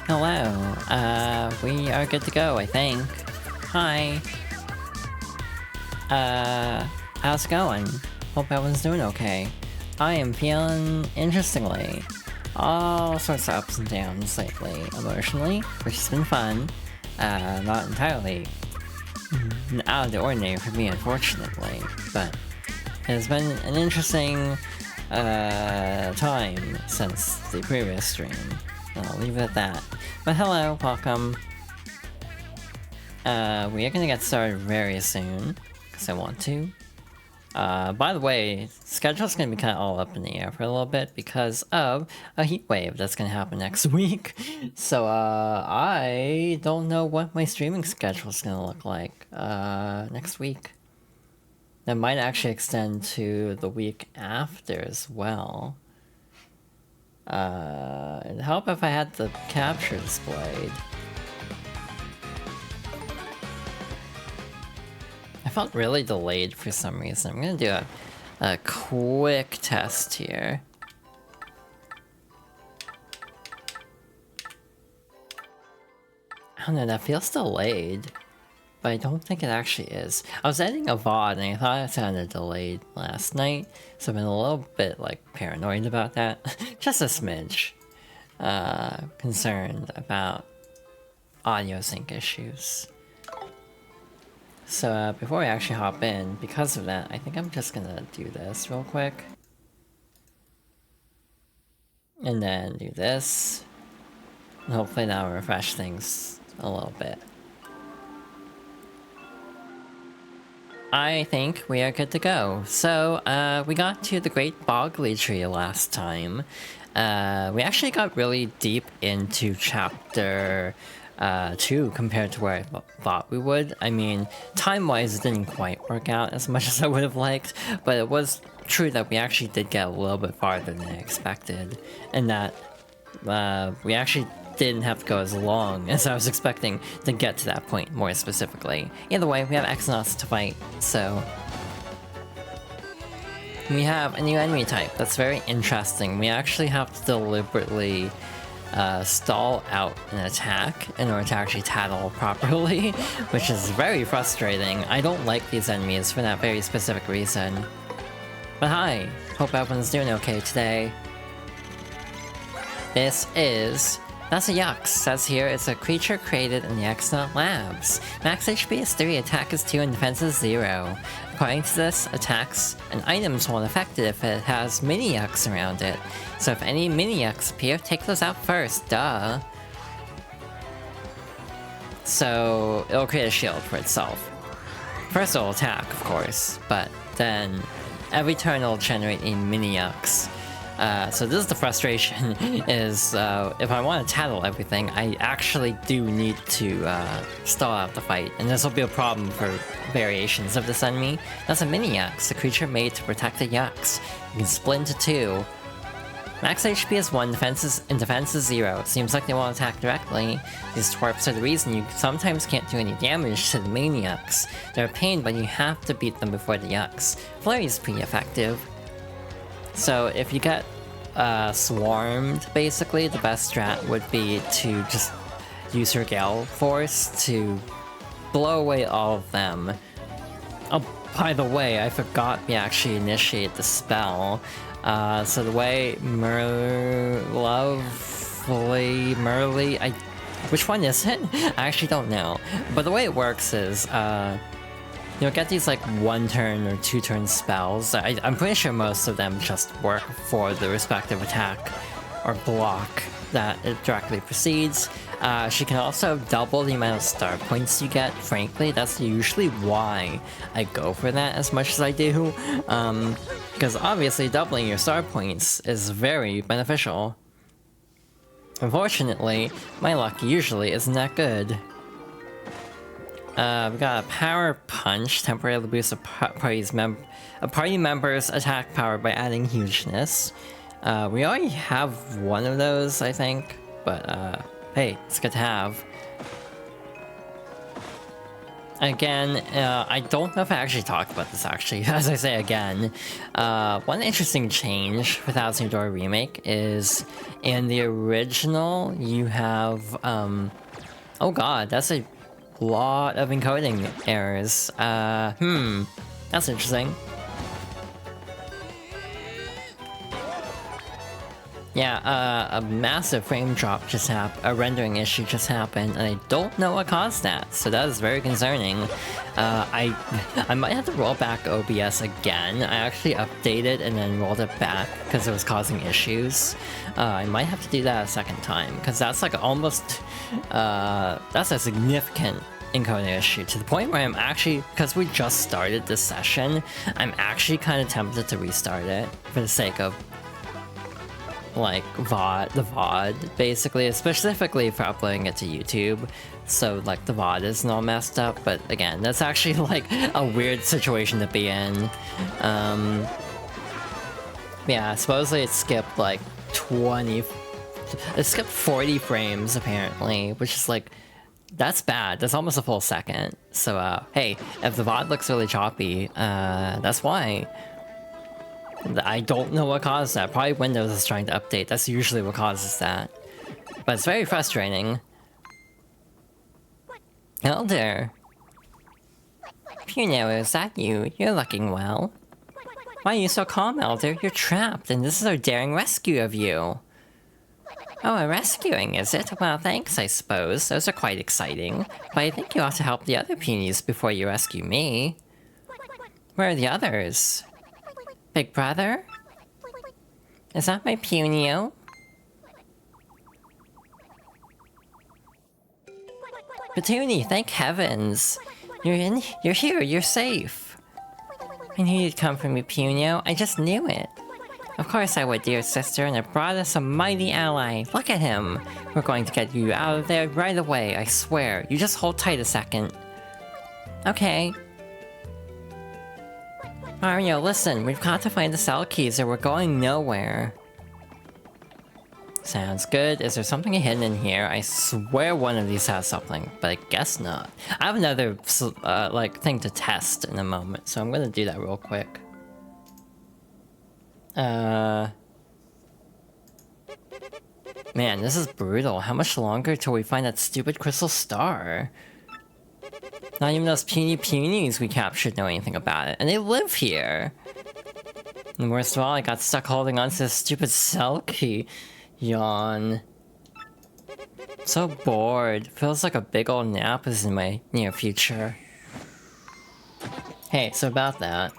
Hello. We are good to go, I think. Hi. How's it going? Hope everyone's doing okay. I am feeling interestingly. All sorts of ups and downs lately, emotionally, which has been fun. Not entirely out of the ordinary for me, unfortunately, but it has been an interesting time since the previous stream. I'll leave it at that. But hello, welcome. We are gonna get started very soon, because I want to. By the way, schedule's gonna be kind of all up in the air for a little bit because of a heat wave that's gonna happen next week. So, I don't know what my streaming schedule's gonna look like, next week. That might actually extend to the week after as well. It'd help if I had the capture displayed. I felt really delayed for some reason. I'm gonna do a quick test here. I don't know, that feels delayed, but I don't think it actually is. I was editing a VOD and I thought it sounded delayed last night, so I've been a little bit, like, paranoid about that. Just a smidge. Concerned about audio sync issues. So, before we actually hop in, because of that, I think I'm just gonna do this real quick. And then do this. And hopefully that'll refresh things a little bit. I think we are good to go. So, we got to the Great Boggly Tree last time. We actually got really deep into chapter 2 compared to where I thought we would. I mean, time-wise it didn't quite work out as much as I would have liked, but it was true that we actually did get a little bit farther than I expected, and that we actually didn't have to go as long as I was expecting to get to that point, more specifically. Either way, we have Exonauts to fight, so... We have a new enemy type that's very interesting. We actually have to deliberately stall out an attack in order to actually tattle properly, which is very frustrating. I don't like these enemies for that very specific reason. But hi, hope everyone's doing okay today. That's a Yux. Says here it's a creature created in the Exonaut Labs. Max HP is 3, attack is 2, and defense is 0. According to this, attacks and items won't affect it if it has mini Yux around it. So if any mini Yux appear, take those out first, duh. So it'll create a shield for itself. First it'll attack, of course, but then every turn it'll generate a mini Yux. So this is the frustration, is if I want to tattle everything, I actually do need to stall out the fight, and this will be a problem for variations of this enemy. That's a mini Yux, a creature made to protect the Yux. You can split into 2. Max HP is 1, defense is 0. Seems like they won't attack directly. These twerps are the reason you sometimes can't do any damage to the maniacs. They're a pain, but you have to beat them before the Yux. Flurry is pretty effective. So if you get swarmed, basically, the best strat would be to just use your Gale Force to blow away all of them. Oh, by the way, I forgot we actually initiate the spell. So the way which one is it? I actually don't know. But the way it works is, you'll get these like 1-turn or 2-turn spells. I'm pretty sure most of them just work for the respective attack or block that it directly precedes. She can also double the amount of star points you get. Frankly, that's usually why I go for that as much as I do. Because obviously doubling your star points is very beneficial. Unfortunately, my luck usually isn't that good. We got a Power Punch, temporarily boosts a party member's attack power by adding hugeness. We already have one of those, I think, but hey, it's good to have. Again, I don't know if I actually talked about this actually, as I say again. One interesting change with Thousand Door Remake is in the original you have, oh god, that's a lot of encoding errors. That's interesting. Yeah, a massive frame drop just happened, a rendering issue just happened, and I don't know what caused that, so that is very concerning. I might have to roll back OBS again. I actually updated and then rolled it back because it was causing issues. I might have to do that a second time, because that's like almost, that's a significant encoding issue, to the point where I'm actually, because we just started this session, I'm actually kind of tempted to restart it for the sake of like the VOD, basically, specifically for uploading it to YouTube, so like the VOD isn't all messed up. But again, that's actually like a weird situation to be in. Yeah, supposedly it skipped like it skipped 40 frames apparently, which is like, that's bad. That's almost a full second. So hey, if the VOD looks really choppy, that's why. I don't know what caused that. Probably Windows is trying to update. That's usually what causes that. But it's very frustrating. Elder! Puno, is that you? You're looking well. Why are you so calm, Elder? You're trapped, and this is our daring rescue of you. Oh, a rescuing, is it? Well, thanks, I suppose. Those are quite exciting. But I think you ought to help the other punies before you rescue me. Where are the others? Big brother? Is that my Punio? Petuni, thank heavens! You're here, you're safe! I knew you'd come for me, Punio. I just knew it. Of course I would, dear sister, and I brought us a mighty ally. Look at him! We're going to get you out of there right away, I swear. You just hold tight a second. Okay. Mario, listen, we've got to find the cell keys or we're going nowhere. Sounds good. Is there something hidden in here? I swear one of these has something, but I guess not. I have another, like, thing to test in a moment, so I'm gonna do that real quick. Man, this is brutal. How much longer till we find that stupid crystal star? Not even those puny punies we captured know anything about it, and they live here! And worst of all, I got stuck holding on to this stupid cell key. Yawn. So bored. Feels like a big old nap is in my near future. Hey, so about that.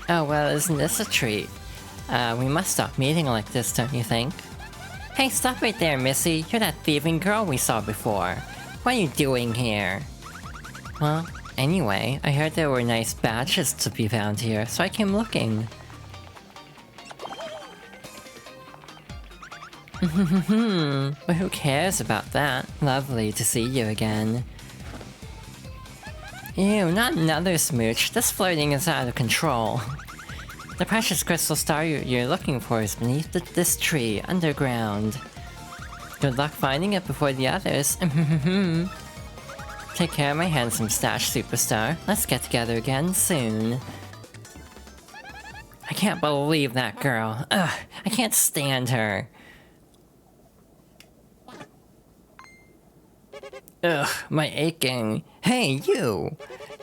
Oh well, isn't this a treat? We must stop meeting like this, don't you think? Hey, stop right there, Missy. You're that thieving girl we saw before. What are you doing here? Well, anyway, I heard there were nice badges to be found here, so I came looking. But who cares about that? Lovely to see you again. Ew, not another smooch. This flirting is out of control. The precious crystal star you're looking for is beneath this tree, underground. Good luck finding it before the others. Take care of my handsome stash, superstar. Let's get together again soon. I can't believe that girl. Ugh, I can't stand her. Ugh, my aching. Hey, you!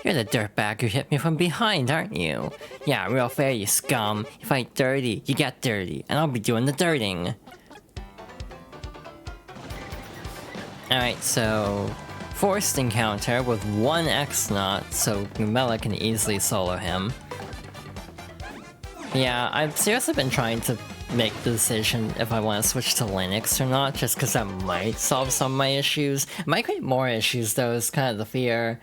You're the dirtbag who hit me from behind, aren't you? Yeah, real fair, you scum. You fight dirty, you get dirty, and I'll be doing the dirting. Alright, so... forced encounter with one X-Naut, so Numella can easily solo him. Yeah, I've seriously been trying to make the decision if I want to switch to Linux or not, just because that might solve some of my issues. It might create more issues though, is kind of the fear.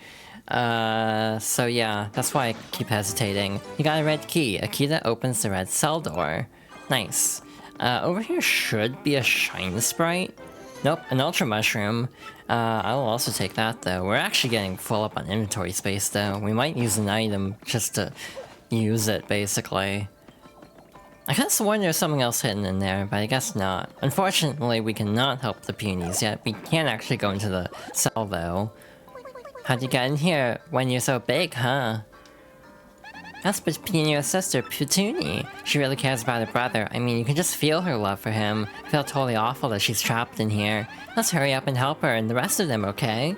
So yeah, that's why I keep hesitating. You got a red key, a key that opens the red cell door. Nice. Over here should be a shine sprite. Nope, an ultra mushroom. I will also take that though. We're actually getting full up on inventory space though. We might use an item just to use it basically. I could've sworn there's something else hidden in there, but I guess not. Unfortunately, we cannot help the Punies yet. We can't actually go into the cell, though. How'd you get in here when you're so big, huh? That's Petunia's sister, Petuni. She really cares about her brother. I mean, you can just feel her love for him. I feel totally awful that she's trapped in here. Let's hurry up and help her and the rest of them, okay?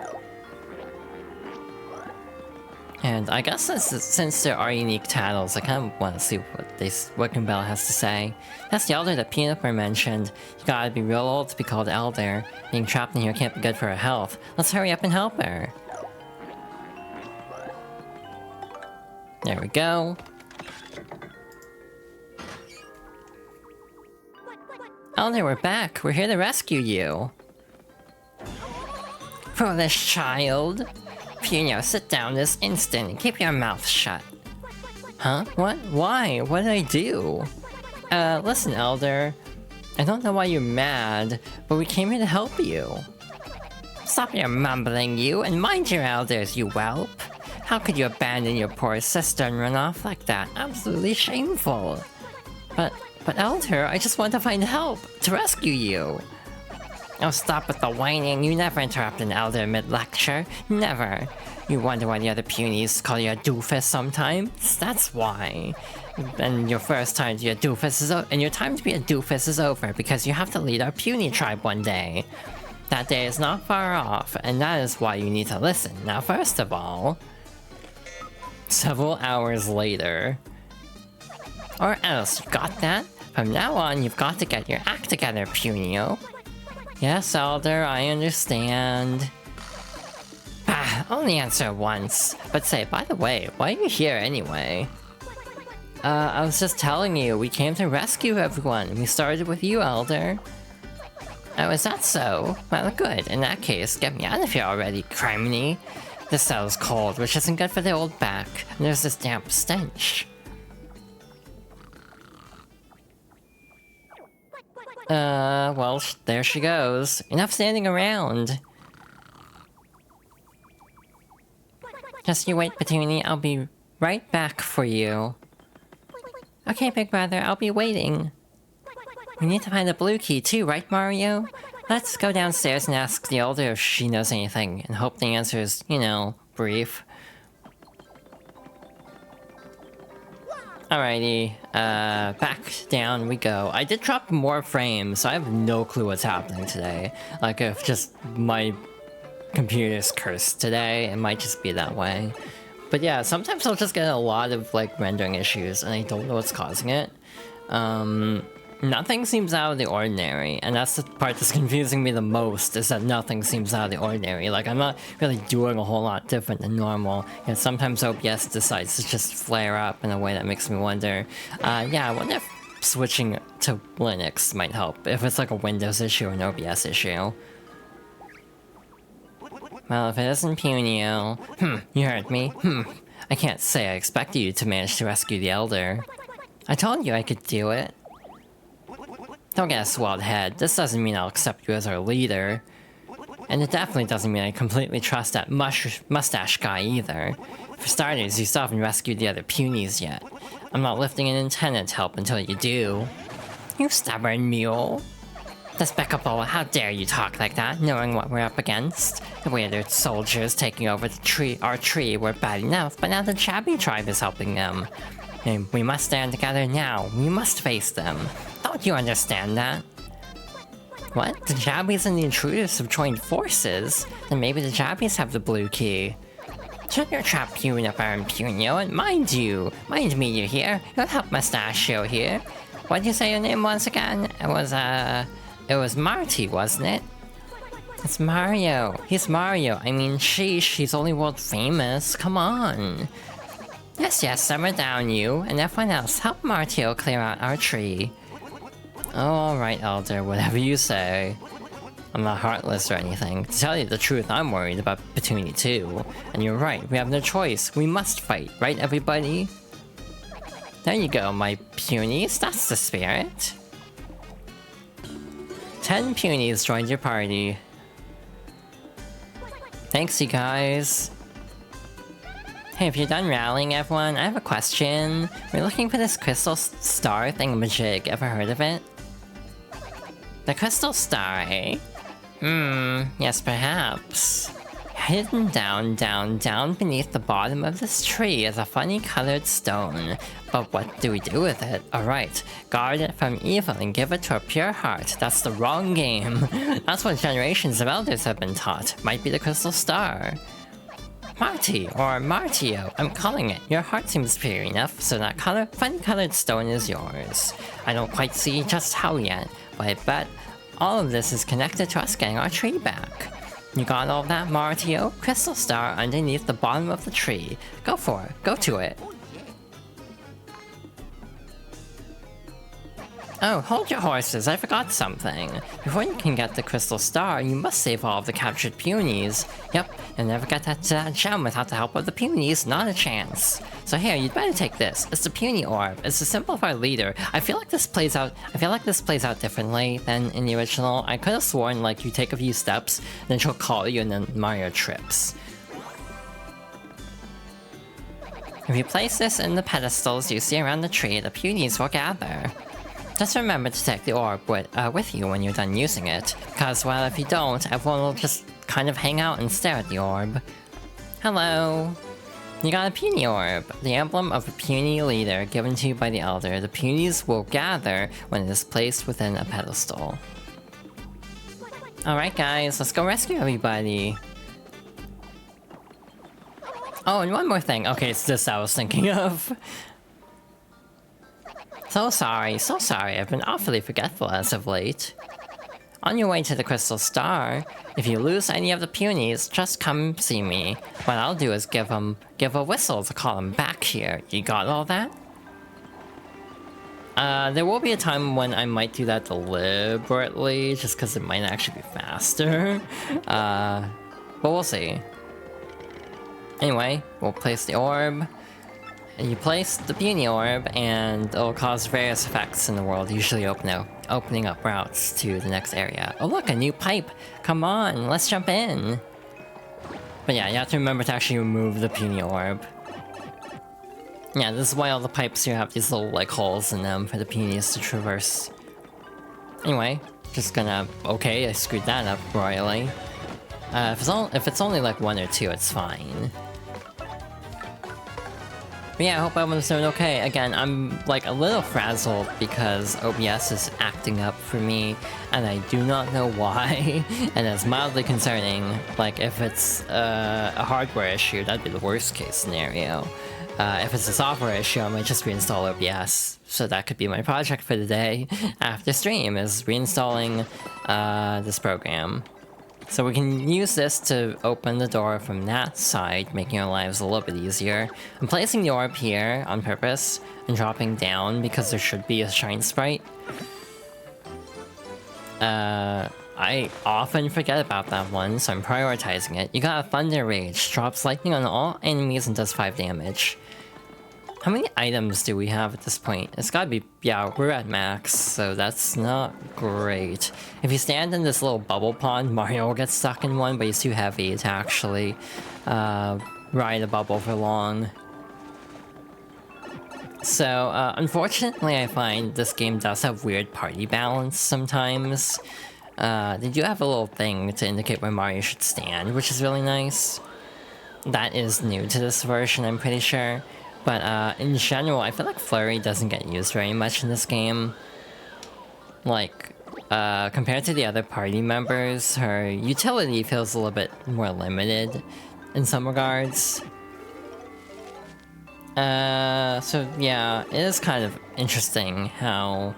And I guess since there are unique titles, I kind of want to see what Gumbel has to say. That's the elder that Peanut Butter mentioned. You gotta be real old to be called elder. Being trapped in here can't be good for her health. Let's hurry up and help her. There we go. Elder, we're back. We're here to rescue you. Foolish child. Puno, sit down this instant and keep your mouth shut. Huh? What? Why? What did I do? Listen, Elder. I don't know why you're mad, but we came here to help you. Stop your mumbling, you, and mind your elders, you whelp. How could you abandon your poor sister and run off like that? Absolutely shameful. But Elder, I just want to find help, to rescue you. Oh, stop with the whining. You never interrupt an elder mid-lecture. Never. You wonder why the other punies call you a doofus sometimes? That's why. And your first time to be a doofus is and your time to be a doofus is over because you have to lead our puny tribe one day. That day is not far off, and that is why you need to listen. Now, first of all... Several hours later. Or else, you got that? From now on, you've got to get your act together, Punio. Yes, Elder, I understand. Ah, only answer once. But say, by the way, why are you here anyway? I was just telling you, we came to rescue everyone. We started with you, Elder. Oh, is that so? Well, good. In that case, get me out of here already, criminy. This cell's cold, which isn't good for the old back. And there's this damp stench. Well, there she goes. Enough standing around. Just you wait, Petuni. I'll be right back for you. Okay, big brother, I'll be waiting. We need to find the blue key too, right, Mario? Let's go downstairs and ask the elder if she knows anything, and hope the answer is, you know, brief. Alrighty, back down we go. I did drop more frames, so I have no clue what's happening today. Like, if just my computer's cursed today, it might just be that way. But yeah, sometimes I'll just get a lot of, like, rendering issues, and I don't know what's causing it. Nothing seems out of the ordinary, and that's the part that's confusing me the most, is that nothing seems out of the ordinary. Like, I'm not really doing a whole lot different than normal, and sometimes OBS decides to just flare up in a way that makes me wonder, yeah, I wonder if switching to Linux might help, if it's like a Windows issue or an OBS issue. Well, if it isn't Punio... you heard me. I can't say I expected you to manage to rescue the Elder. I told you I could do it. Don't get a swelled head. This doesn't mean I'll accept you as our leader. And it definitely doesn't mean I completely trust that mustache guy either. For starters, you still haven't rescued the other punies yet. I'm not lifting an antenna to help until you do. You stubborn mule. Despicable, how dare you talk like that, knowing what we're up against? The weird soldiers taking over our tree were bad enough, but now the Chabby tribe is helping them. And we must stand together now. We must face them. Don't you understand that? What? The Jabbies and the Intruders have joined forces? Then maybe the Jabbies have the blue key. Shut your trap, Yuna and Punio, and mind you! Mind me, you hear? You'll help Mustachio here. What'd you say your name was again? It was Marty, wasn't it? It's Mario. He's Mario. I mean, she's only world famous. Come on. Yes, simmer down, you, and everyone else, help Martio clear out our tree. Oh, alright, Elder, whatever you say. I'm not heartless or anything. To tell you the truth, I'm worried about Petuni too. And you're right, we have no choice. We must fight, right everybody? There you go, my punies, that's the spirit. 10 punies joined your party. Thanks, you guys. Hey, if you're done rallying everyone, I have a question. We're looking for this crystal star thingamajig. Ever heard of it? The crystal star, eh? Yes perhaps. Hidden down beneath the bottom of this tree is a funny colored stone. But what do we do with it? Alright, guard it from evil and give it to a pure heart. That's the wrong game. That's what generations of elders have been taught. Might be the crystal star. Marty, or Martio, I'm calling it. Your heart seems pure enough, so that funny colored stone is yours. I don't quite see just how yet, but I bet all of this is connected to us getting our tree back. You got all that, Martio? Crystal star underneath the bottom of the tree. Go for it. Go to it. Oh, hold your horses, I forgot something. Before you can get the crystal star, you must save all of the captured peonies. Yep, you'll never get that gem without the help of the peonies, not a chance. So here, you'd better take this. It's the peony orb. It's the symbol of our leader. I feel like this plays out differently than in the original. I could have sworn like you take a few steps, then she'll call you and then Mario trips. If you place this in the pedestals you see around the tree, the peonies will gather. Just remember to take the orb with you when you're done using it, because, well, if you don't, everyone will just kind of hang out and stare at the orb. Hello! You got a peony orb, the emblem of a peony leader given to you by the elder. The peonies will gather when it is placed within a pedestal. Alright guys, let's go rescue everybody! Oh, and one more thing. Okay, it's this I was thinking of. So sorry, I've been awfully forgetful as of late. On your way to the crystal star, if you lose any of the peonies, just come see me. What I'll do is give a whistle to call them back here. You got all that? There will be a time when I might do that deliberately, just because it might actually be faster. But we'll see. Anyway, we'll place the orb. You place the peony orb, and it'll cause various effects in the world, usually opening up routes to the next area. Oh look, a new pipe! Come on, let's jump in! But yeah, you have to remember to actually remove the peony orb. Yeah, this is why all the pipes here have these little, like, holes in them for the peonies to traverse. Anyway, just gonna... Okay, I screwed that up royally. If it's only, like, 1 or 2, it's fine. But yeah, I hope everyone's doing okay. Again, I'm like a little frazzled because OBS is acting up for me, and I do not know why, and it's mildly concerning. Like, if it's a hardware issue, that'd be the worst case scenario. If it's a software issue, I might just reinstall OBS. So that could be my project for the day after stream, is reinstalling this program. So we can use this to open the door from that side, making our lives a little bit easier. I'm placing the orb here on purpose and dropping down because there should be a shine sprite. I often forget about that one, so I'm prioritizing it. You got a Thunder Rage, drops lightning on all enemies and does 5 damage. How many items do we have at this point? It's gotta be... yeah, we're at max, so that's not great. If you stand in this little bubble pond, Mario will get stuck in one, but he's too heavy to actually ride a bubble for long. So, unfortunately, I find this game does have weird party balance sometimes. They do have a little thing to indicate where Mario should stand, which is really nice. That is new to this version, I'm pretty sure. But in general, I feel like Flurry doesn't get used very much in this game. Like, compared to the other party members, her utility feels a little bit more limited in some regards. So yeah, it is kind of interesting how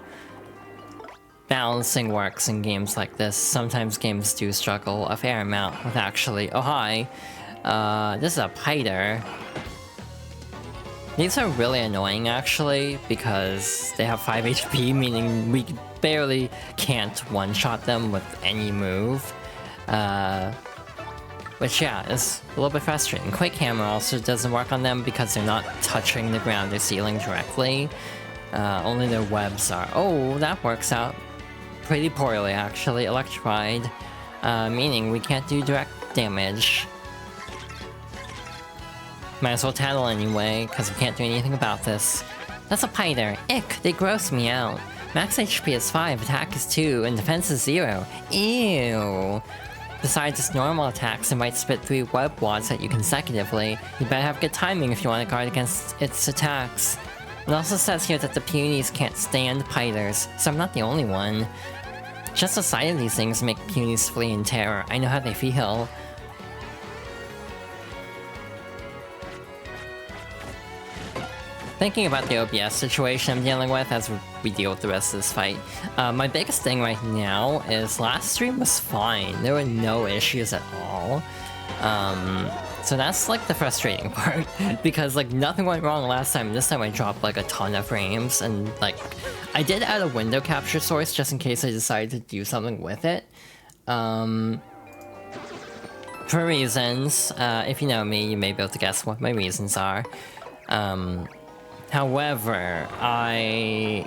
balancing works in games like this. Sometimes games do struggle a fair amount with actually... oh hi! This is a Piter. These are really annoying actually, because they have 5 HP, meaning we barely can't one-shot them with any move. Which yeah, is a little bit frustrating. Quick Hammer also doesn't work on them because they're not touching the ground or ceiling directly. Only their webs are. Oh, that works out pretty poorly actually. Electrified, meaning we can't do direct damage. Might as well tattle anyway, because we can't do anything about this. That's a piter. Ick, they gross me out. Max HP is 5, attack is 2, and defense is 0. Ew. Besides its normal attacks, it might spit 3 web wads at you consecutively. You better have good timing if you want to guard against its attacks. It also says here that the Punis can't stand piters, so I'm not the only one. Just the sight of these things make Punis flee in terror. I know how they feel. Thinking about the OBS situation I'm dealing with as we deal with the rest of this fight, my biggest thing right now is last stream was fine. There were no issues at all. So that's like the frustrating part, because like nothing went wrong last time. This time I dropped like a ton of frames, and like I did add a window capture source just in case I decided to do something with it. For reasons, if you know me, you may be able to guess what my reasons are. However, I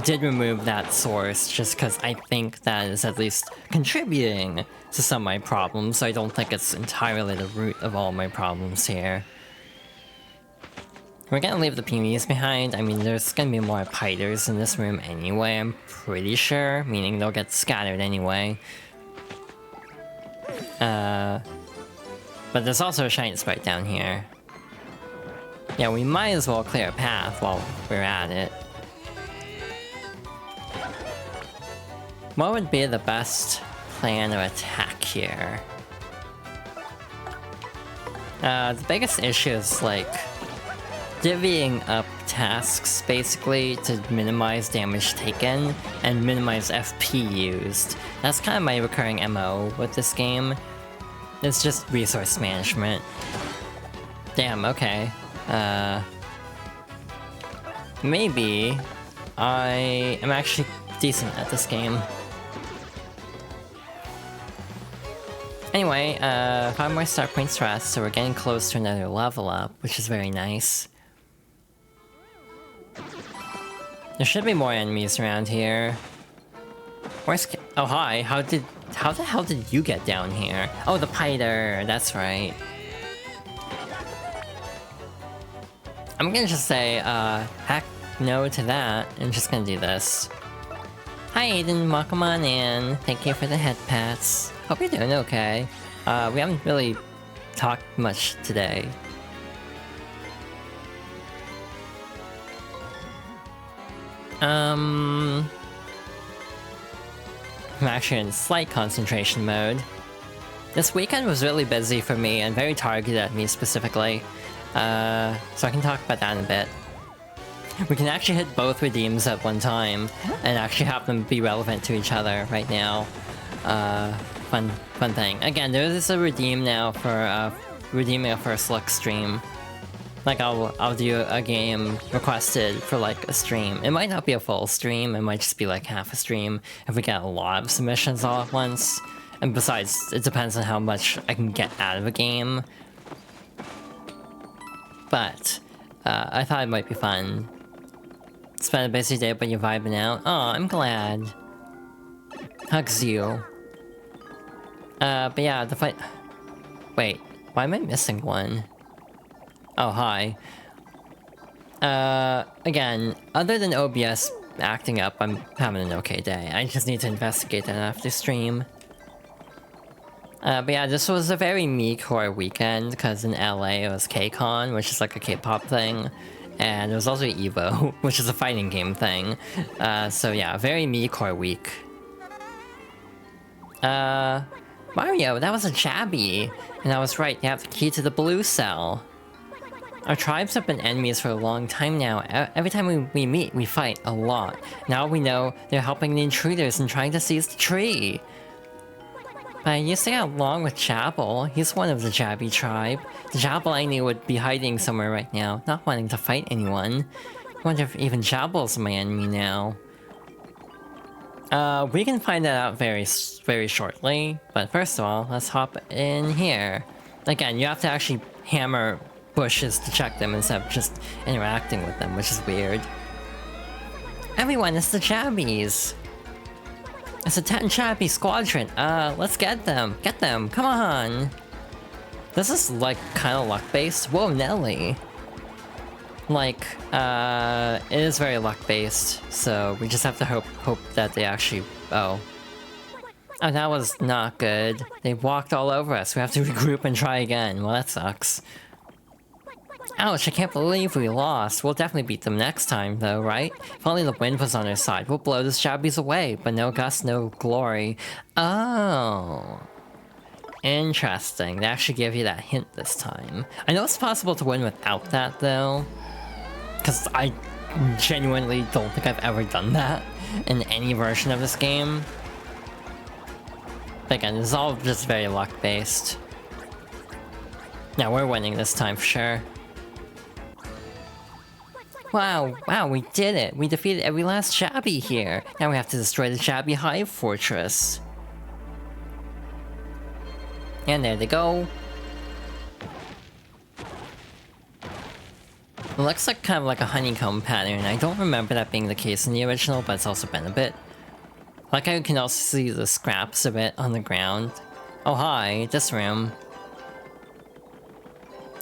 did remove that source just because I think that is at least contributing to some of my problems, so I don't think it's entirely the root of all my problems here. We're gonna leave the Punis behind. I mean, there's gonna be more piters in this room anyway, I'm pretty sure, meaning they'll get scattered anyway. But there's also a shiny sprite down here. Yeah, we might as well clear a path while we're at it. What would be the best plan of attack here? The biggest issue is, like, divvying up tasks, basically, to minimize damage taken and minimize FP used. That's kind of my recurring MO with this game. It's just resource management. Damn, okay. Maybe I am actually decent at this game. Anyway, 5 more star points rest, so we're getting close to another level up, which is very nice. There should be more enemies around here. Where's... Oh, hi, how the hell did you get down here? Oh, the piter, that's right. I'm gonna just say, heck no to that, and just gonna do this. Hi Aiden, welcome on in. Thank you for the head pats. Hope you're doing okay. We haven't really talked much today. I'm actually in slight concentration mode. This weekend was really busy for me and very targeted at me specifically. So I can talk about that in a bit. We can actually hit both redeems at one time, and actually have them be relevant to each other right now. Fun thing. Again, there is a redeem now for, redeeming a first look stream. Like, I'll do a game requested for, like, a stream. It might not be a full stream, it might just be, like, half a stream if we get a lot of submissions all at once. And besides, it depends on how much I can get out of a game. But, I thought it might be fun. It's been a busy day, but you're vibing out. Oh, I'm glad. Hugs you. But yeah, the fight... Wait, why am I missing one? Oh, hi. Again, other than OBS acting up, I'm having an okay day. I just need to investigate that after stream. But yeah, this was a very me-core weekend, because in LA it was K-Con, which is like a K-pop thing. And there was also EVO, which is a fighting game thing. So yeah, very me-core week. Mario, that was a jabby! And I was right, they have the key to the blue cell. Our tribes have been enemies for a long time now. Every time we meet, we fight a lot. Now we know they're helping the intruders and trying to seize the tree. But I used to get along with Jabble. He's one of the Jabby tribe. The Jabble I knew would be hiding somewhere right now, not wanting to fight anyone. I wonder if even Jabble's my enemy now. We can find that out very shortly. But first of all, let's hop in here. Again, you have to actually hammer bushes to check them instead of just interacting with them, which is weird. Everyone, it's the Jabbies! It's a 10 Jabby squadron! Let's get them! Get them! Come on! This is like kind of luck-based. Whoa, Nelly! Like, it is very luck-based, so we just have to hope that they actually... Oh, that was not good. They walked all over us. We have to regroup and try again. Well, that sucks. Ouch, I can't believe we lost. We'll definitely beat them next time, though, right? If only the wind was on our side, we'll blow the Shabbies away, but no gust, no glory. Oh. Interesting. They actually gave you that hint this time. I know it's possible to win without that, though. Because I genuinely don't think I've ever done that in any version of this game. But again, it's all just very luck-based. Now we're winning this time for sure. Wow, we did it! We defeated every last Shabby here! Now we have to destroy the Shabby Hive Fortress. And there they go. It looks like kind of like a honeycomb pattern. I don't remember that being the case in the original, but it's also been a bit. Like I can also see the scraps of it on the ground. Oh hi, this room.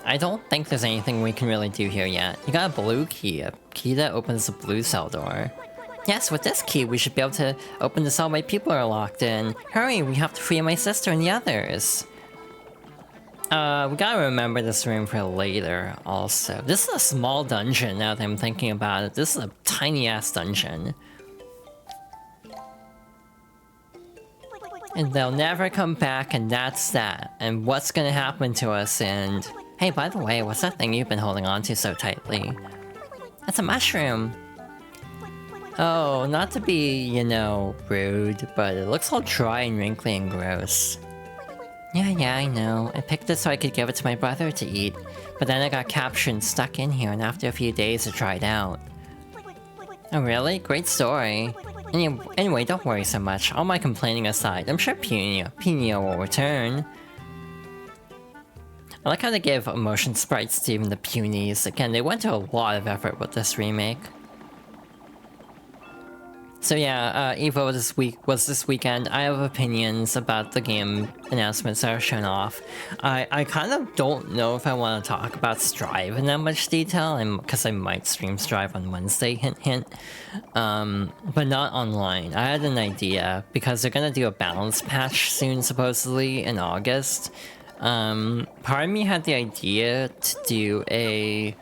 I don't think there's anything we can really do here yet. You got a blue key, a key that opens the blue cell door. Yes, with this key we should be able to open the cell my people are locked in. Hurry, we have to free my sister and the others. We gotta remember this room for later, also. This is a small dungeon, now that I'm thinking about it. This is a tiny-ass dungeon. And they'll never come back, and that's that. And what's gonna happen to us, and... Hey, by the way, what's that thing you've been holding on to so tightly? That's a mushroom! Oh, not to be, you know, rude, but it looks all dry and wrinkly and gross. Yeah, I know. I picked it so I could give it to my brother to eat. But then I got captured and stuck in here, and after a few days it dried out. Oh really? Great story. Anyway, don't worry so much. All my complaining aside, I'm sure Punia will return. I like how they gave emotion sprites to even the Punies. Again, they went to a lot of effort with this remake. So yeah, EVO was this weekend. I have opinions about the game announcements that are shown off. I kind of don't know if I want to talk about Strive in that much detail, because I might stream Strive on Wednesday, hint hint. But not online. I had an idea, because they're gonna do a balance patch soon, supposedly, in August. Part of me had the idea to do a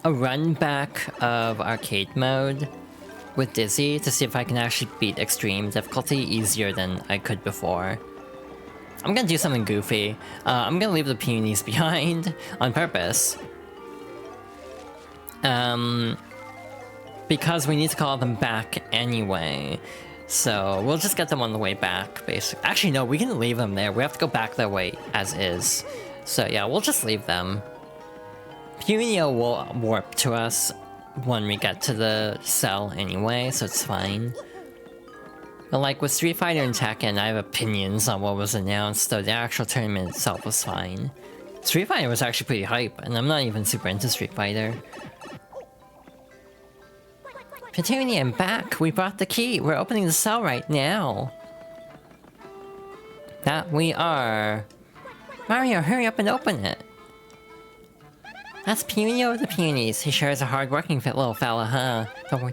run back of arcade mode with Dizzy to see if I can actually beat extreme difficulty easier than I could before. I'm gonna do something goofy. I'm gonna leave the Punies behind on purpose. Because we need to call them back anyway. So we'll just get them on the way back, basically. Actually, no, we can leave them there. We have to go back that way as is. So yeah, we'll just leave them. Punia will warp to us when we get to the cell anyway, so it's fine. But like with Street Fighter and Tekken, I have opinions on what was announced, though the actual tournament itself was fine. Street Fighter was actually pretty hype, and I'm not even super into Street Fighter. Petunia, I'm back! We brought the key! We're opening the cell right now! That we are! Mario, hurry up and open it! That's Punia of the Punies. He sure is a hard-working little fella, huh?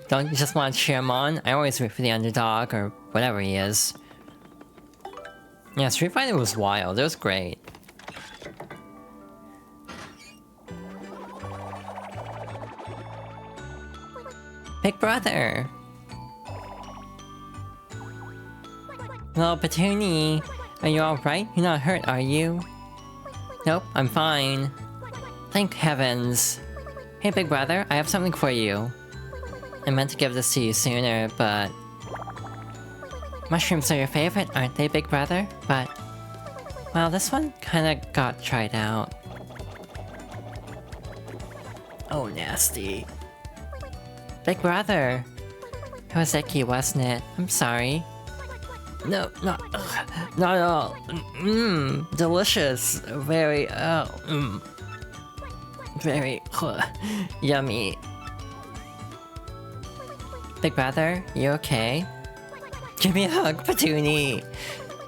Don't you just want to cheer him on? I always root for the underdog, or whatever he is. Yeah, Street Fighter was wild. It was great. Big brother! Hello, Petunia. Are you alright? You're not hurt, are you? Nope, I'm fine. Thank heavens. Hey, big brother, I have something for you. I meant to give this to you sooner, but... Mushrooms are your favorite, aren't they, big brother? But... well, this one kinda got tried out. Oh, nasty. Big brother! It was icky, wasn't it? I'm sorry. No, not at all. Delicious. Very, very yummy. Big brother, you okay? Give me a hug, Petunia!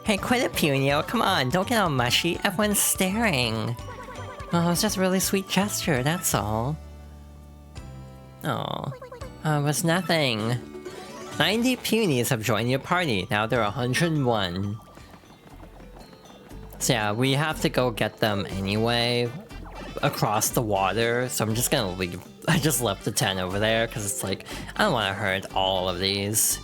Hey, quit it, Punio. Come on, don't get all mushy. Everyone's staring. Oh, it's just a really sweet gesture, that's all. Oh, it was nothing. 90 punies have joined your party. Now there are 101. So yeah, we have to go get them anyway. Across the water, so I'm just gonna leave. I just left the tent over there because it's like, I don't want to hurt all of these.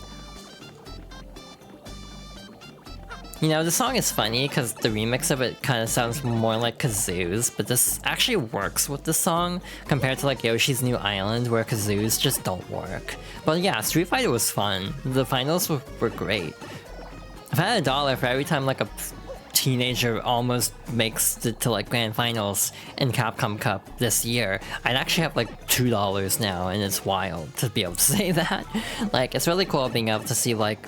You know, the song is funny because the remix of it kind of sounds more like kazoos, but this actually works with the song compared to like Yoshi's New Island where kazoos just don't work. But yeah, Street Fighter was fun. The finals were great. If I had $1 for every time like a teenager almost makes it to like grand finals in Capcom Cup this year, I'd actually have like $2 now, and it's wild to be able to say that. Like, it's really cool being able to see like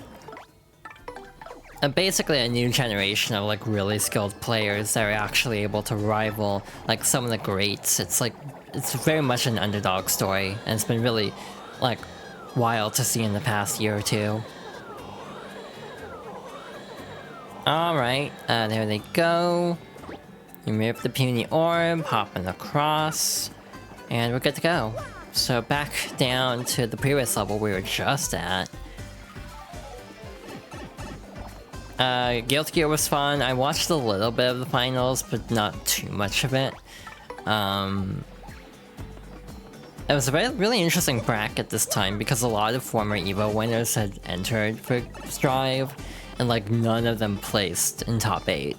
basically a new generation of like really skilled players that are actually able to rival like some of the greats. It's like, it's very much an underdog story, and it's been really like wild to see in the past year or two. Alright, there they go. Remove the puny orb, hopping across, and we're good to go. So back down to the previous level we were just at. Guilty Gear was fun. I watched a little bit of the finals, but not too much of it. It was a really interesting bracket this time because a lot of former EVO winners had entered for Strive, and like none of them placed in top 8.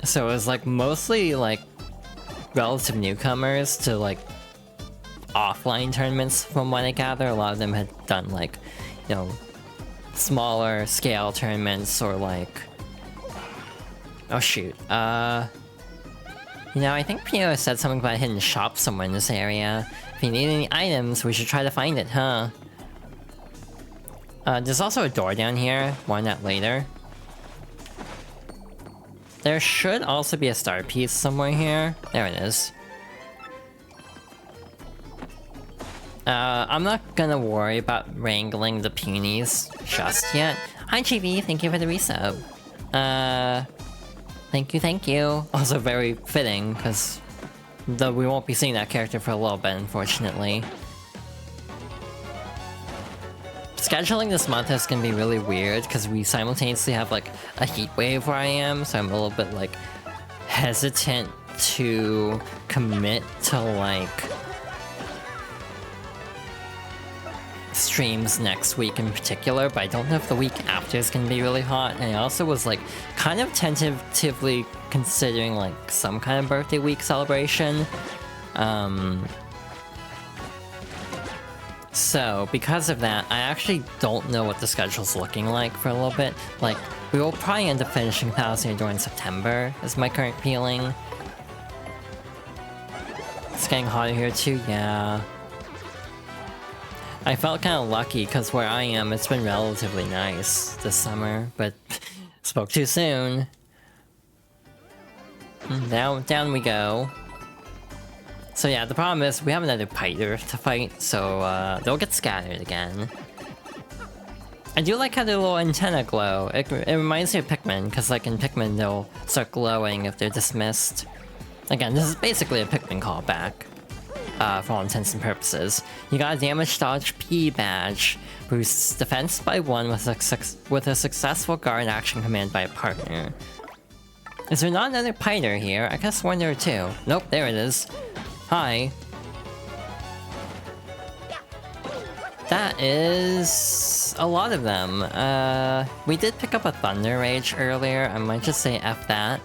So it was like mostly like relative newcomers to like offline tournaments from what I gather. A lot of them had done like, you know, smaller scale tournaments or like... Oh shoot, you know, I think Pino said something about a hidden shop somewhere in this area. If you need any items, we should try to find it, huh? There's also a door down here, more on that later. There should also be a star piece somewhere here. There it is. I'm not gonna worry about wrangling the punies just yet. Hi GB, thank you for the resub. Thank you. Also very fitting, because we won't be seeing that character for a little bit, unfortunately. Scheduling this month is gonna be really weird, because we simultaneously have like a heat wave where I am, so I'm a little bit like hesitant to commit to like streams next week in particular, but I don't know if the week after is gonna be really hot. And I also was like kind of tentatively considering like some kind of birthday week celebration. So because of that, I actually don't know what the schedule's looking like for a little bit. Like, we will probably end up finishing Thousand Year Door in September, is my current feeling. It's getting hotter here too, yeah. I felt kind of lucky, because where I am, it's been relatively nice this summer, but spoke too soon. Down we go. So yeah, the problem is, we have another Pyter to fight, so they'll get scattered again. I do like how the little antenna glow. It reminds me of Pikmin, because like in Pikmin, they'll start glowing if they're dismissed. Again, this is basically a Pikmin callback. For all intents and purposes. You got a damage dodge P badge, boosts defense by 1 with a successful guard action command by a partner. Is there not another Pyter here? I guess one there too. Nope, there it is. Hi. That is a lot of them. We did pick up a Thunder Rage earlier. I might just say F that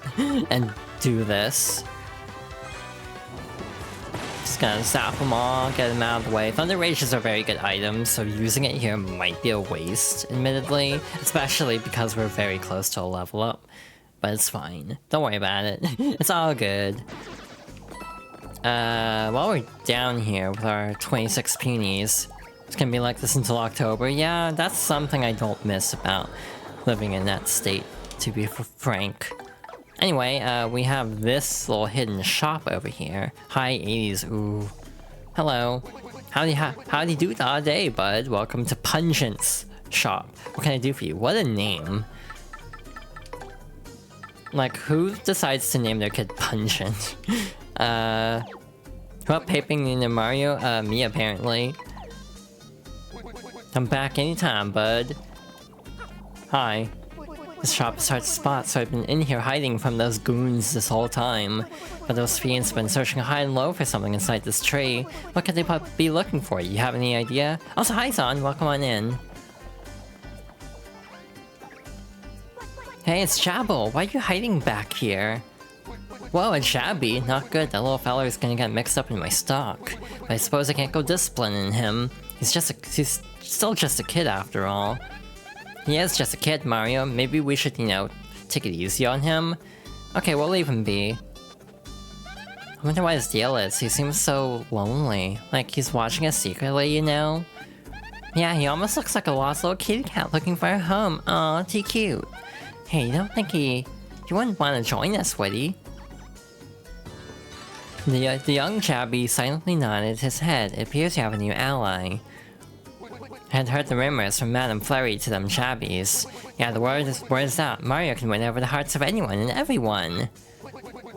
and do this. Just gonna zap them all, get them out of the way. Thunder Rage is a very good item, so using it here might be a waste, admittedly. Especially because we're very close to a level up. But it's fine. Don't worry about it. It's all good. While we're down here with our 26 punies, it's gonna be like this until October. Yeah, that's something I don't miss about living in that state, to be frank. Anyway, we have this little hidden shop over here. Hi 80s, ooh. Hello. Howdy do all day, bud. Welcome to Pungent's shop. What can I do for you? What a name. Like, who decides to name their kid Pungent? Who up paping in Mario? Me, apparently. Come back anytime, bud. Hi. This shop is hard to spot, so I've been in here hiding from those goons this whole time. But those fiends have been searching high and low for something inside this tree. What could they be looking for? You have any idea? Also, hi, Zon. Welcome on in. Hey, it's Jabble. Why are you hiding back here? Whoa, it's Shabby. Not good. That little fella is gonna get mixed up in my stock. But I suppose I can't go disciplining him. He's still just a kid after all. He is just a kid, Mario. Maybe we should, you know, take it easy on him? Okay, we'll leave him be. I wonder what his deal is. He seems so lonely. Like he's watching us secretly, you know? Yeah, he almost looks like a lost little kitty cat looking for a home. Aw, too cute. Hey, you don't think he wouldn't want to join us, would he? The young Chabby silently nodded his head. It appears you have a new ally. I had heard the rumors from Madame Flurry to them Chabbies. Yeah, the word is out. Mario can win over the hearts of anyone and everyone.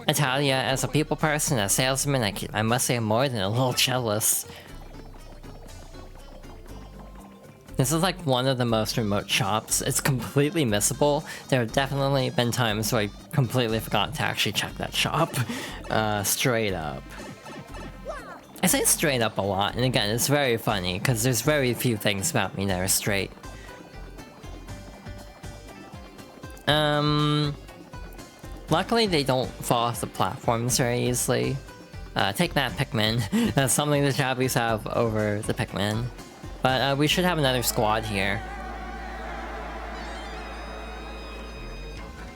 Natalia, as a people person, a salesman, I must say I'm more than a little jealous. This is like one of the most remote shops. It's completely missable. There have definitely been times where I completely forgot to actually check that shop. Straight up. I say straight up a lot, and again, it's very funny, because there's very few things about me that are straight. Luckily they don't fall off the platforms very easily. Take that, Pikmin. That's something the Jabbies have over the Pikmin. But we should have another squad here.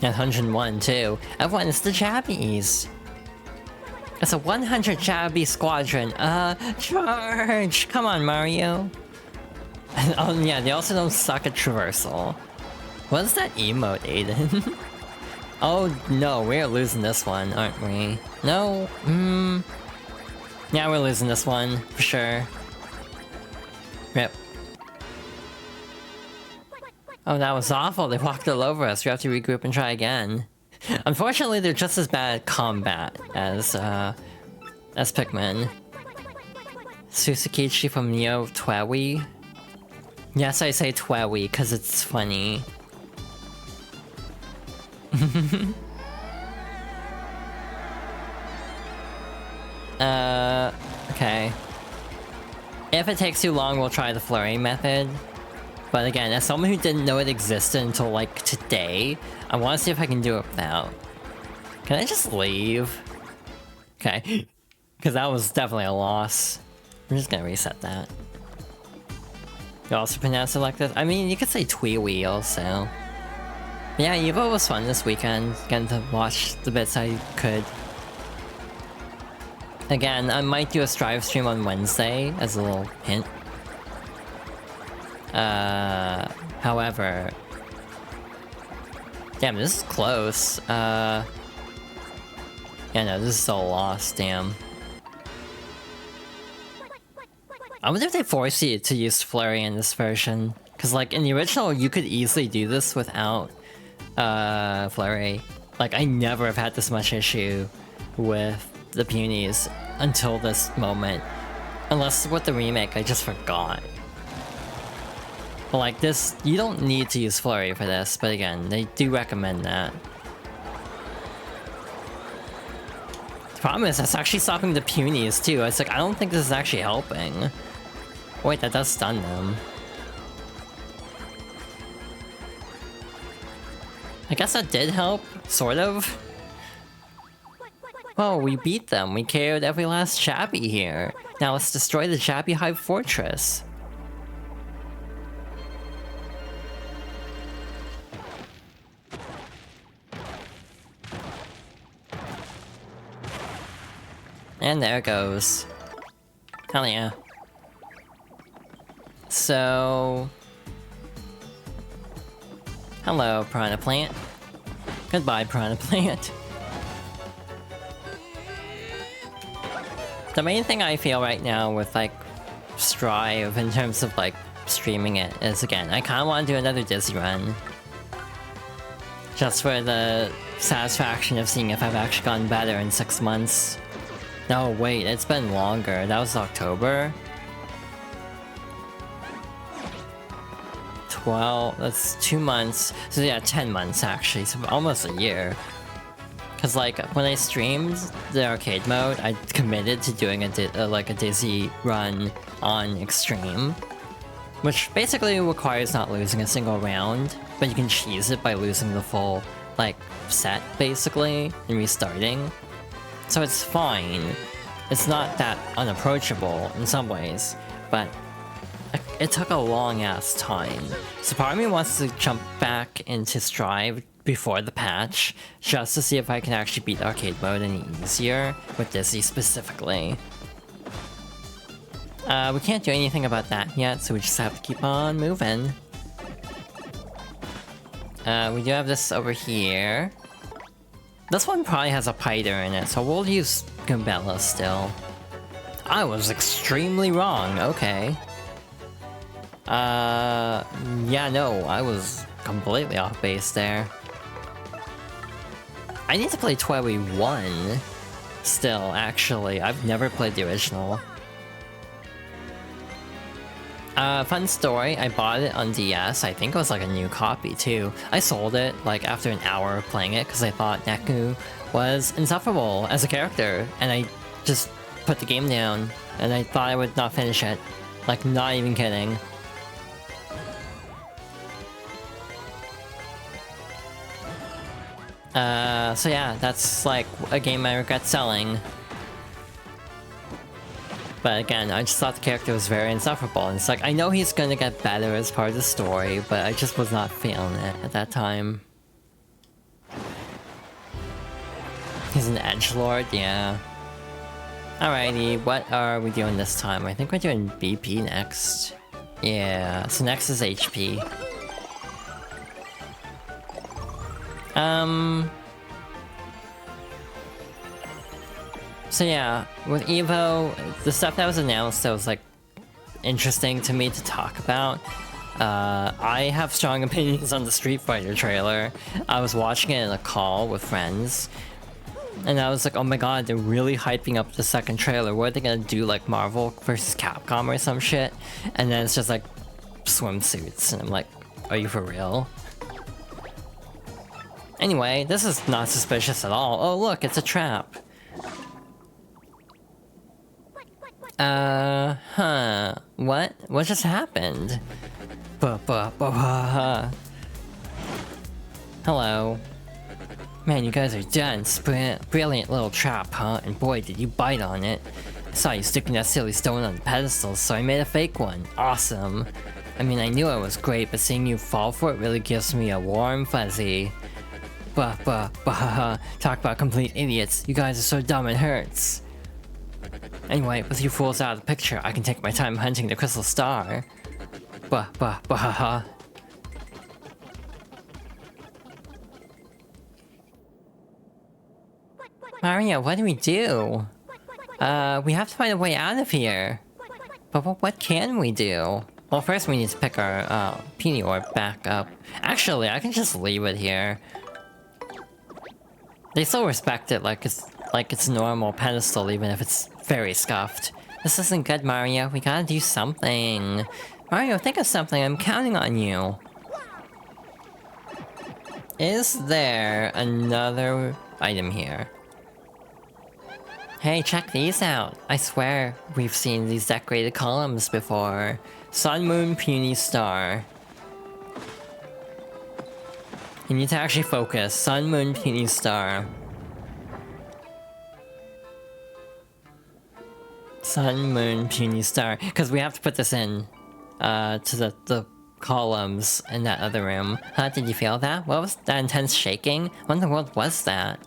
And 101 too. Everyone, it's the Jabbies! It's a 100 Jabby squadron. Charge! Come on, Mario. Oh yeah, they also don't suck at traversal. What is that emote, Aiden? Oh no, we're losing this one, aren't we? No? Yeah, we're losing this one, for sure. Rip. Oh, that was awful. They walked all over us. We have to regroup and try again. Unfortunately, they're just as bad at combat as Pikmin. Susakichi from Neo Twewy. Yes, I say Twewy because it's funny. Okay. If it takes too long, we'll try the flurry method. But again, as someone who didn't know it existed until like today, I want to see if I can do it without. Can I just leave? Okay. Because that was definitely a loss. I'm just gonna reset that. You also pronounce it like this? I mean, you could say Tweewee also. But yeah, Evo was fun this weekend, getting to watch the bits I could. Again, I might do a Strive stream on Wednesday, as a little hint. However... Damn, this is close. Yeah, no, this is still a loss, damn. I wonder if they force you to use Flurry in this version. Because, like, in the original, you could easily do this without, Flurry. Like, I never have had this much issue with the Punies until this moment. Unless with the remake, I just forgot. But like this, you don't need to use Flurry for this, but again, they do recommend that. The problem is, that's actually stopping the Punies too. It's like, I don't think this is actually helping. Wait, that does stun them. I guess that did help, sort of. Oh, we beat them. We KO'd every last Chabby here. Now let's destroy the Chabby Hive Fortress. And there it goes. Hell yeah. So... Hello, Piranha Plant. Goodbye, Piranha Plant. The main thing I feel right now with, like, Strive in terms of, like, streaming it is, again, I kinda wanna do another Dizzy run. Just for the satisfaction of seeing if I've actually gotten better in 6 months. No, wait, it's been longer. That was October? 12, that's 2 months. So yeah, 10 months actually, so almost a year. Cause like, when I streamed the arcade mode, I committed to doing a Dizzy run on Extreme. Which basically requires not losing a single round, but you can cheese it by losing the full, like, set, basically, and restarting. So it's fine. It's not that unapproachable in some ways, but it took a long-ass time. So part of me wants to jump back into Strive before the patch, just to see if I can actually beat arcade mode any easier, with Dizzy specifically. We can't do anything about that yet, so we just have to keep on moving. We do have this over here. This one probably has a Piter in it, so we'll use Goombella still. I was extremely wrong, okay. Yeah, no, I was completely off base there. I need to play 12-1 still, actually. I've never played the original. Fun story, I bought it on DS, I think it was like a new copy too. I sold it like after an hour of playing it because I thought Neku was insufferable as a character, and I just put the game down and I thought I would not finish it. Like, not even kidding. So yeah, that's like a game I regret selling. But again, I just thought the character was very insufferable, and it's like, I know he's gonna get better as part of the story, but I just was not feeling it at that time. He's an edgelord, yeah. Alrighty, what are we doing this time? I think we're doing BP next. Yeah, so next is HP. So yeah, with Evo, the stuff that was announced that was like interesting to me to talk about. I have strong opinions on the Street Fighter trailer. I was watching it in a call with friends, and I was like, oh my god, they're really hyping up the second trailer. What are they gonna do, like Marvel vs. Capcom or some shit? And then it's just like swimsuits, and I'm like, are you for real? Anyway, this is not suspicious at all. Oh look, it's a trap. Huh. What? What just happened? Hello. Man, you guys are dense. Brilliant little trap, huh? And boy, did you bite on it. I saw you sticking that silly stone on the pedestal, so I made a fake one. Awesome. I mean, I knew it was great, but seeing you fall for it really gives me a warm fuzzy. Talk about complete idiots. You guys are so dumb it hurts. Anyway, with you fools out of the picture, I can take my time hunting the crystal star. Mario, what do we do? We have to find a way out of here. But what can we do? Well, first we need to pick our Peony Orb back up. Actually, I can just leave it here. They still respect it like it's a normal pedestal, even if it's very scuffed. This isn't good, Mario. We gotta do something. Mario, think of something. I'm counting on you. Is there another item here? Hey, check these out. I swear we've seen these decorated columns before. Sun, Moon, Puny, Star. You need to actually focus. Sun, Moon, Puny, Star. Sun, Moon, Puny, Star. Because we have to put this in to the columns in that other room. Huh? Did you feel that? What was that intense shaking? What in the world was that?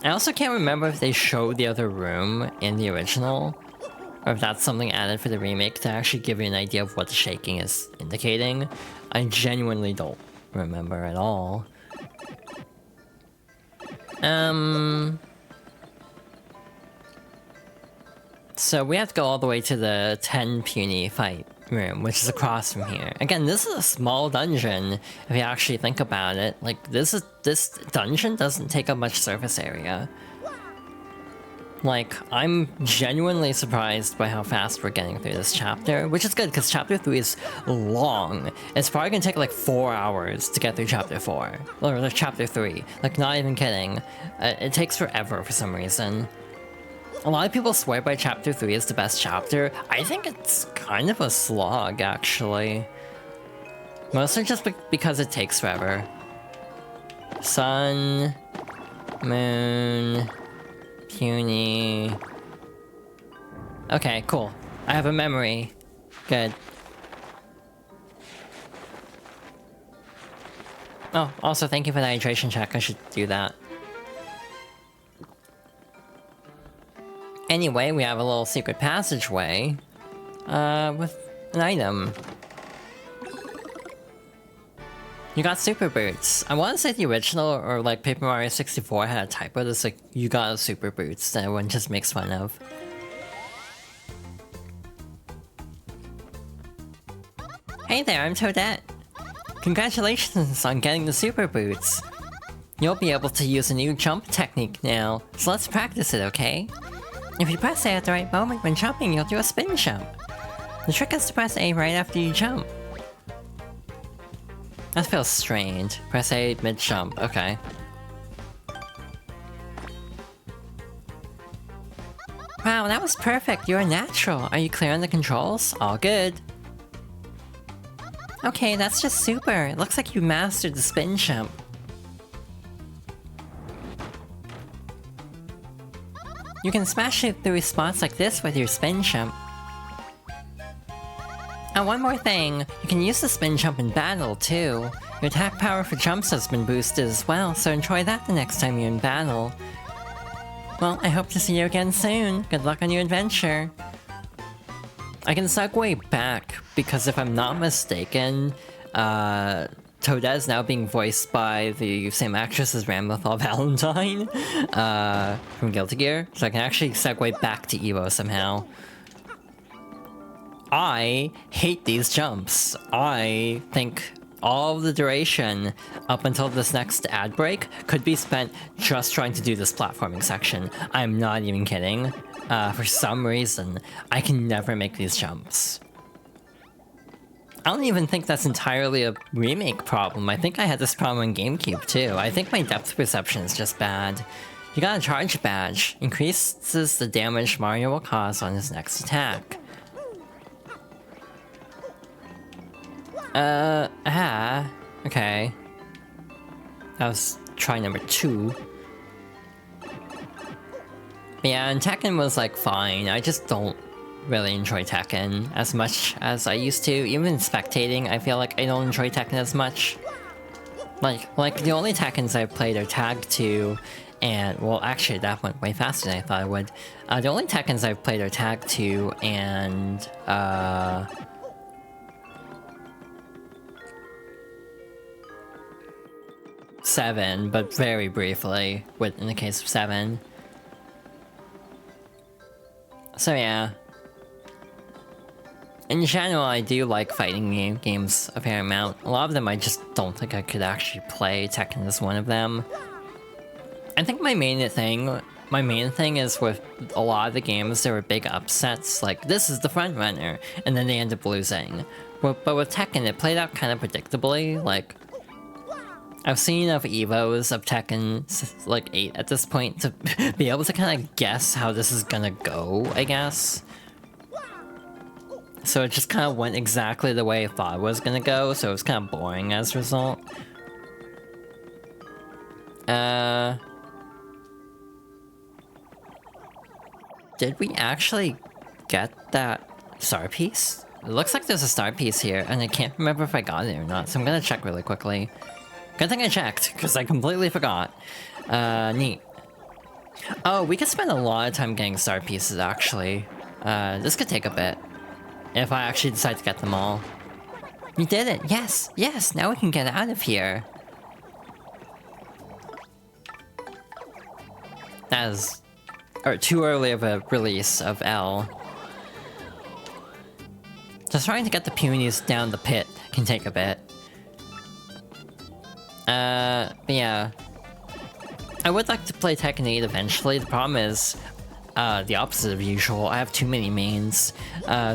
I also can't remember if they showed the other room in the original, or if that's something added for the remake to actually give you an idea of what the shaking is indicating. I genuinely don't remember at all. So we have to go all the way to the 10 Puny fight room, which is across from here. Again, this is a small dungeon, if you actually think about it. Like, this dungeon doesn't take up much surface area. Like, I'm genuinely surprised by how fast we're getting through this chapter, which is good, because chapter 3 is long. It's probably gonna take like 4 hours to get through chapter 4. Or like chapter 3. Like, not even kidding. It takes forever for some reason. A lot of people swear by chapter 3 is the best chapter. I think it's kind of a slog, actually. Mostly just because it takes forever. Sun... Moon... Puny... Okay, cool. I have a memory. Good. Oh, also thank you for the hydration check. I should do that. Anyway, we have a little secret passageway. With an item. You got super boots. I want to say the original or like Paper Mario 64 had a typo that's like, you got super boots that everyone just makes fun of. Hey there, I'm Toadette. Congratulations on getting the super boots. You'll be able to use a new jump technique now, so let's practice it, okay? If you press A at the right moment when jumping, you'll do a spin jump. The trick is to press A right after you jump. That feels strange. Press A mid-jump, okay. Wow, that was perfect. You're a natural. Are you clear on the controls? All good. Okay, that's just super. It looks like you mastered the spin jump. You can smash it through spots like this with your spin jump. And one more thing, you can use the spin jump in battle too. Your attack power for jumps has been boosted as well, so enjoy that the next time you're in battle. Well, I hope to see you again soon. Good luck on your adventure. I can segue back, because if I'm not mistaken, Toadette is now being voiced by the same actress as Ramlethal Valentine, from Guilty Gear, so I can actually segue back to Evo somehow. I hate these jumps. I think all of the duration up until this next ad break could be spent just trying to do this platforming section. I'm not even kidding. For some reason, I can never make these jumps. I don't even think that's entirely a remake problem. I think I had this problem on GameCube too. I think my depth perception is just bad. You got a charge badge. Increases the damage Mario will cause on his next attack. Okay. That was try number 2. But yeah, and Tekken was like fine. I just don't really enjoy Tekken as much as I used to. Even spectating, I feel like I don't enjoy Tekken as much. Like the only Tekkens I've played are Tag 2, and well, actually that went way faster than I thought it would. The only Tekkens I've played are Tag 2 and 7, but very briefly, in the case of 7. So yeah. In general, I do like fighting games a fair amount. A lot of them I just don't think I could actually play. Tekken is one of them. I think my main thing is with a lot of the games, there were big upsets, like this is the front runner, and then they end up losing. But with Tekken, it played out kind of predictably, like I've seen enough Evos of Tekken, like 8 at this point, to be able to kind of guess how this is gonna go, I guess. So it just kind of went exactly the way I thought it was gonna go, so it was kind of boring as a result. Did we actually get that star piece? It looks like there's a star piece here, and I can't remember if I got it or not, so I'm gonna check really quickly. Good thing I checked, because I completely forgot. Neat. Oh, we could spend a lot of time getting star pieces, actually. This could take a bit. If I actually decide to get them all. You did it! Yes! Yes! Now we can get out of here! That is... or too early of a release of L. Just trying to get the peonies down the pit can take a bit. But yeah. I would like to play Tekken 8 eventually. The problem is, the opposite of usual. I have too many mains.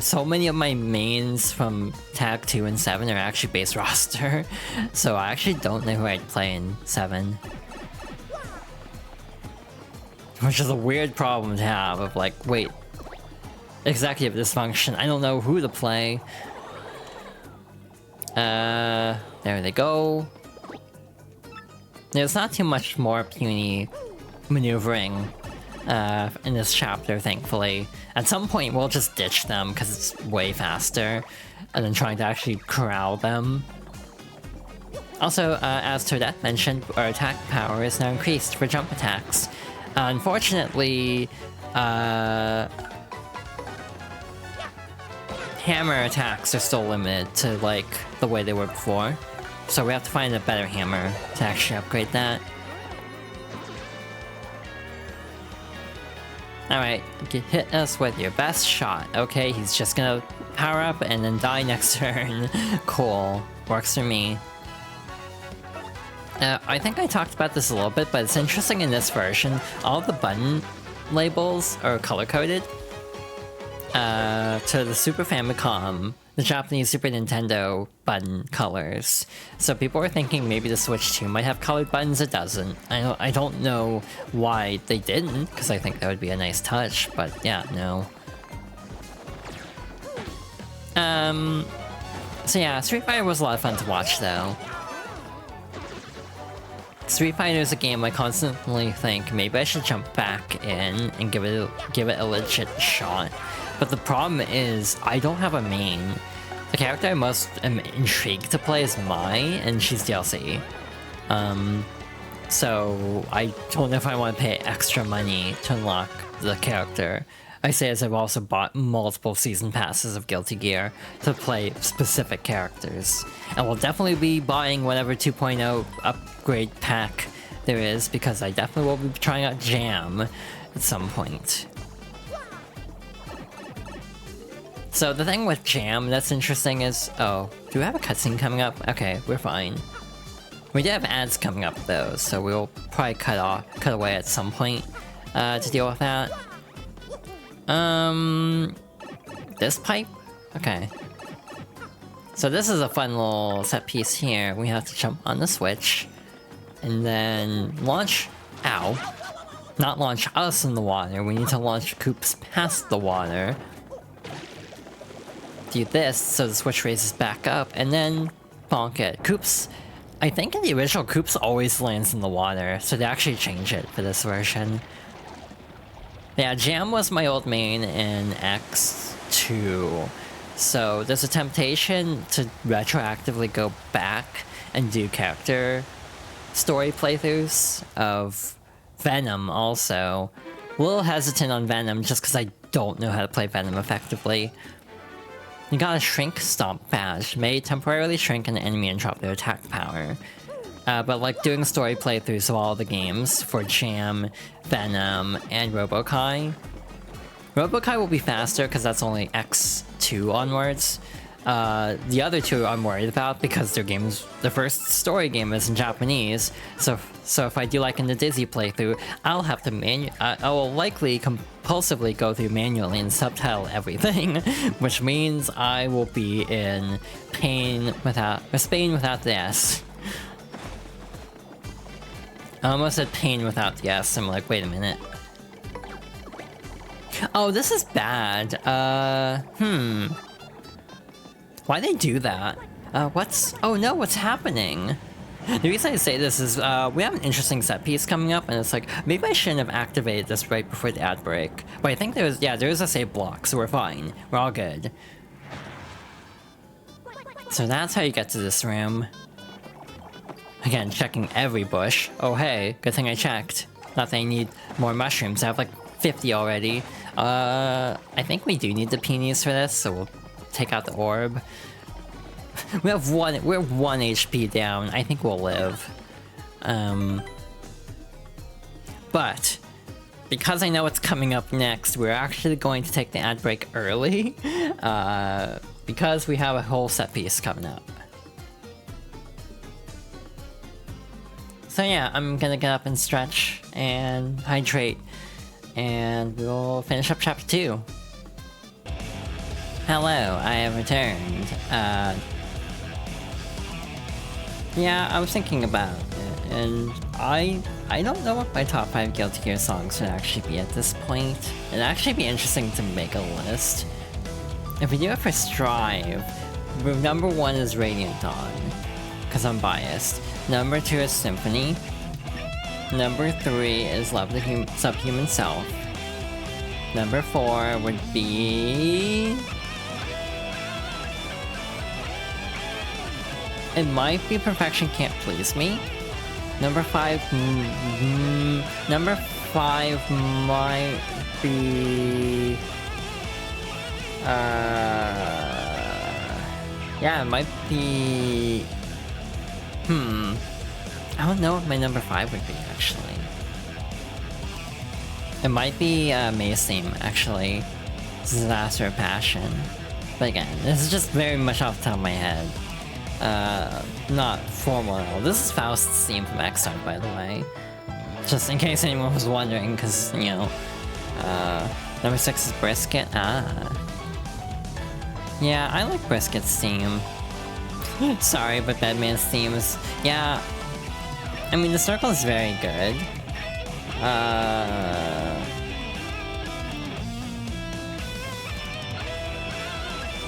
So many of my mains from Tag 2 and 7 are actually base roster. So I actually don't know who I'd play in 7. Which is a weird problem to have of like, wait, executive dysfunction, I don't know who to play. There they go. There's not too much more puny maneuvering in this chapter, thankfully. At some point, we'll just ditch them because it's way faster, and then trying to actually corral them. Also, as Toadette mentioned, our attack power is now increased for jump attacks. Unfortunately, hammer attacks are still limited to, like, the way they were before. So we have to find a better hammer to actually upgrade that. Alright, hit us with your best shot. Okay, he's just gonna power up and then die next turn. Cool. Works for me. I think I talked about this a little bit, but it's interesting in this version, all the button labels are color-coded. To the Super Famicom, the Japanese Super Nintendo button colors. So people were thinking maybe the Switch 2 might have colored buttons. It doesn't. I don't know why they didn't, because I think that would be a nice touch, but yeah, no. So yeah, Street Fighter was a lot of fun to watch though. Street Fighter is a game I constantly think maybe I should jump back in and give it a legit shot. But the problem is, I don't have a main. The character I most am intrigued to play is Mai, and she's DLC. So I don't know if I want to pay extra money to unlock the character. I say as I've also bought multiple season passes of Guilty Gear to play specific characters. And we'll definitely be buying whatever 2.0 upgrade pack there is, because I definitely will be trying out Jam at some point. So the thing with Jam that's interesting is... Oh, do we have a cutscene coming up? Okay, we're fine. We do have ads coming up though, so we'll probably cut away at some point to deal with that. This pipe? Okay. So this is a fun little set piece here. We have to jump on the switch, and then launch... Ow. Not launch us in the water, we need to launch Koops past the water. Do this so the switch raises back up, and then bonk it. Koops... I think in the original, Koops always lands in the water, so they actually change it for this version. Yeah, Jam was my old main in X2, so there's a temptation to retroactively go back and do character story playthroughs of Venom also. A little hesitant on Venom just because I don't know how to play Venom effectively. You got a Shrink Stomp badge, may temporarily shrink an enemy and drop their attack power. But like doing story playthroughs of all the games for Jam, Venom, and Robokai. Robokai will be faster because that's only X2 onwards. The other two I'm worried about because their first story game is in Japanese. So if I do like in the Dizzy playthrough, I'll have to I will likely compulsively go through manually and subtitle everything, which means I will be in Spain without the S. I almost said pain without the S. I'm like, wait a minute. Oh, this is bad. Why'd they do that? Oh no, what's happening? The reason I say this is, we have an interesting set piece coming up, and it's like, maybe I shouldn't have activated this right before the ad break. But I think there is a save block, so we're fine. We're all good. So that's how you get to this room. Again, checking every bush. Oh hey, good thing I checked. Not that I need more mushrooms, I have like 50 already. I think we do need the peonies for this, so we'll take out the orb. We're 1 HP down, I think we'll live. But, because I know what's coming up next, we're actually going to take the ad break early. because we have a whole set piece coming up. So yeah, I'm gonna get up and stretch and hydrate, and we'll finish up chapter 2. Hello, I have returned. Yeah, I was thinking about it, and I don't know what my top 5 Guilty Gear songs would actually be at this point. It'd actually be interesting to make a list. If we do it for Strive, number 1 is Radiant Dawn, because I'm biased. Number 2 is Symphony. Number 3 is Love the Subhuman Self. Number 4 would be... It might be Perfection Can't Please Me. Number 5... Number 5 might be... Yeah, it might be... I don't know what my number 5 would be, actually. It might be May's theme, actually. Disaster of Passion. But again, this is just very much off the top of my head. Not formal at all. This is Faust's theme from X-Start, by the way. Just in case anyone was wondering, because, you know... number 6 is Brisket. Yeah, I like Brisket's theme. Sorry, but Bedman's theme is... Yeah... I mean, the circle is very good.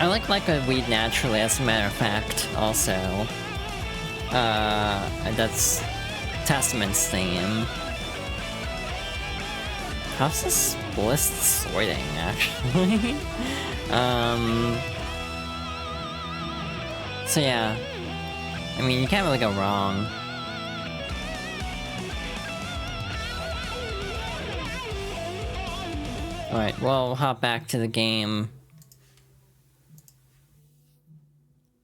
I like a Weed Naturally, as a matter of fact, also. And that's Testament's theme. How's this list sorting, actually? So yeah. I mean, you can't really go wrong. Alright, we'll hop back to the game.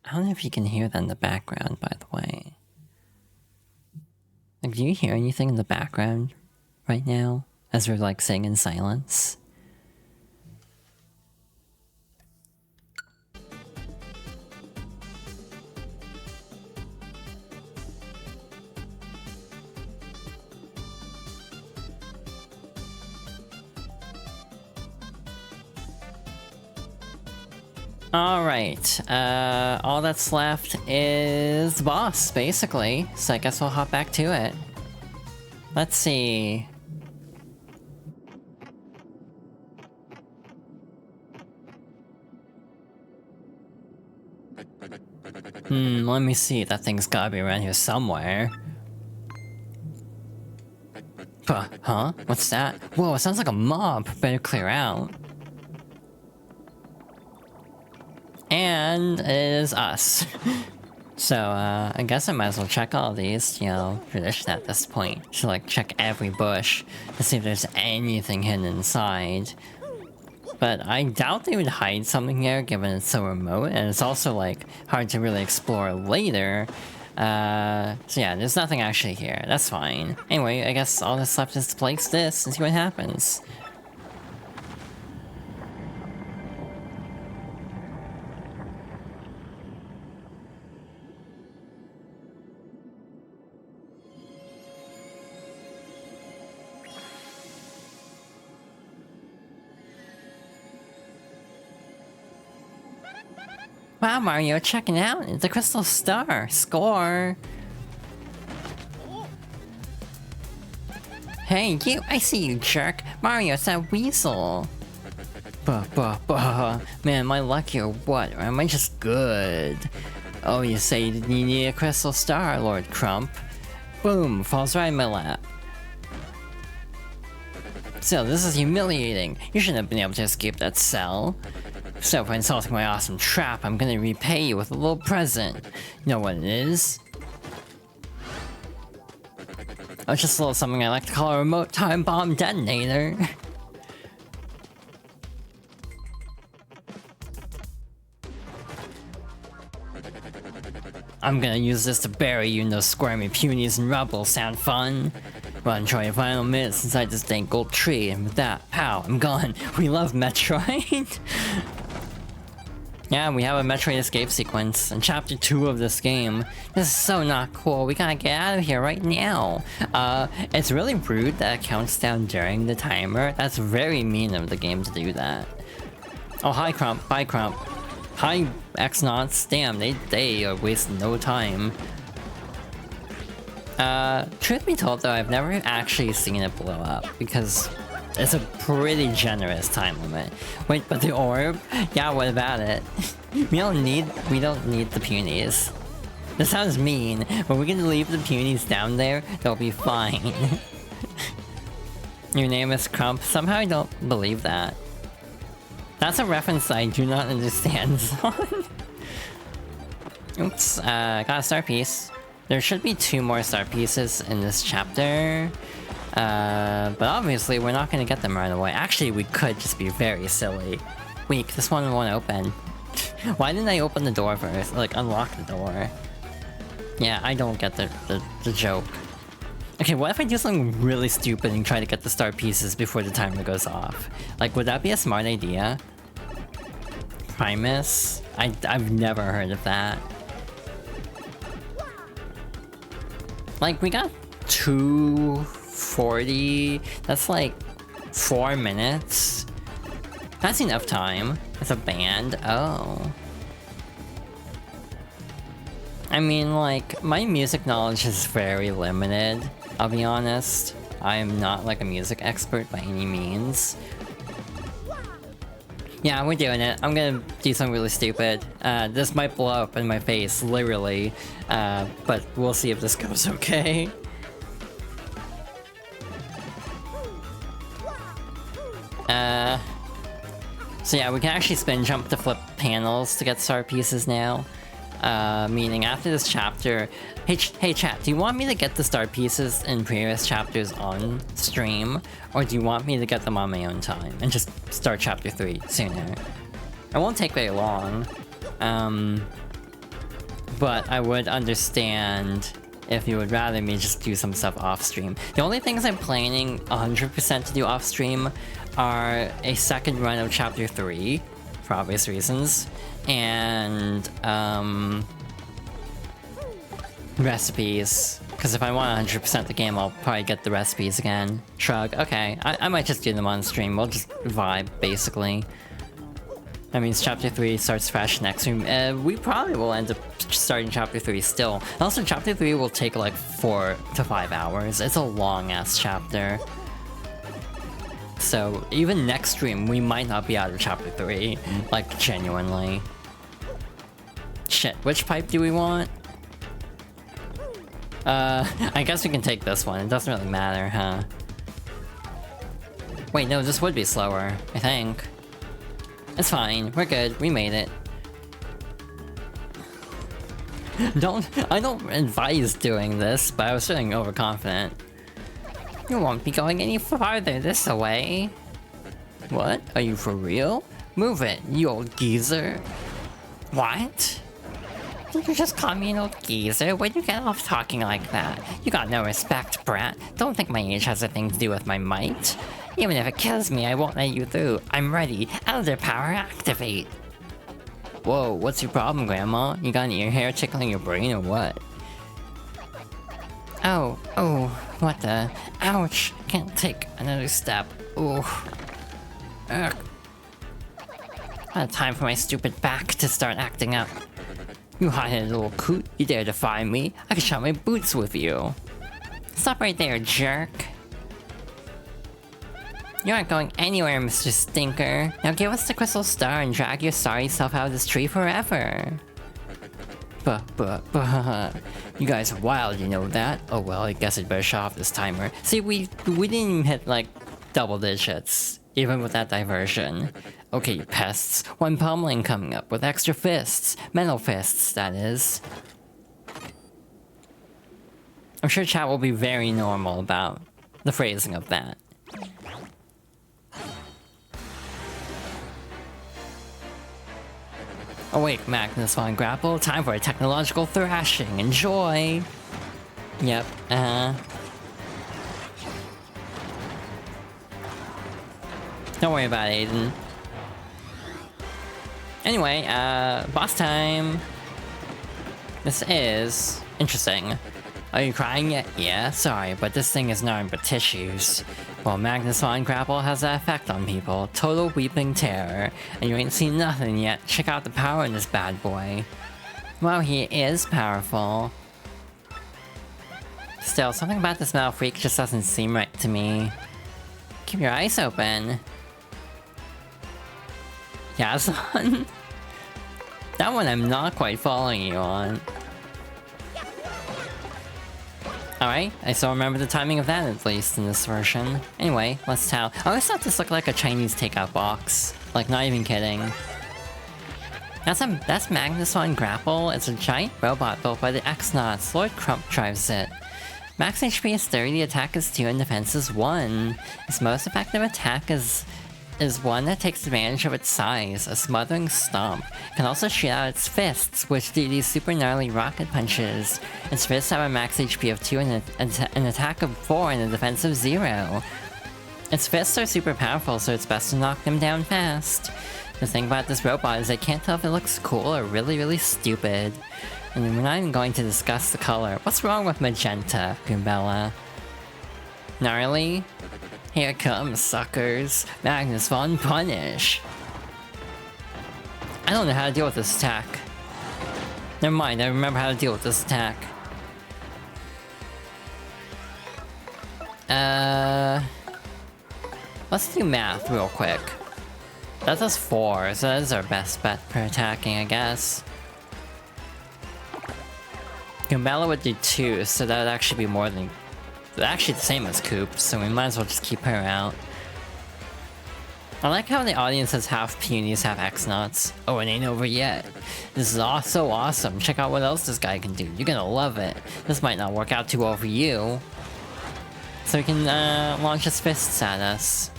I don't know if you can hear that in the background, by the way. Like, do you hear anything in the background right now? As we're, like, sitting in silence? Alright, all that's left is the boss, basically. So I guess we'll hop back to it. Let's see. Let me see. That thing's gotta be around here somewhere. Huh? What's that? Whoa, it sounds like a mob. Better clear out. And it is us. So, I guess I might as well check all these, you know, tradition at this point. To, like, check every bush to see if there's anything hidden inside. But I doubt they would hide something here, given it's so remote, and it's also, like, hard to really explore later. So yeah, there's nothing actually here. That's fine. Anyway, I guess all that's left is to place this and see what happens. Wow, Mario, checking out the Crystal Star. Score! Hey, you! I see you, jerk! Mario, it's that weasel! Man, am I lucky or what? Or am I just good? Oh, you say you need a Crystal Star, Lord Crump. Boom! Falls right in my lap. Still, this is humiliating. You shouldn't have been able to escape that cell. So for insulting my awesome trap, I'm gonna repay you with a little present. You know what it is? Oh, it's just a little something I like to call a remote time bomb detonator. I'm gonna use this to bury you in those squirmy punies and rubble. Sound fun? Well, enjoy your final minutes inside this dank gold tree, and with that, pow, I'm gone. We love Metroid. Yeah, we have a Metroid escape sequence in chapter 2 of this game. This is so not cool. We gotta get out of here right now. It's really rude that it counts down during the timer. That's very mean of the game to do that. Oh, hi Crump. Bye Crump. Hi X-Nauts. Damn, they are wasting no time. Truth be told though, I've never actually seen it blow up because it's a pretty generous time limit. Wait, but the orb? Yeah, what about it? we don't need the peonies. This sounds mean, but we can leave the peonies down there, they'll be fine. Your name is Crump? Somehow I don't believe that. That's a reference I do not understand. Oops, got a star piece. There should be 2 more star pieces in this chapter. But obviously we're not gonna get them right away. Actually, we could just be very silly. Weak, this one won't open. Why didn't I open the door first? Like, unlock the door. Yeah, I don't get the joke. Okay, what if I do something really stupid and try to get the star pieces before the timer goes off? Like, would that be a smart idea? Primus? I've never heard of that. Like, we got 240. That's like 4 minutes. That's enough time. It's a band. Oh. I mean, like, my music knowledge is very limited, I'll be honest. I am not like a music expert by any means. Yeah, we're doing it. I'm gonna do something really stupid. This might blow up in my face, literally. But we'll see if this goes okay. So yeah, we can actually spin jump to flip panels to get star pieces now. Meaning after this chapter... Hey chat, do you want me to get the star pieces in previous chapters on stream? Or do you want me to get them on my own time and just start chapter 3 sooner? It won't take very long. But I would understand if you would rather me just do some stuff off stream. The only things I'm planning 100% to do off stream are a second run of chapter 3, for obvious reasons, and recipes, because if I want 100% the game, I'll probably get the recipes again. Shrug. Okay, I might just do them on stream. We'll just vibe, basically. That means chapter 3 starts fresh next stream. We probably will end up starting chapter 3 still. Also, chapter 3 will take like 4 to 5 hours. It's a long-ass chapter. So, even next stream, we might not be out of chapter 3. Like, genuinely. Shit, which pipe do we want? I guess we can take this one. It doesn't really matter, huh? Wait, no, this would be slower, I think. It's fine, we're good, we made it. I don't advise doing this, but I was feeling overconfident. You won't be going any farther this way. What? Are you for real? Move it, you old geezer. What? Did you just call me an old geezer? Where'd you get off talking like that? You got no respect, brat. Don't think my age has a thing to do with my might. Even if it kills me, I won't let you through. I'm ready. Elder power activate. Whoa, what's your problem, Grandma? You got any ear hair tickling your brain or what? Oh, what the? Ouch! Can't take another step. Ooh. Ugh. Not time for my stupid back to start acting up. You hot-headed little coot, you dare defy me? I can shot my boots with you. Stop right there, jerk. You aren't going anywhere, Mr. Stinker. Now give us the crystal star and drag your sorry self out of this tree forever. You guys are wild, you know that? Oh well, I guess I'd better shut off this timer. See, we didn't even hit, like, double digits, even with that diversion. Okay, you pests. One pummeling coming up with extra fists. Metal fists, that is. I'm sure chat will be very normal about the phrasing of that. Awake, Magnus von Grapple. Time for a technological thrashing. Enjoy! Yep, Don't worry about it, Aiden. Anyway, boss time. This is interesting. Are you crying yet? Yeah, sorry, but this thing is nothing but tissues. Well, Magnus Von Grapple has that effect on people. Total weeping terror. And you ain't seen nothing yet. Check out the power in this bad boy. Well, he is powerful. Still, something about this metal freak just doesn't seem right to me. Keep your eyes open. Yazan? That one I'm not quite following you on. Alright, I still remember the timing of that at least in this version. Anyway, let's tell. I always thought this looked like a Chinese takeout box. Like, not even kidding. That's Magnus Von Grapple. It's a giant robot built by the X-Nauts. Lord Crump drives it. Max HP is 30, attack is 2, and defense is 1. Its most effective attack is one that takes advantage of its size, a smothering stomp. It can also shoot out its fists, which do these super gnarly rocket punches. Its fists have a max HP of 2 and an attack of 4 and a defense of 0. Its fists are super powerful, so it's best to knock them down fast. The thing about this robot is I can't tell if it looks cool or really stupid. And we're not even going to discuss the color. What's wrong with magenta, Goombella? Gnarly? Here comes, suckers. Magnus Von Punish. I don't know how to deal with this attack. Never mind, I remember how to deal with this attack. Let's do math real quick. That does 4, so that is our best bet for attacking, I guess. Goombella would do 2, so that would actually be more than... actually the same as Coop, so we might as well just keep her out. I like how the audience has half Punies, half X-Nauts. Oh, it ain't over yet. This is so awesome. Check out what else this guy can do. You're gonna love it. This might not work out too well for you. So he can launch his fists at us.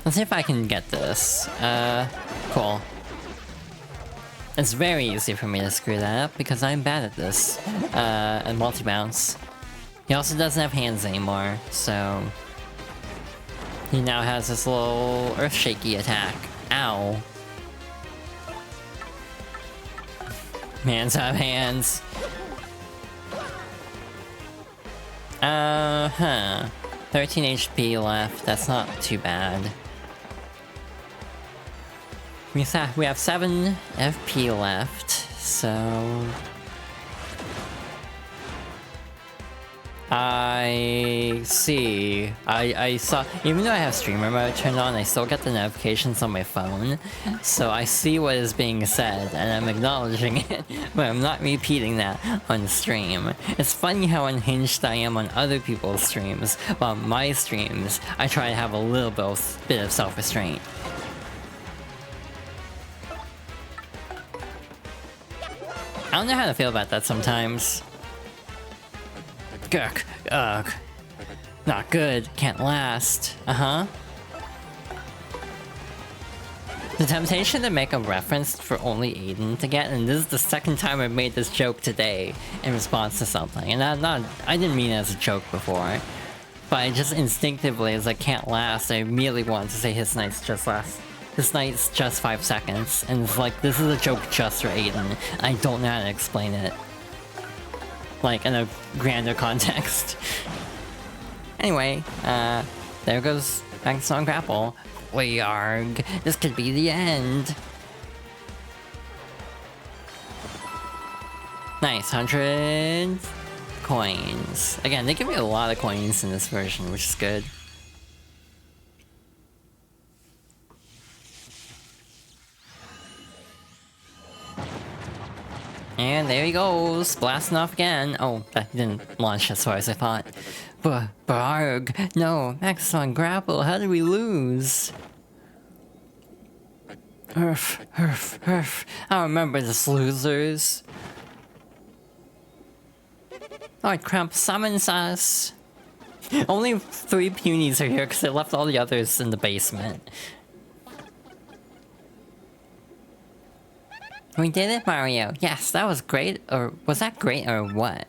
Let's see if I can get this. Cool. It's very easy for me to screw that up because I'm bad at this. And multi-bounce. He also doesn't have hands anymore, so... he now has this little earth-shaky attack. Ow. Mans have hands. 13 HP left, that's not too bad. We have 7 FP left, so... I see. I saw, even though I have streamer mode turned on, I still get the notifications on my phone. So I see what is being said, and I'm acknowledging it, but I'm not repeating that on stream. It's funny how unhinged I am on other people's streams, but on my streams, I try to have a little bit of self-restraint. I don't know how to feel about that sometimes. Gurk. Ugh. Not good. Can't last. Uh-huh. The temptation to make a reference for only Aiden to get, and this is the second time I've made this joke today in response to something. And I didn't mean it as a joke before. But I just instinctively, as I can't last, I immediately wanted to say his night's just last. This night's just 5 seconds. And it's like, this is a joke just for Aiden. I don't know how to explain it. Like, in a grander context. Anyway, there goes Magnus Von Grapple. Yarg, this could be the end. Nice, 100 coins. Again, they give me a lot of coins in this version, which is good. And there he goes, blasting off again. Oh, that didn't launch as far as I thought. Barg, no, Magnus Von Grapple, how did we lose? Herf. I remember this, losers. Lord Crump summons us. Only 3 Punies are here because they left all the others in the basement. We did it, Mario. Yes, that was great. Or was that great or what?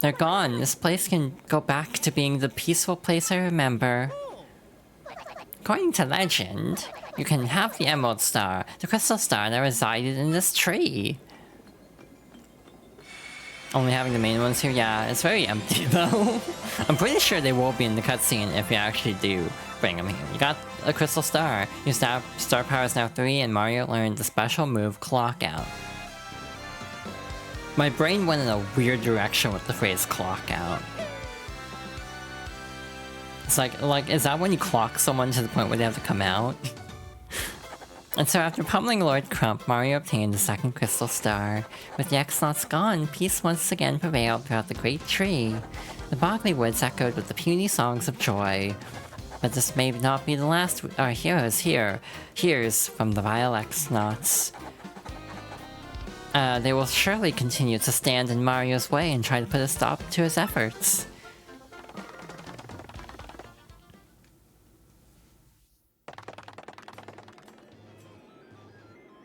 They're gone. This place can go back to being the peaceful place I remember. According to legend, You can have the Emerald Star, the crystal star that resided in this tree. Only having the main ones here? Yeah, it's very empty though. I'm pretty sure they will be in the cutscene if you actually do bring them here. You got a crystal star. Your star power is now 3 and Mario learned the special move Clock Out. My brain went in a weird direction with the phrase Clock Out. It's like, is that when you clock someone to the point where they have to come out? And so after pummeling Lord Crump, Mario obtained the second crystal star. With the X-Nauts gone, peace once again prevailed throughout the great tree. The Boggly Woods echoed with the puny songs of joy. But this may not be the last our heroes hears from the vile X-Nauts. They will surely continue to stand in Mario's way and try to put a stop to his efforts.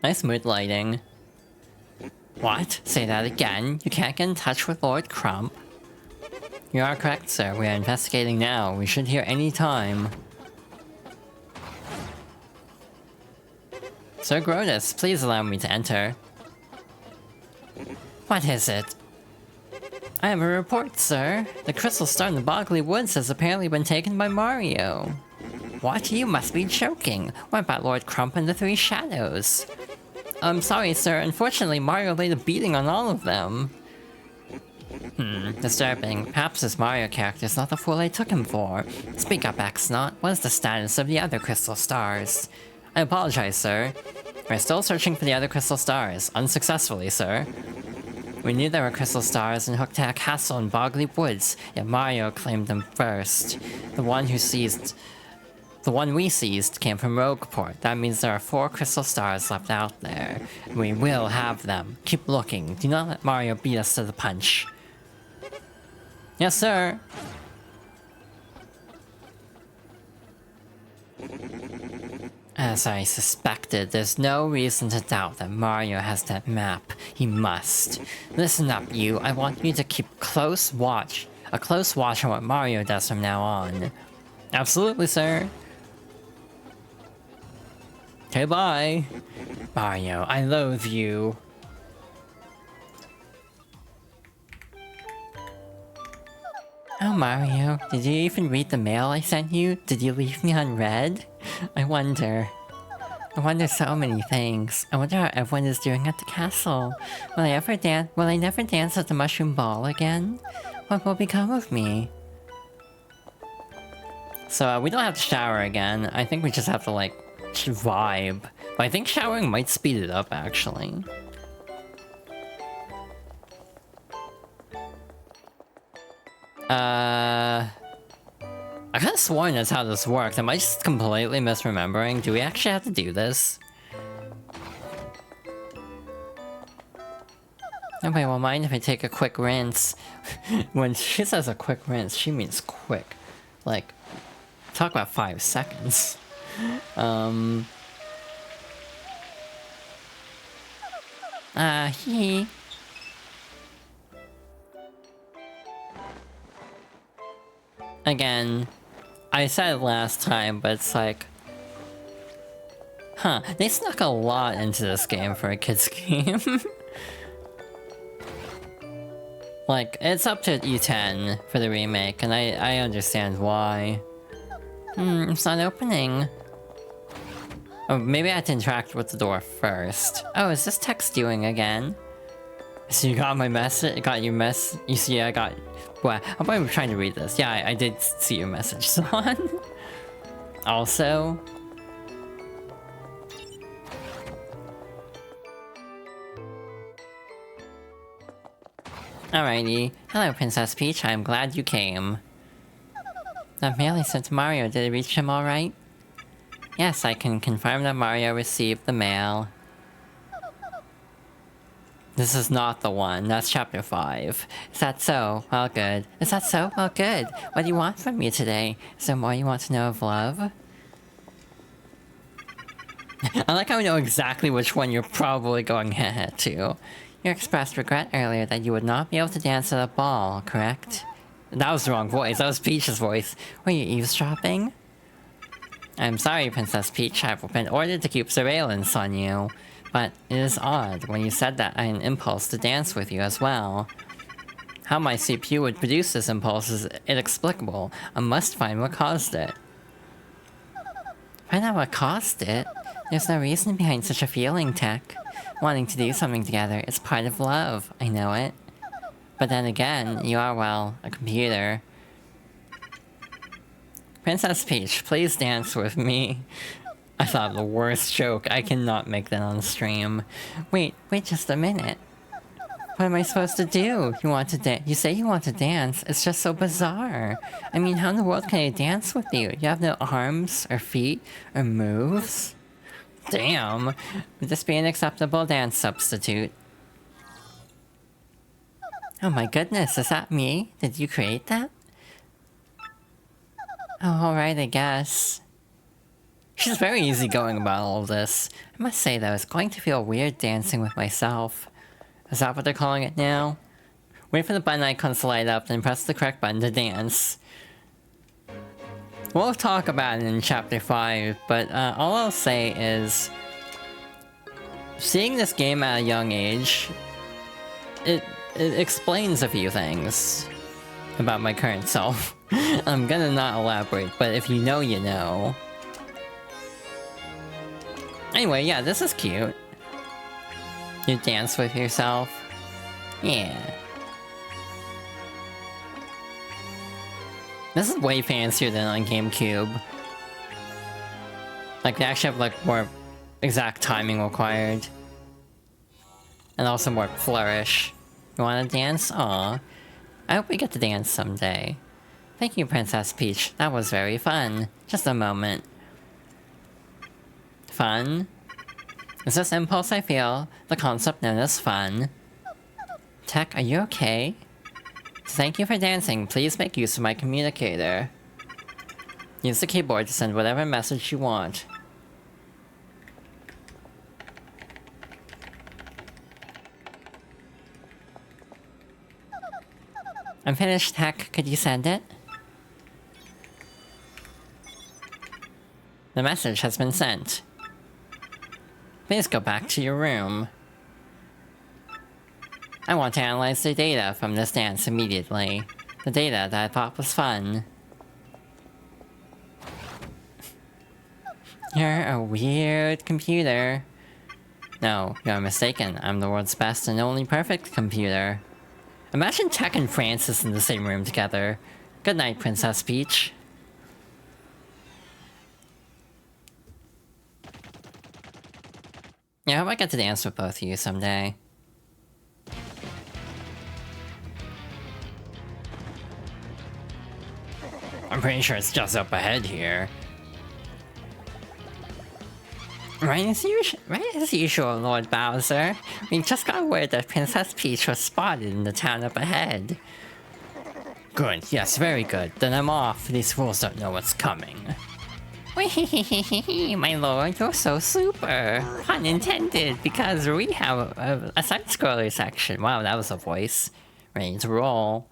Nice mood lighting. What? Say that again? You can't get in touch with Lord Crump? You are correct, sir. We are investigating now. We should hear any time. Sir Grodus, please allow me to enter. What is it? I have a report, sir. The crystal star in the Boggly Woods has apparently been taken by Mario. What? You must be joking. What about Lord Crump and the Three Shadows? I'm sorry, sir. Unfortunately, Mario laid a beating on all of them. Disturbing. Perhaps this Mario character is not the fool I took him for. Speak up, X-Naut. What is the status of the other crystal stars? I apologize, sir. We're still searching for the other crystal stars. Unsuccessfully, sir. We knew there were crystal stars in Hooktail Castle and Boggly Woods, yet Mario claimed them first. The one we seized came from Rogueport. That means there are 4 crystal stars left out there. We will have them. Keep looking. Do not let Mario beat us to the punch. Yes, sir. As I suspected, there's no reason to doubt that Mario has that map. He must. Listen up, you. I want you to keep a close watch on what Mario does from now on. Absolutely, sir. Okay, bye. Mario, I loathe you. Oh, Mario, did you even read the mail I sent you? Did you leave me unread? I wonder so many things. I wonder how everyone is doing at the castle. Will I never dance at the Mushroom Ball again? What will become of me? So, we don't have to shower again. I think we just have to, like, vibe. But I think showering might speed it up, actually. I could have sworn that's how this works. Am I just completely misremembering? Do we actually have to do this? Nobody will mind if I take a quick rinse. When she says a quick rinse, she means quick. Like, talk about 5 seconds. Hee. Again, I said it last time, but it's like... Huh, they snuck a lot into this game for a kid's game. Like, it's up to E10 for the remake, and I understand why. It's not opening. Oh, maybe I had to interact with the door first. Oh, is this text doing again? So you got my message? Got your you see I got... What? I'm probably trying to read this. Yeah, I did see your message, Son. Also... Alrighty. Hello, Princess Peach. I'm glad you came. That mail I sent to Mario, did it reach him alright? Yes, I can confirm that Mario received the mail. This is not the one. That's chapter 5. Is that so? Well, good. Is that so? Well, good. What do you want from me today? Is there more you want to know of love? I like how we know exactly which one you're probably going to. You expressed regret earlier that you would not be able to dance at a ball, correct? That was the wrong voice. That was Peach's voice. Were you eavesdropping? I'm sorry, Princess Peach, I've been ordered to keep surveillance on you. But it is odd, when you said that I had an impulse to dance with you as well. How my CPU would produce this impulse is inexplicable. I must find what caused it. Find out what caused it? There's no reason behind such a feeling, Tech. Wanting to do something together is part of love, I know it. But then again, you are, well, a computer. Princess Peach, please dance with me. I thought of the worst joke. I cannot make that on stream. Wait just a minute. What am I supposed to do? You say you want to dance. It's just so bizarre. I mean, how in the world can I dance with you? You have no arms, or feet, or moves? Damn. Would this be an acceptable dance substitute? Oh my goodness, is that me? Did you create that? Oh, alright, I guess. She's very easygoing about all of this. I must say though, it's going to feel weird dancing with myself. Is that what they're calling it now? Wait for the button icons to light up, then press the correct button to dance. We'll talk about it in Chapter 5, but all I'll say is... seeing this game at a young age, it explains a few things about my current self. I'm gonna not elaborate, but if you know, you know. Anyway, yeah, this is cute. You dance with yourself. Yeah. This is way fancier than on GameCube. Like, they actually have, like, more exact timing required. And also more flourish. You wanna dance? Aw. I hope we get to dance someday. Thank you, Princess Peach. That was very fun. Just a moment. Fun? Is this impulse I feel the concept known as fun? Tech, are you okay? Thank you for dancing. Please make use of my communicator. Use the keyboard to send whatever message you want. I'm finished, Tech. Could you send it? The message has been sent. Please go back to your room. I want to analyze the data from this dance immediately. The data that I thought was fun. You're a weird computer. No, you're mistaken. I'm the world's best and only perfect computer. Imagine Tech and Francis in the same room together. Good night, Princess Peach. Yeah, I hope I get to dance with both of you someday. I'm pretty sure it's just up ahead here. Right as usual, Lord Bowser. We just got word that Princess Peach was spotted in the town up ahead. Good, yes, very good. Then I'm off. These fools don't know what's coming. My lord, you're so super. Pun intended, because we have a side-scroller section. Wow, that was a voice. Ready to roll.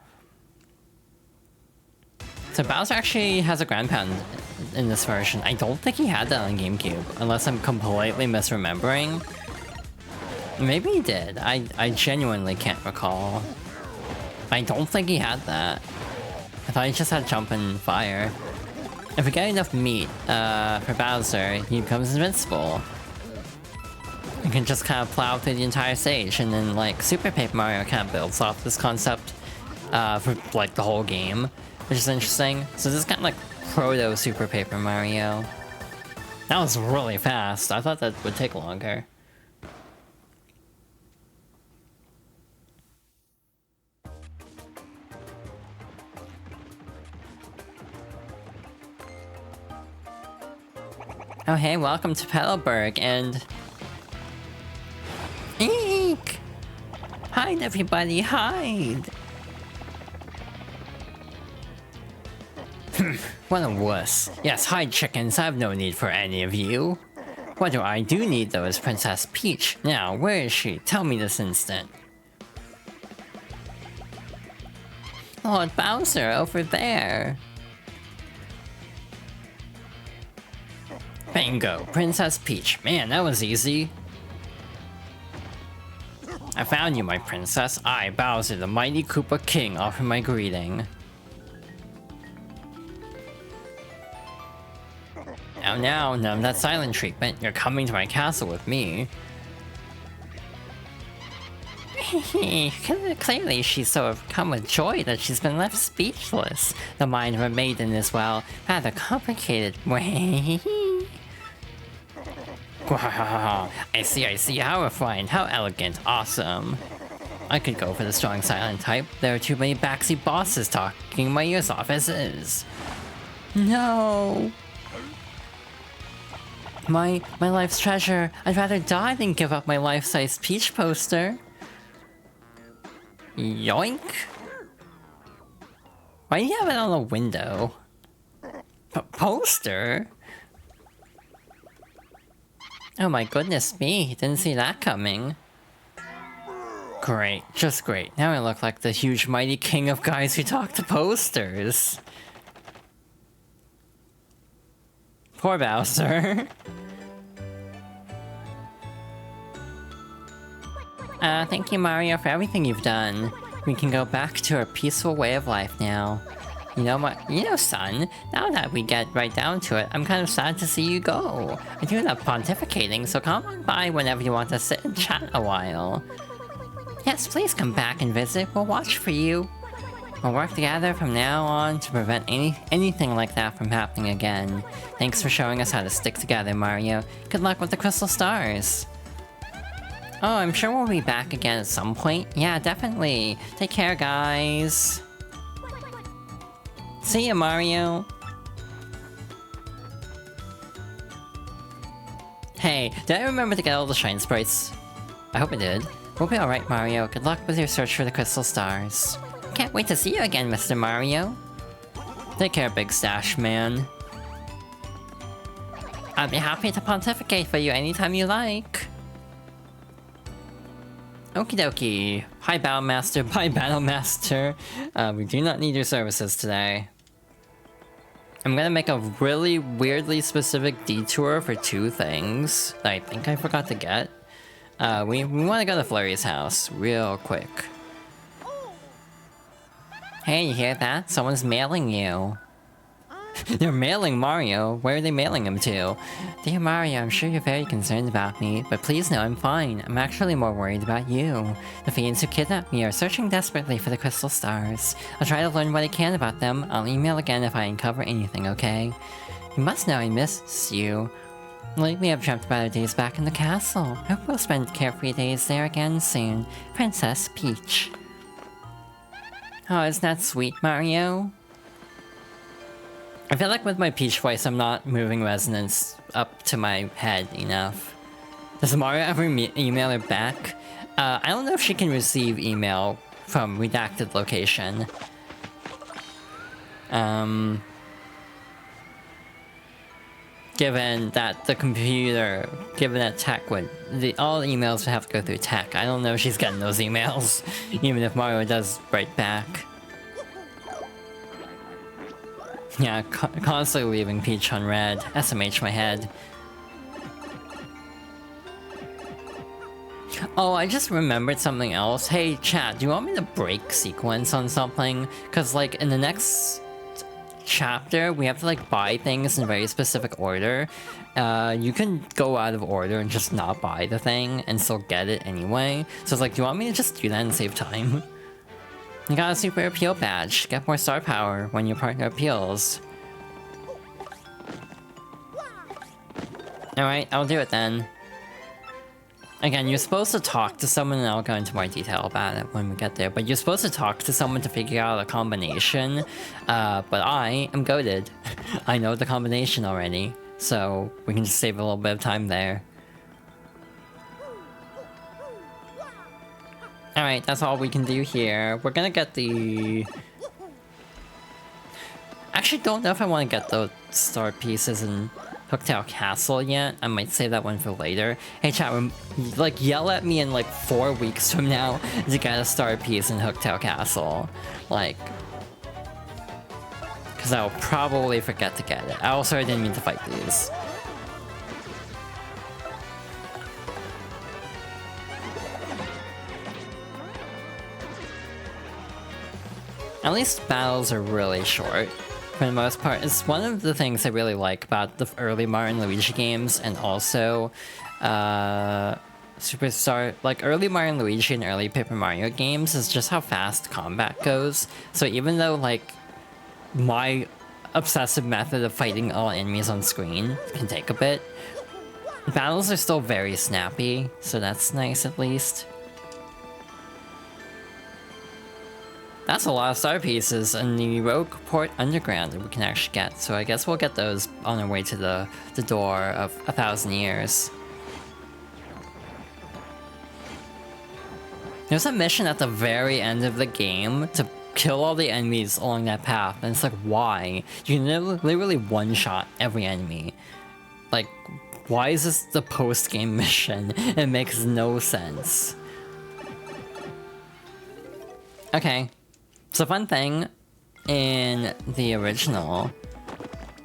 So Bowser actually has a ground pound in this version. I don't think he had that on GameCube, unless I'm completely misremembering. Maybe he did. I genuinely can't recall. I don't think he had that. I thought he just had jump and fire. If we get enough meat for Bowser, he becomes invincible. You can just kind of plow through the entire stage, and then like Super Paper Mario kind of builds off this concept for like the whole game, which is interesting. So this is kind of like proto Super Paper Mario. That was really fast. I thought that would take longer. Oh hey, welcome to Petalburg, and... Eek! Hide everybody, hide! What a wuss. Yes, hide chickens, I have no need for any of you. What do I do need though is Princess Peach. Now, where is she? Tell me this instant. Lord Bowser, over there. Bingo, Princess Peach. Man, that was easy. I found you, my princess. I, Bowser, the mighty Koopa King, offer my greeting. Now, none of that silent treatment. You're coming to my castle with me. Clearly, she's so overcome with joy that she's been left speechless. The mind of a maiden is, well, rather complicated. I see. How refined, how elegant, awesome. I could go for the strong silent type. There are too many backseat bosses talking my ears off as is. No. My life's treasure. I'd rather die than give up my life-size Peach poster. Yoink. Why do you have it on a window? Poster? Oh my goodness me, didn't see that coming. Great, just great. Now I look like the huge mighty king of guys who talk to posters. Poor Bowser. Thank you, Mario, for everything you've done. We can go back to our peaceful way of life now. You know what? You know, son, now that we get right down to it, I'm kind of sad to see you go. I do love pontificating, so come on by whenever you want to sit and chat a while. Yes, please come back and visit. We'll watch for you. We'll work together from now on to prevent anything like that from happening again. Thanks for showing us how to stick together, Mario. Good luck with the crystal stars. Oh, I'm sure we'll be back again at some point. Yeah, definitely. Take care, guys. See ya, Mario. Hey, did I remember to get all the shine sprites? I hope I did. We'll be alright, Mario. Good luck with your search for the crystal stars. Can't wait to see you again, Mr. Mario. Take care, Big Stash Man. I'll be happy to pontificate for you anytime you like. Okie dokie. Hi, Battlemaster. Bye, Battlemaster. We do not need your services today. I'm gonna make a really weirdly specific detour for two things that I think I forgot to get. We want to go to Flurry's house real quick. Hey, you hear that? Someone's mailing you. They're mailing Mario. Where are they mailing him to? Dear Mario, I'm sure you're very concerned about me, but please know I'm fine. I'm actually more worried about you. The fiends who kidnapped me are searching desperately for the crystal stars. I'll try to learn what I can about them. I'll email again if I uncover anything, okay? You must know I miss you. Lately I've dreamt about our days back in the castle. I hope we'll spend carefree days there again soon. Princess Peach. Oh, isn't that sweet, Mario? I feel like with my Peach voice, I'm not moving resonance up to my head enough. Does Mario ever email her back? I don't know if she can receive email from redacted location. Given that the computer, given that TEC would, all the emails would have to go through TEC. I don't know if she's getting those emails, even if Mario does write back. Yeah, constantly leaving Peach on red. SMH my head. Oh, I just remembered something else. Hey, chat, do you want me to break sequence on something? Because, like, in the next chapter, we have to, like, buy things in a very specific order. You can go out of order and just not buy the thing and still get it anyway. So it's like, do you want me to just do that and save time? You got a super appeal badge. Get more star power when your partner appeals. Alright, I'll do it then. Again, you're supposed to talk to someone, and I'll go into more detail about it when we get there, but you're supposed to talk to someone to figure out a combination, but I am goated. I know the combination already, so we can just save a little bit of time there. Alright, that's all we can do here. We're gonna get the... Actually, don't know if I want to get those star pieces in Hooktail Castle yet. I might save that one for later. Hey chat, like, yell at me in like 4 weeks from now to get a star piece in Hooktail Castle. Like... Because I'll probably forget to get it. I didn't mean to fight these. At least battles are really short, for the most part. It's one of the things I really like about the early Mario and Luigi games, and also Superstar, like early Mario and Luigi and early Paper Mario games, is just how fast combat goes. So even though like my obsessive method of fighting all enemies on screen can take a bit, battles are still very snappy, so that's nice at least. That's a lot of star pieces and the Rogue Port Underground that we can actually get, so I guess we'll get those on our way to the door of 1,000 years. There's a mission at the very end of the game to kill all the enemies along that path, and it's like, why? You can literally one-shot every enemy. Like, why is this the post-game mission? It makes no sense. Okay. So fun thing, in the original,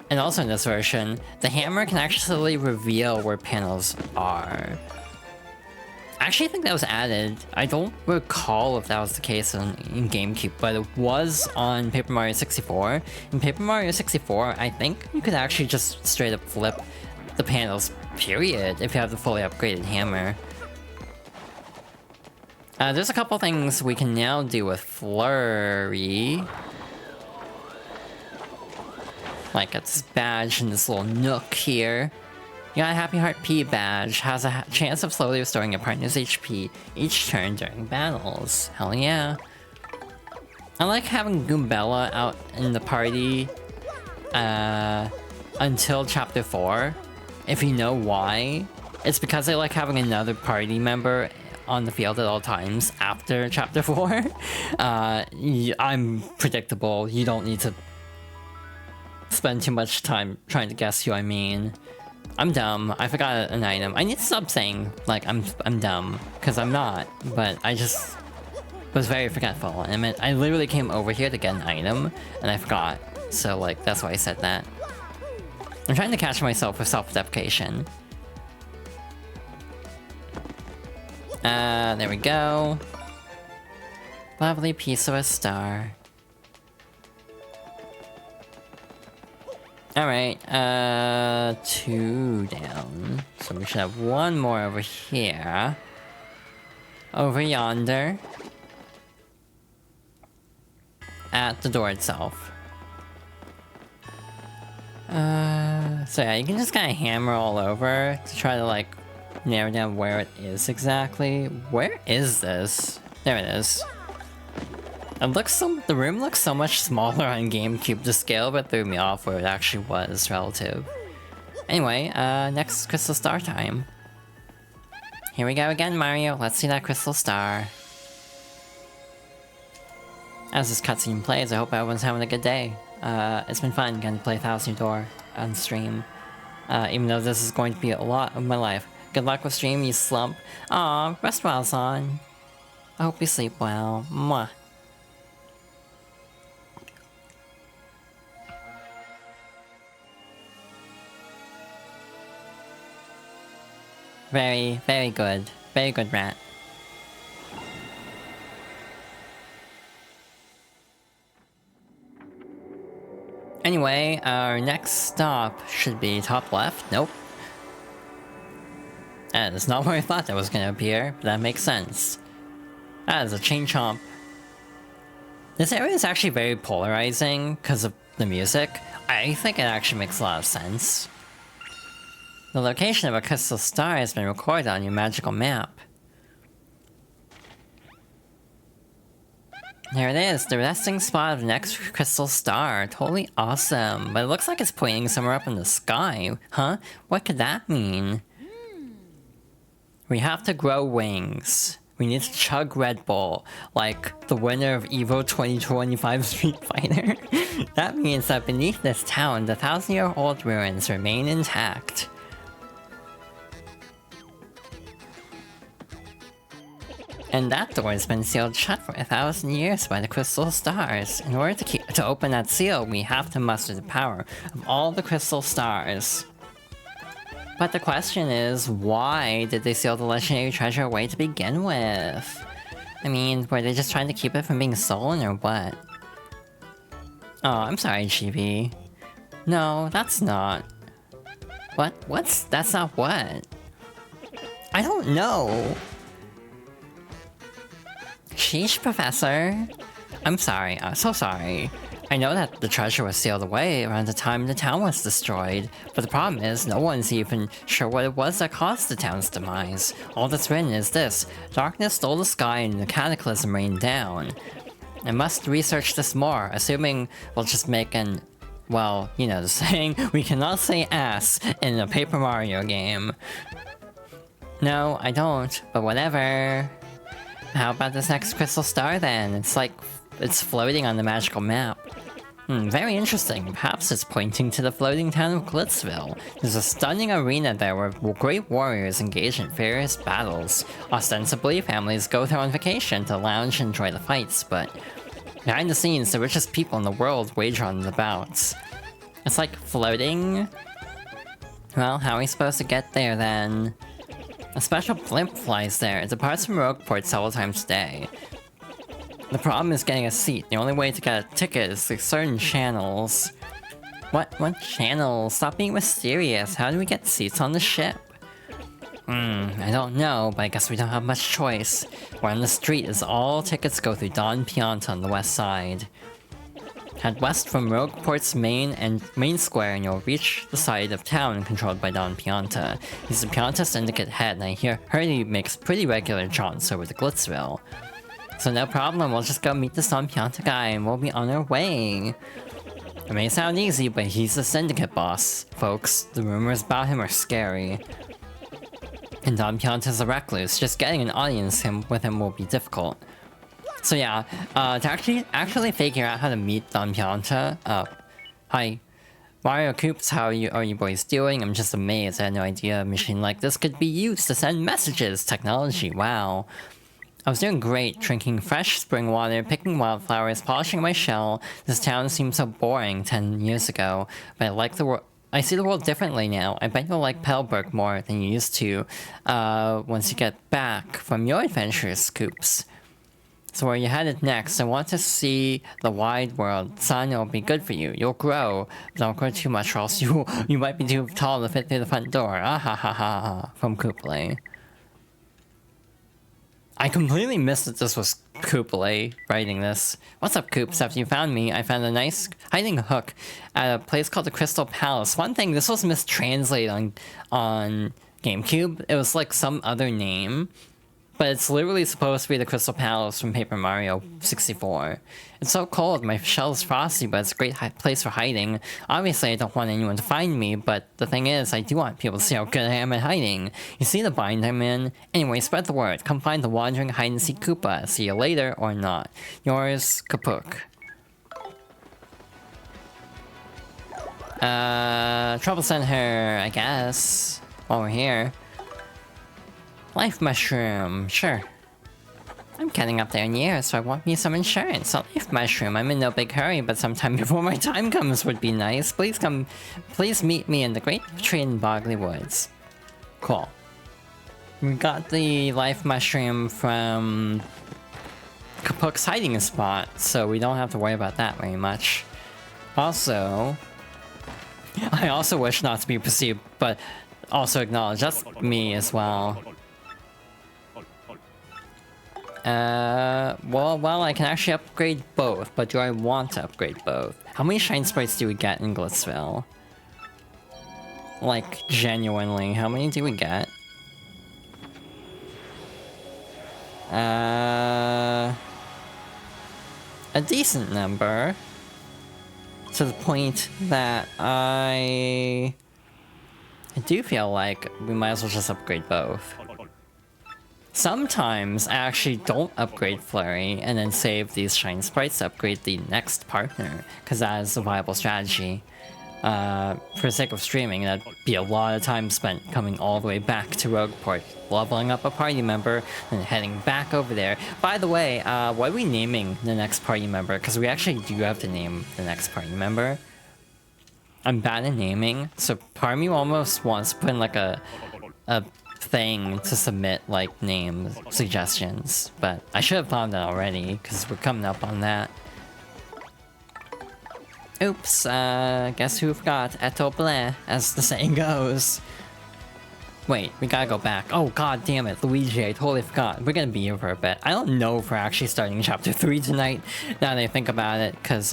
and also in this version, the hammer can actually reveal where panels are. I actually think that was added. I don't recall if that was the case in GameCube, but it was on Paper Mario 64. In Paper Mario 64, I think you could actually just straight up flip the panels, period, if you have the fully upgraded hammer. There's a couple things we can now do with Flurry. Like this badge in this little nook here. You got a Happy Heart P badge. Has a chance of slowly restoring your partner's HP each turn during battles. Hell yeah. I like having Goombella out in the party until Chapter 4. If you know why, it's because I like having another party member on the field at all times after Chapter 4. I'm predictable. You don't need to spend too much time trying to guess who I mean. I'm dumb. I forgot an item. I need to stop saying, like, I'm dumb, because I'm not, but I just was very forgetful. And I literally came over here to get an item, and I forgot. So, like, that's why I said that. I'm trying to catch myself with self-deprecation. There we go. Lovely piece of a star. Alright, 2 down. So we should have 1 more over here. Over yonder. At the door itself. So yeah, you can just kind of hammer all over to try to, like, narrow down where it is exactly. Where is this? There it is. The room looks so much smaller on GameCube. The scale of it threw me off where it actually was relative. Anyway, next Crystal Star time. Here we go again, Mario. Let's see that Crystal Star. As this cutscene plays, I hope everyone's having a good day. It's been fun getting to play Thousand Door on stream. Even though this is going to be a lot of my life. Good luck with stream, you slump. Aw, rest well, son. I hope you sleep well. Mwah. Very, very good. Very good, rat. Anyway, our next stop should be top left. Nope. That is not where I thought that was gonna appear, but that makes sense. That is a chain chomp. This area is actually very polarizing because of the music. I think it actually makes a lot of sense. The location of a crystal star has been recorded on your magical map. There it is, the resting spot of the next crystal star. Totally awesome, but it looks like it's pointing somewhere up in the sky. Huh? What could that mean? We have to grow wings. We need to chug Red Bull, like the winner of EVO 2025 Street Fighter. That means that beneath this town, the 1,000-year-old ruins remain intact. And that door has been sealed shut for 1,000 years by the crystal stars. In order to open that seal, we have to muster the power of all the crystal stars. But the question is, why did they seal the legendary treasure away to begin with? I mean, were they just trying to keep it from being stolen or what? Oh, I'm sorry, GB. No, that's not. What? That's not what? I don't know. Sheesh, Professor. I'm sorry, I'm so sorry. I know that the treasure was sealed away around the time the town was destroyed, but the problem is no one's even sure what it was that caused the town's demise. All that's written is this: darkness stole the sky and the cataclysm rained down. I must research this more, assuming we'll just make an... well, you know the saying, we cannot say ass in a Paper Mario game. No, I don't, but whatever. How about this next crystal star then? It's like... it's floating on the magical map. Very interesting. Perhaps it's pointing to the floating town of Glitzville. There's a stunning arena there where great warriors engage in various battles. Ostensibly, families go there on vacation to lounge and enjoy the fights, but behind the scenes, the richest people in the world wager on the bouts. It's like floating? Well, how are we supposed to get there then? A special blimp flies there. It departs from Rogueport several times a day. The problem is getting a seat. The only way to get a ticket is through certain channels. What channels? Stop being mysterious. How do we get seats on the ship? I don't know, but I guess we don't have much choice. Where on the street is all tickets go through Don Pianta on the west side. Head west from Rogueport's main square and you'll reach the side of town controlled by Don Pianta. He's the Pianta Syndicate head and I heard he makes pretty regular jaunts over to Glitzville. So no problem, we'll just go meet this Don Pianta guy and we'll be on our way. It may sound easy, but he's the Syndicate boss, folks. The rumors about him are scary. And Don Pianta's a recluse. Just getting an audience with him will be difficult. So yeah, to actually figure out how to meet Don Pianta, hi. Mario Coops, how are you boys doing? I'm just amazed. I had no idea a machine like this could be used to send messages. Technology, wow. I was doing great, drinking fresh spring water, picking wildflowers, polishing my shell. This town seemed so boring 10 years ago, but I like the world. I see the world differently now. I bet you'll like Petalburg more than you used to, once you get back from your adventures, Coops. So where are you headed next? I want to see the wide world. Son, it'll be good for you. You'll grow. Don't grow too much or else you might be too tall to fit through the front door. Ah ha ha ha ha. From Kooplay. I completely missed that this was Kooplay writing this. What's up, Coops? After you found me, I found a nice hiding hook at a place called the Crystal Palace. One thing, this was mistranslated on GameCube. It was like some other name. But it's literally supposed to be the Crystal Palace from Paper Mario 64. It's so cold, my shell is frosty, but it's a great place for hiding. Obviously, I don't want anyone to find me, but the thing is, I do want people to see how good I am at hiding. You see the bind I'm in? Anyway, spread the word. Come find the wandering hide-and-seek Koopa. See you later, or not. Yours, Kapuk. Trouble Center, I guess. While we're here. Life Mushroom, sure. I'm getting up there in years, so I want me some insurance. A Life Mushroom, I'm in no big hurry, but sometime before my time comes would be nice. Please meet me in the Great Tree in Bogley Woods. Cool. We got the Life Mushroom from Kapuk's hiding spot, so we don't have to worry about that very much. Also, I also wish not to be perceived, but also acknowledge that's me as well. Well, I can actually upgrade both, but do I want to upgrade both? How many shine sprites do we get in Glitzville? Like, genuinely, how many do we get? A decent number. To the point that I do feel like we might as well just upgrade both. Sometimes I actually don't upgrade Flurry and then save these shine sprites to upgrade the next partner, because that is a viable strategy. For the sake of streaming, that'd be a lot of time spent coming all the way back to Rogueport, leveling up a party member, and heading back over there. By the way, what are we naming the next party member? Because we actually do have to name the next party member. I'm bad at naming, so part of me almost wants to put in like a thing to submit like name suggestions, but I should have thought of that already because we're coming up on that. Oops, guess who forgot? Eto bleh, as the saying goes. Wait, we gotta go back. Oh god damn it, Luigi, I totally forgot. We're gonna be here for a bit. I don't know if we're actually starting chapter 3 tonight, now that I think about it, cause,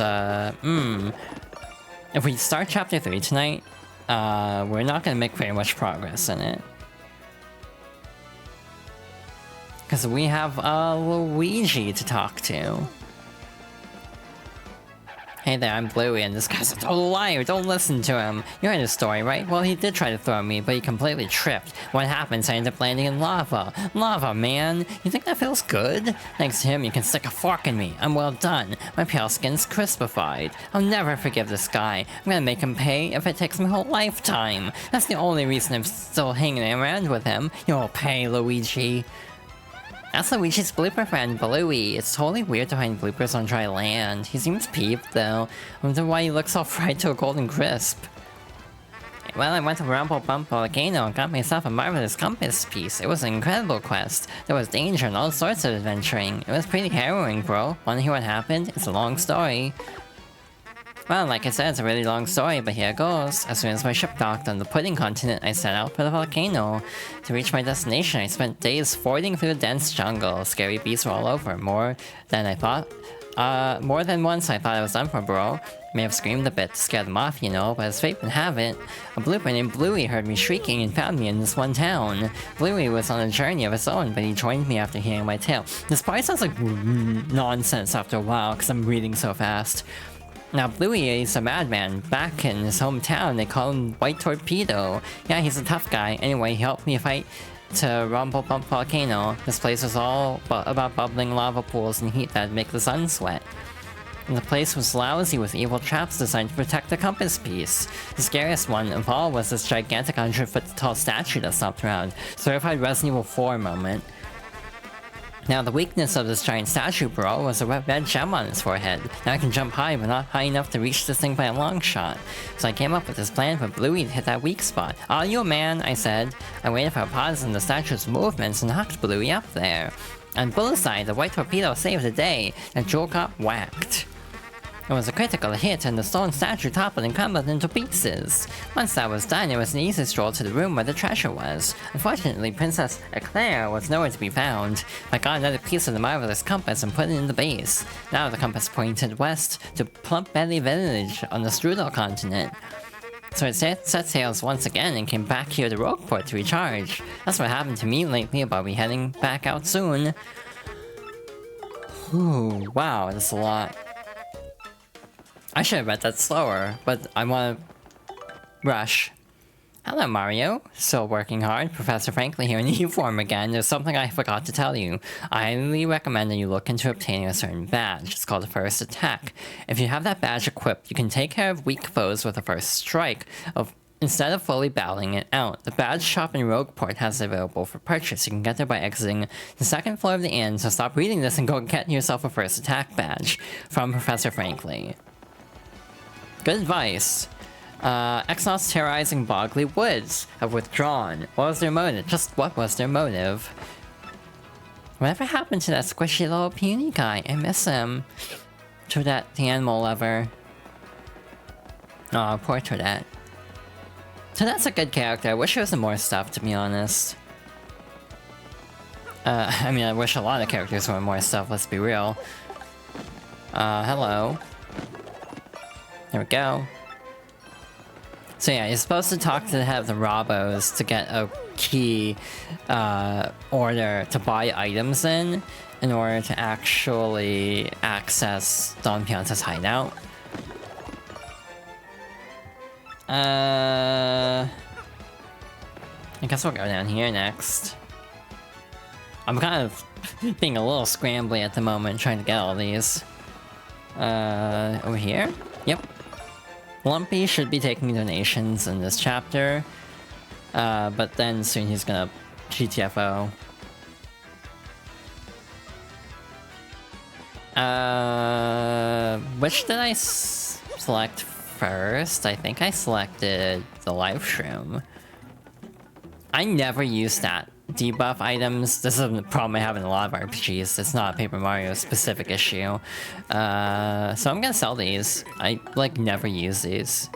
if we start chapter 3 tonight, we're not gonna make very much progress in it. Cause we have, Luigi to talk to. Hey there, I'm Bluey, and this guy's a total liar, don't listen to him. You heard his story, right? Well, he did try to throw me, but he completely tripped. What happens? I ended up landing in lava. Lava, man! You think that feels good? Thanks to him, you can stick a fork in me. I'm well done. My pale skin's crispified. I'll never forgive this guy. I'm gonna make him pay if it takes my whole lifetime. That's the only reason I'm still hanging around with him. You'll pay, Luigi. That's Luigi's blooper friend, Bluey. It's totally weird to find bloopers on dry land. He seems peeved, though. I wonder why he looks all fried to a golden crisp. Well, I went to Rumble Bump Volcano and got myself a marvelous compass piece. It was an incredible quest. There was danger and all sorts of adventuring. It was pretty harrowing, bro. Wanna hear what happened? It's a long story. Well, like I said, it's a really long story, but here it goes. As soon as my ship docked on the Pudding Continent, I set out for the volcano. To reach my destination, I spent days fording through the dense jungle. Scary beasts were all over, more than once I thought I was done for, bro. May have screamed a bit to scare them off, you know, but as fate would have it, a blooper named Bluey heard me shrieking and found me in this one town. Bluey was on a journey of his own, but he joined me after hearing my tale. This probably sounds like nonsense after a while, because I'm reading so fast. Now, Bluey is a madman. Back in his hometown, they call him White Torpedo. Yeah, he's a tough guy. Anyway, he helped me fight to Rumble Bump Volcano. This place was all about bubbling lava pools and heat that'd make the sun sweat. And the place was lousy with evil traps designed to protect the compass piece. The scariest one of all was this gigantic 100-foot-tall statue that stopped around. Certified Resident Evil 4 moment. Now, the weakness of this giant statue, bro, was a red gem on his forehead. Now I can jump high, but not high enough to reach this thing by a long shot. So I came up with this plan for Bluey to hit that weak spot. "Aw, you man," I said. I waited for a pause in the statue's movements and knocked Bluey up there. On bullseye, the White Torpedo saved the day, and Jewel got whacked. It was a critical hit, and the stone statue toppled and crumbled into pieces. Once that was done, it was an easy stroll to the room where the treasure was. Unfortunately, Princess Eclair was nowhere to be found. I got another piece of the marvelous compass and put it in the base. Now the compass pointed west to Plump Belly Village on the Strudel continent. So it set sails once again and came back here to Rogueport to recharge. That's what happened to me lately, but I'll be heading back out soon. Ooh, wow, that's a lot. I should have read that slower, but I want to rush. Hello, Mario. Still working hard. Professor Frankly here in U-form again. There's something I forgot to tell you. I highly recommend that you look into obtaining a certain badge. It's called the First Attack. If you have that badge equipped, you can take care of weak foes with a first strike, instead of fully battling it out. The badge shop in Rogueport has it available for purchase. You can get there by exiting the second floor of the inn, so stop reading this and go get yourself a First Attack badge. From Professor Frankly. Good advice. Exnauts terrorizing Bogley Woods have withdrawn. What was their motive? Just what was their motive? Whatever happened to that squishy little puny guy? I miss him. Toadette, the animal lover. Aw, poor Toadette. Toadette's a good character. I wish there was some more stuff, to be honest. I mean, I wish a lot of characters were more stuff, let's be real. Hello. There we go. So yeah, you're supposed to talk to the head of the Robos to get a key order to buy items in order to actually access Don Pianta's hideout. I guess we'll go down here next. I'm kind of being a little scrambly at the moment trying to get all these. Over here? Yep. Lumpy should be taking donations in this chapter, but then soon he's gonna GTFO. Which did I select first? I think I selected the live shroom. I never used that debuff items. This is a problem I have in a lot of RPGs. It's not a Paper Mario specific issue. So I'm gonna sell these. I, like, never use these.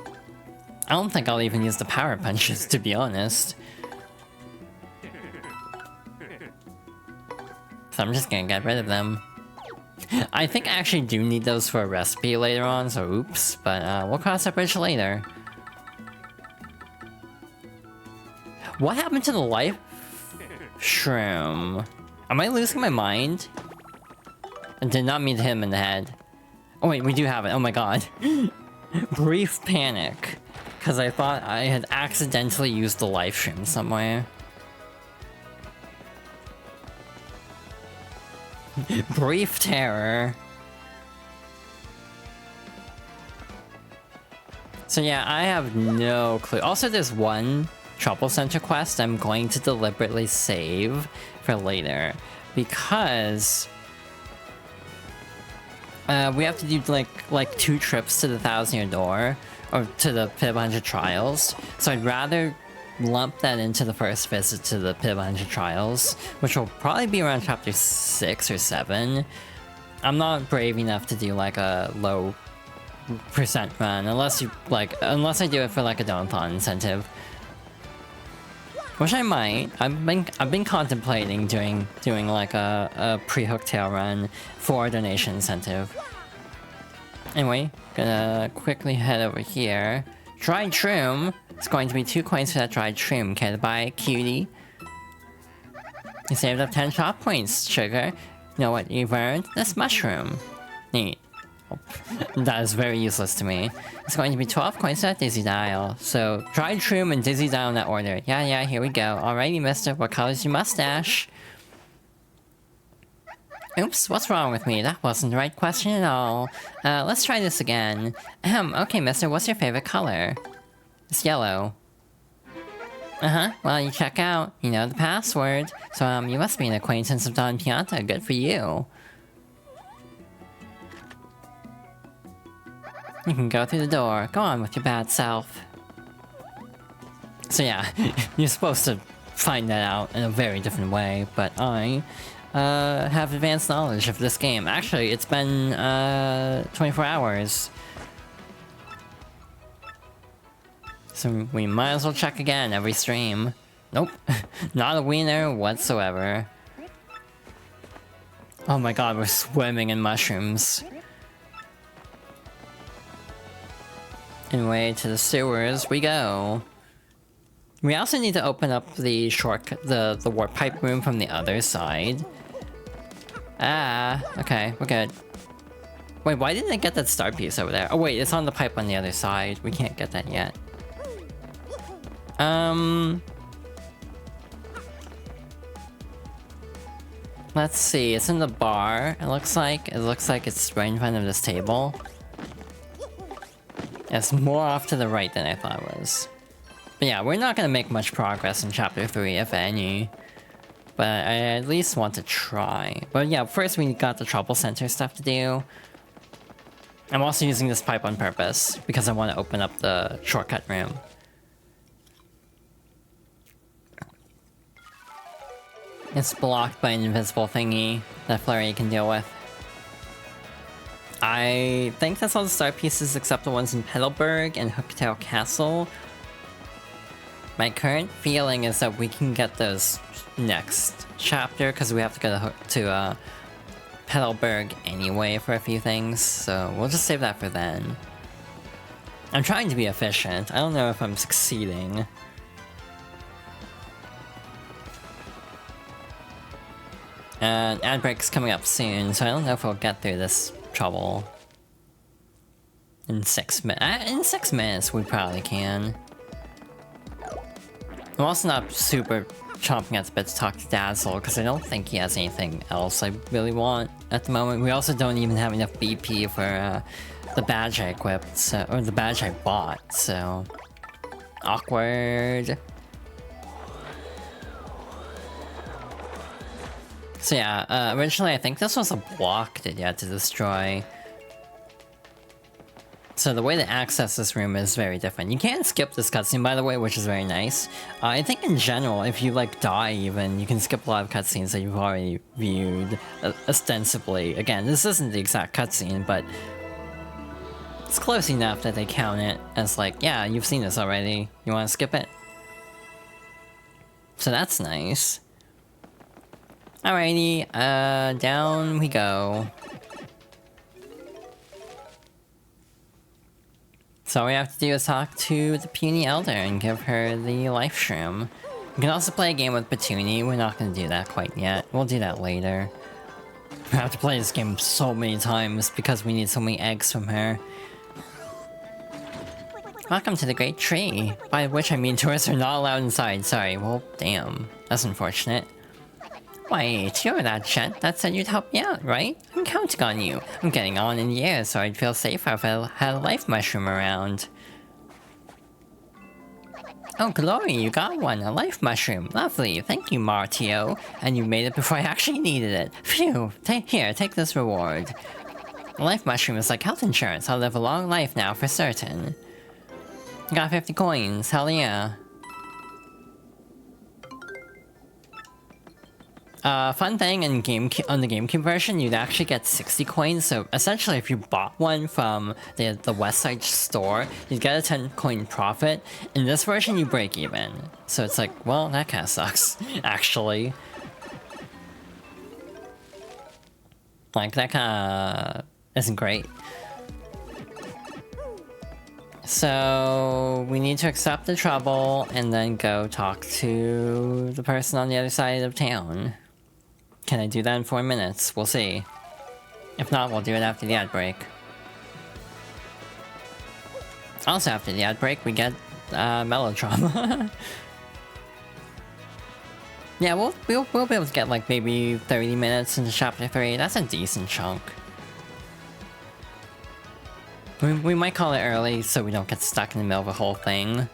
I don't think I'll even use the power punches, to be honest. So I'm just gonna get rid of them. I think I actually do need those for a recipe later on, so oops. But we'll cross that bridge later. What happened to the life shroom? Am I losing my mind? I did not mean to hit him in the head. Oh wait, we do have it. Oh my god. Brief panic. Because I thought I had accidentally used the life shroom somewhere. Brief terror. So yeah, I have no clue. Also, there's one Trouble Center quest I'm going to deliberately save for later. Because we have to do like 2 trips to the 1,000-Year Door. Or to the Pit of 100 Trials. So I'd rather lump that into the first visit to the Pit of 100 Trials, which will probably be around chapter 6 or 7. I'm not brave enough to do like a low percent run, unless I do it for like a donathon incentive. Which I might. I've been contemplating doing like a pre-hook tail run for a donation incentive. Anyway, gonna quickly head over here. Dried shroom. It's going to be 2 coins for that dried shroom. Care to buy, cutie? You saved up 10 shop points, sugar. You know what you've earned? This mushroom. Neat. Oh, that is very useless to me. It's going to be 12 coins for that dizzy dial. So, dried shroom and dizzy dial in that order. Yeah, here we go. Alrighty, mister. What color's your mustache? Oops, what's wrong with me? That wasn't the right question at all. Let's try this again. Okay, mister, what's your favorite color? It's yellow. Well, you check out. You know the password. So, you must be an acquaintance of Don Pianta. Good for you. You can go through the door. Go on with your bad self. So yeah, you're supposed to find that out in a very different way, but I have advanced knowledge of this game. Actually, it's been 24 hours. So we might as well check again every stream. Nope, not a wiener whatsoever. Oh my god, we're swimming in mushrooms. Anyway, to the sewers we go. We also need to open up the shortcut, the warp pipe room from the other side. Okay, we're good. Wait, why didn't I get that star piece over there? Oh wait, it's on the pipe on the other side. We can't get that yet. Let's see, it's in the bar, it looks like. It looks like it's right in front of this table. It's more off to the right than I thought it was. But yeah, we're not gonna make much progress in chapter 3, if any. But I at least want to try. But yeah, first we got the Trouble Center stuff to do. I'm also using this pipe on purpose, because I want to open up the shortcut room. It's blocked by an invisible thingy that Flurry can deal with. I think that's all the star pieces except the ones in Petalburg and Hooktail Castle. My current feeling is that we can get those next chapter, because we have to go to Petalburg anyway for a few things, so we'll just save that for then. I'm trying to be efficient. I don't know if I'm succeeding. And ad break's coming up soon, so I don't know if we'll get through this trouble in 6 minutes. In 6 minutes, we probably can. I'm also not super chomping at the bit to talk to Dazzle, because I don't think he has anything else I really want at the moment. We also don't even have enough BP for the badge I equipped, so, or the badge I bought, so... Awkward. So yeah, originally I think this was a block that you had to destroy. So the way to access this room is very different. You can skip this cutscene, by the way, which is very nice. I think in general, if you like die even, you can skip a lot of cutscenes that you've already viewed, ostensibly. Again, this isn't the exact cutscene, but it's close enough that they count it as like, yeah, you've seen this already. You want to skip it? So that's nice. Alrighty, down we go. So all we have to do is talk to the puny elder and give her the life shroom. We can also play a game with Petunie. We're not going to do that quite yet. We'll do that later. We have to play this game so many times because we need so many eggs from her. Welcome to the Great Tree. By which I mean tourists are not allowed inside. Sorry, well, damn. That's unfortunate. Wait, you're that gent that said you'd help me out, right? I'm counting on you. I'm getting on in years, so I'd feel safer if I had a life mushroom around. Oh, glory, you got one, a life mushroom. Lovely, thank you, Martio. And you made it before I actually needed it. Phew, take this reward. A life mushroom is like health insurance. I'll live a long life now for certain. Got 50 coins, hell yeah. Fun thing, on the GameCube version, you'd actually get 60 coins, so essentially if you bought one from the Westside store, you'd get a 10 coin profit. In this version, you break even. So it's like, well, that kinda sucks, actually. Like, that kinda isn't great. So we need to accept the trouble and then go talk to the person on the other side of town. Can I do that in 4 minutes? We'll see. If not, we'll do it after the ad break. Also after the ad break, we get melodrama. Yeah, we'll be able to get like maybe 30 minutes into chapter 3. That's a decent chunk. We might call it early so we don't get stuck in the middle of the whole thing.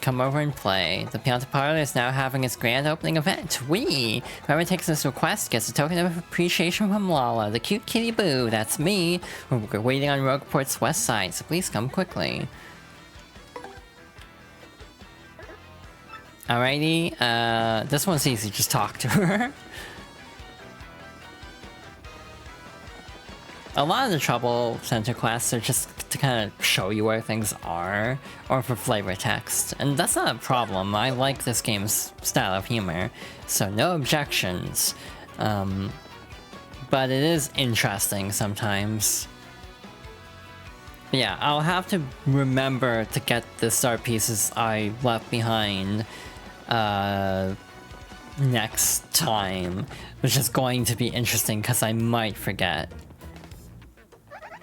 Come over and play. The Pianta Parlor is now having its grand opening event. Whee! Whoever takes this request gets a token of appreciation from Lala, the cute kitty boo. That's me. We're waiting on Rogueport's west side, so please come quickly. Alrighty, this one's easy, just talk to her. A lot of the Trouble Center quests are just to kind of show you where things are, or for flavor text. And that's not a problem, I like this game's style of humor, so no objections. But it is interesting sometimes. But yeah, I'll have to remember to get the star pieces I left behind next time, which is going to be interesting because I might forget.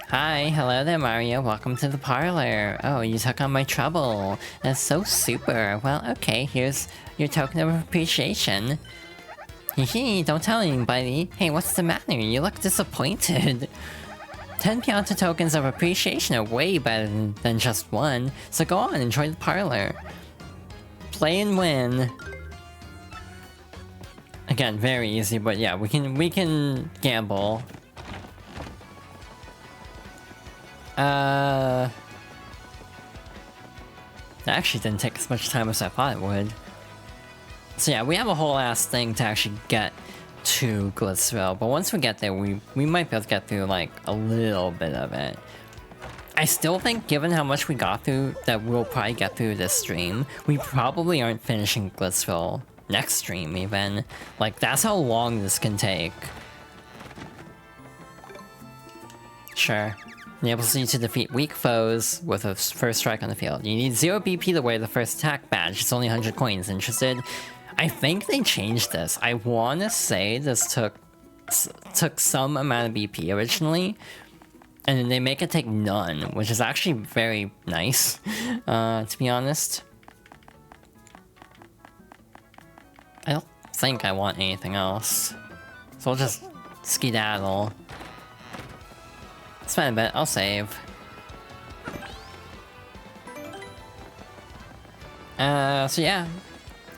Hi, hello there Mario, welcome to the parlor. Oh, you took on my trouble. That's so super. Well, okay, here's your token of appreciation. Hee, don't tell anybody. Hey, what's the matter? You look disappointed. 10 Pianta tokens of appreciation are way better than just one, so go on, enjoy the parlor. Play and win. Again, very easy, but yeah, we can gamble. That actually didn't take as much time as I thought it would. So yeah, we have a whole ass thing to actually get to Glitzville, but once we get there, we might be able to get through like a little bit of it. I still think, given how much we got through, that we'll probably get through this stream. We probably aren't finishing Glitzville next stream even. Like, that's how long this can take. Sure. Enables you to defeat weak foes with a first strike on the field. You need 0 BP to wear the first attack badge. It's only 100 coins. Interested? I think they changed this. I want to say this took some amount of BP originally, and then they make it take none, which is actually very nice, to be honest. I don't think I want anything else, so we'll just skedaddle. Spend a bit, I'll save. So yeah.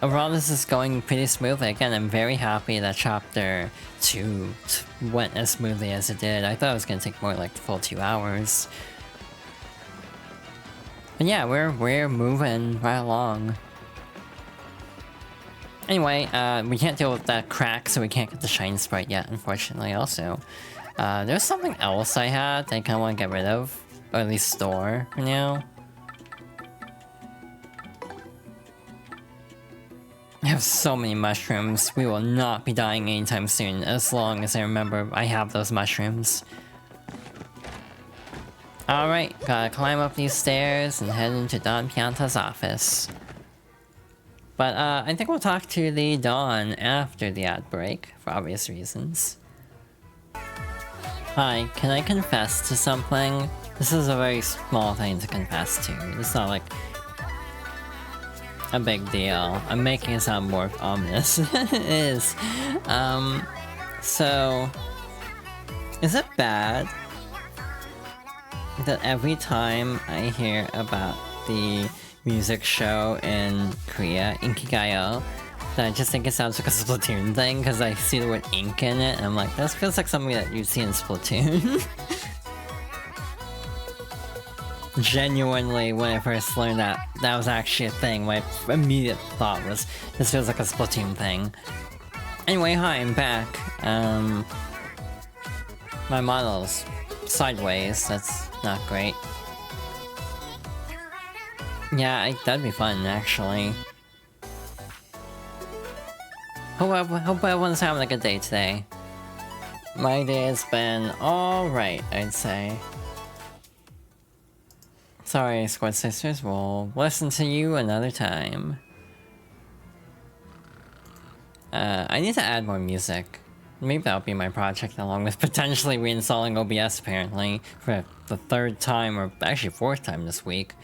overall, this is going pretty smoothly. Again, I'm very happy that Chapter 2 went as smoothly as it did. I thought it was gonna take more like the full 2 hours. But yeah, we're moving right along. Anyway, we can't deal with that crack, so we can't get the Shine Sprite yet, unfortunately, also. There's something else I had that I kinda wanna get rid of. Or at least store, for now. I have so many mushrooms. We will not be dying anytime soon, as long as I remember I have those mushrooms. Alright, gotta climb up these stairs and head into Don Pianta's office. But I think we'll talk to the Don after the ad break, for obvious reasons. Hi, can I confess to something? This is a very small thing to confess to. It's not like a big deal. I'm making it sound more ominous than it is. So... is it bad that every time I hear about the music show in Korea, Inkigayo, that I just think it sounds like a Splatoon thing, because I see the word ink in it, and I'm like, that feels like something that you'd see in Splatoon. Genuinely, when I first learned that that was actually a thing, my immediate thought was, this feels like a Splatoon thing. Anyway, hi, I'm back. My model's sideways, that's not great. Yeah, that'd be fun, actually. Hope everyone's having a good day today. My day has been alright, I'd say. Sorry, Squad Sisters, we'll listen to you another time. I need to add more music. Maybe that'll be my project, along with potentially reinstalling OBS, apparently, for the 3rd time, or actually 4th time this week.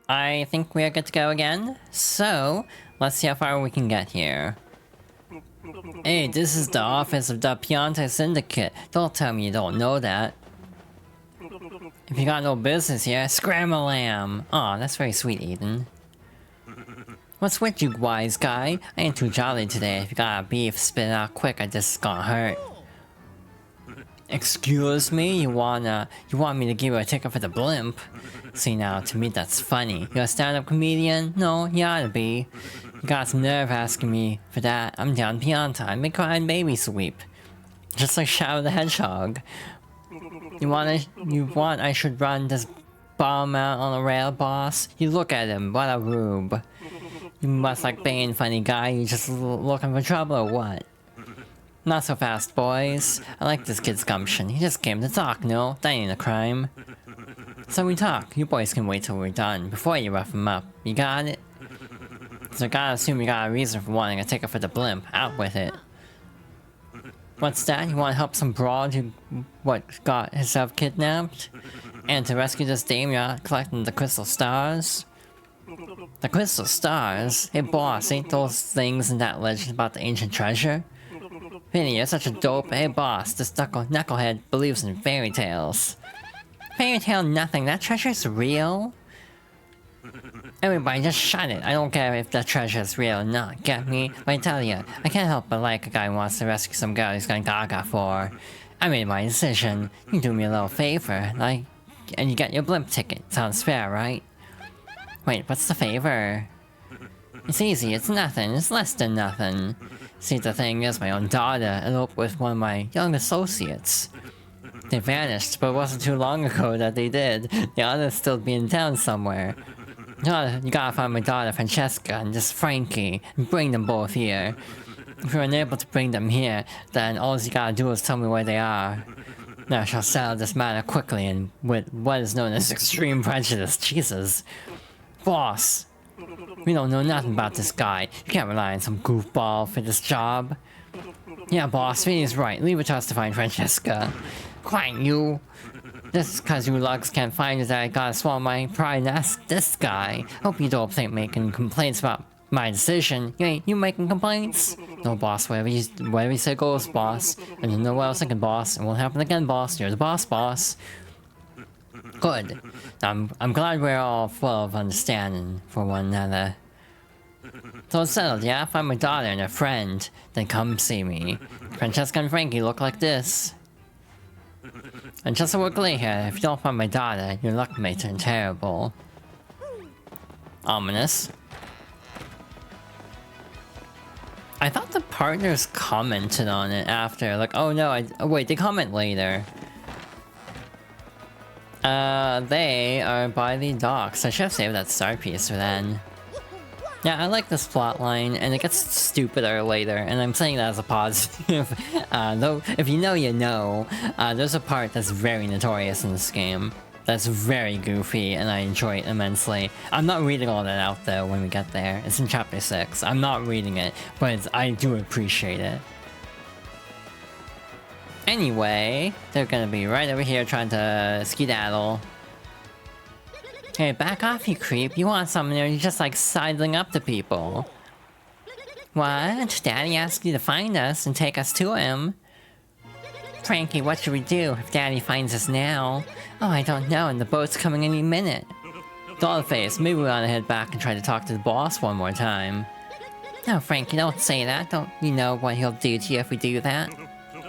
I think we are good to go again, so let's see how far we can get here. Hey, this is the office of the Pianta Syndicate. Don't tell me you don't know that. If you got no business here, scram-a-lamb. Aw, that's very sweet, Eden. What's with you, wise guy? I ain't too jolly today. If you got a beef, spit it out quick, I just gonna hurt. Excuse me? You want me to give you a ticket for the blimp? See now, to me that's funny. You're a stand-up comedian? No, you oughta be. You got some nerve asking me for that. I'm Don Pianta. I make crying baby sweep. Just like Shadow the Hedgehog. You want I should run this bomb out on a rail, boss? You look at him, what a rube. You must like Bane, funny guy. You just looking for trouble or what? Not so fast, boys. I like this kid's gumption. He just came to talk, no? That ain't a crime. So we talk. You boys can wait till we're done, before you rough him up. You got it? So I gotta assume you got a reason for wanting a ticket for the blimp. Out with it. What's that? You wanna help some broad who, got himself kidnapped? And to rescue this dame, you're out collecting the crystal stars? The crystal stars? Hey boss, ain't those things in that legend about the ancient treasure? Vinny, you're such a dope. Hey boss, this knucklehead believes in fairy tales. Fairy tale nothing, that treasure's real? Everybody just shut it. I don't care if that treasure is real or not, get me? But I tell you, I can't help but like a guy who wants to rescue some girl he's gone gaga for. I made my decision. You do me a little favor, like, and you get your blimp ticket. Sounds fair, right? Wait, what's the favor? It's easy, it's nothing, it's less than nothing. See, the thing is, my own daughter eloped with one of my young associates. They vanished, but it wasn't too long ago that they did. The others still be in town somewhere. You gotta find my daughter Francesca and this Frankie, and bring them both here. If you're unable to bring them here, then all you gotta do is tell me where they are. Now I shall settle this matter quickly and with what is known as extreme prejudice. Jesus. Boss! We don't know nothing about this guy. You can't rely on some goofball for this job. Yeah, boss, Vinny's right. Leave it to us to find Francesca. Quiet, you! This is cause you lugs can't find it that I gotta swallow my pride and ask this guy. Hope you don't think making complaints about my decision. You making complaints? No, boss, whatever you say goes, boss. And you know what I was thinking, boss. It won't happen again, boss. You're the boss, boss. Good. I'm glad we're all full of understanding for one another. So it's settled, yeah? Find my daughter and a friend, then come see me. Francesca and Frankie look like this. And just a word clear here, if you don't find my daughter, your luck may turn terrible. Ominous. I thought the partners commented on it after, like, oh no, oh wait, they comment later. They are by the docks. I should have saved that star piece for then. Yeah, I like this plotline, and it gets stupider later, and I'm saying that as a positive. Though, if you know, you know. There's a part that's very notorious in this game. That's very goofy, and I enjoy it immensely. I'm not reading all that out, though, when we get there. It's in Chapter 6. I'm not reading it, but I do appreciate it. Anyway, they're gonna be right over here trying to skedaddle. Hey, back off, you creep. You want something or you're just like sidling up to people. What? Daddy asked you to find us and take us to him. Frankie, what should we do if Daddy finds us now? Oh, I don't know, and the boat's coming any minute. Dollface, maybe we ought to head back and try to talk to the boss one more time. No, Frankie, don't say that. Don't you know what he'll do to you if we do that?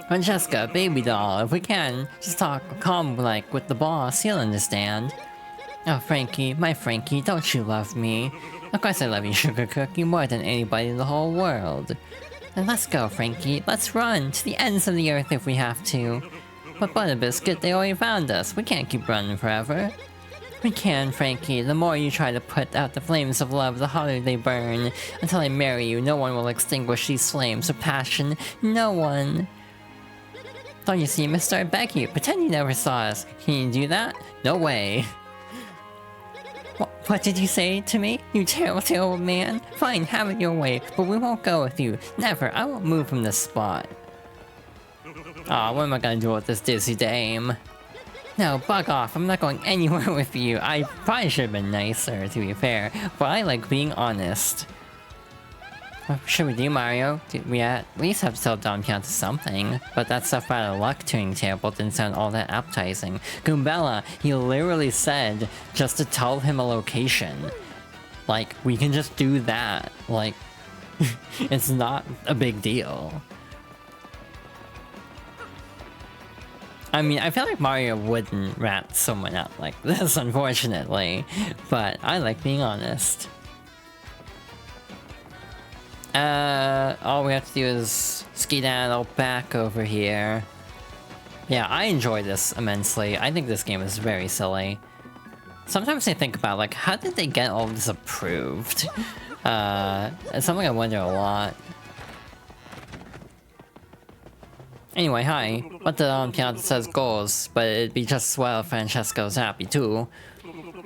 Francesca, baby doll, if we can, just talk calm like with the boss, he'll understand. Oh, Frankie, my Frankie, don't you love me? Of course I love you, Sugar Cookie, more than anybody in the whole world. Then let's go, Frankie. Let's run to the ends of the earth if we have to. But Butterbiscuit, they already found us. We can't keep running forever. We can, Frankie. The more you try to put out the flames of love, the hotter they burn. Until I marry you, no one will extinguish these flames of passion. No one. Don't you see, mister? I beg you, pretend you never saw us. Can you do that? No way. What did you say to me? You terrible man? Fine, have it your way, but we won't go with you. Never. I won't move from this spot. Aw, what am I gonna do with this dizzy dame? No, bug off. I'm not going anywhere with you. I probably should have been nicer, to be fair, but I like being honest. What should we do, Mario? We at least have to tell Don Pianta something. But that stuff out of luck tuning table didn't sound all that appetizing. Goombella, he literally said just to tell him a location. Like, we can just do that. Like, it's not a big deal. I mean, I feel like Mario wouldn't rat someone out like this, unfortunately. But I like being honest. All we have to do is skedaddle back over here. Yeah, I enjoy this immensely. I think this game is very silly. Sometimes I think about, like, how did they get all this approved? It's something I wonder a lot. Anyway, hi. What the Pianta says goes, but it'd be just swell if Francesca was happy too.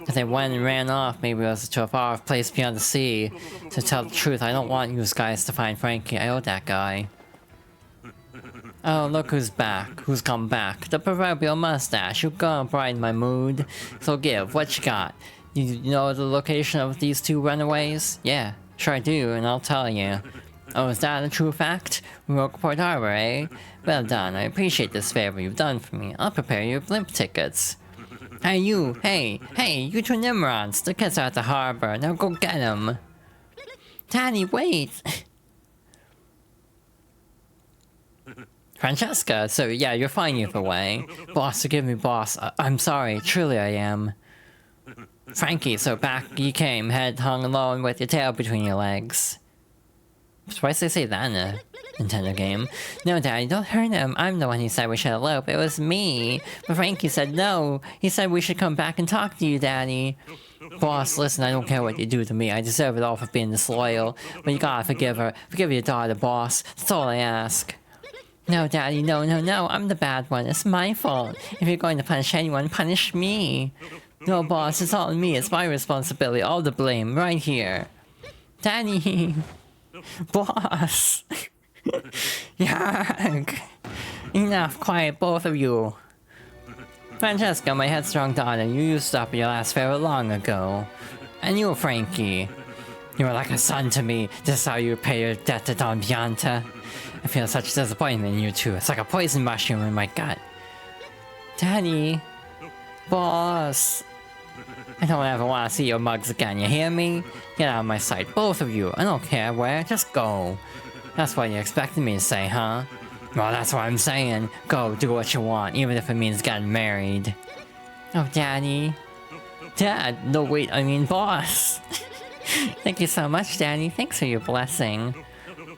If they went and ran off, maybe it was to a far off place beyond the sea. To tell the truth, I don't want you guys to find Frankie. I owe that guy. Oh, look who's back. Who's come back? The proverbial mustache. You're gonna brighten my mood. So give, what you got? You know the location of these two runaways? Yeah, sure I do, and I'll tell you. Oh, is that a true fact? Rogueport Harbor, eh? Well done, I appreciate this favor you've done for me. I'll prepare your blimp tickets. Hey you, hey, you two Nimrods, the kids are at the harbor, now go get them. Daddy, wait! Francesca, so yeah, you're fine either way. Boss, forgive me, boss, I'm sorry, truly I am. Frankie, so back you came, head hung alone with your tail between your legs. Why did they say that in a Nintendo game? No, Daddy, don't hurt him. I'm the one who said we should elope. It was me. But Frankie said no. He said we should come back and talk to you, Daddy. Boss, listen, I don't care what you do to me. I deserve it all for being disloyal. But you gotta forgive her. Forgive your daughter, boss. That's all I ask. No, Daddy, no. I'm the bad one. It's my fault. If you're going to punish anyone, punish me. No, boss, it's all me. It's my responsibility. All the blame. Right here. Daddy. Boss! Yuck! Enough, quiet, both of you! Francesca, my headstrong daughter, you used up your last favor long ago. And you, Frankie. You were like a son to me. This is how you repay your debt to Don Pianta. I feel such disappointment in you two. It's like a poison mushroom in my gut. Daddy! Boss! I don't ever want to see your mugs again, you hear me? Get out of my sight, both of you. I don't care where, just go. That's what you expected me to say, huh? Well, that's what I'm saying. Go, do what you want, even if it means getting married. Oh, Daddy. Dad, no wait, I mean boss. Thank you so much, Daddy. Thanks for your blessing.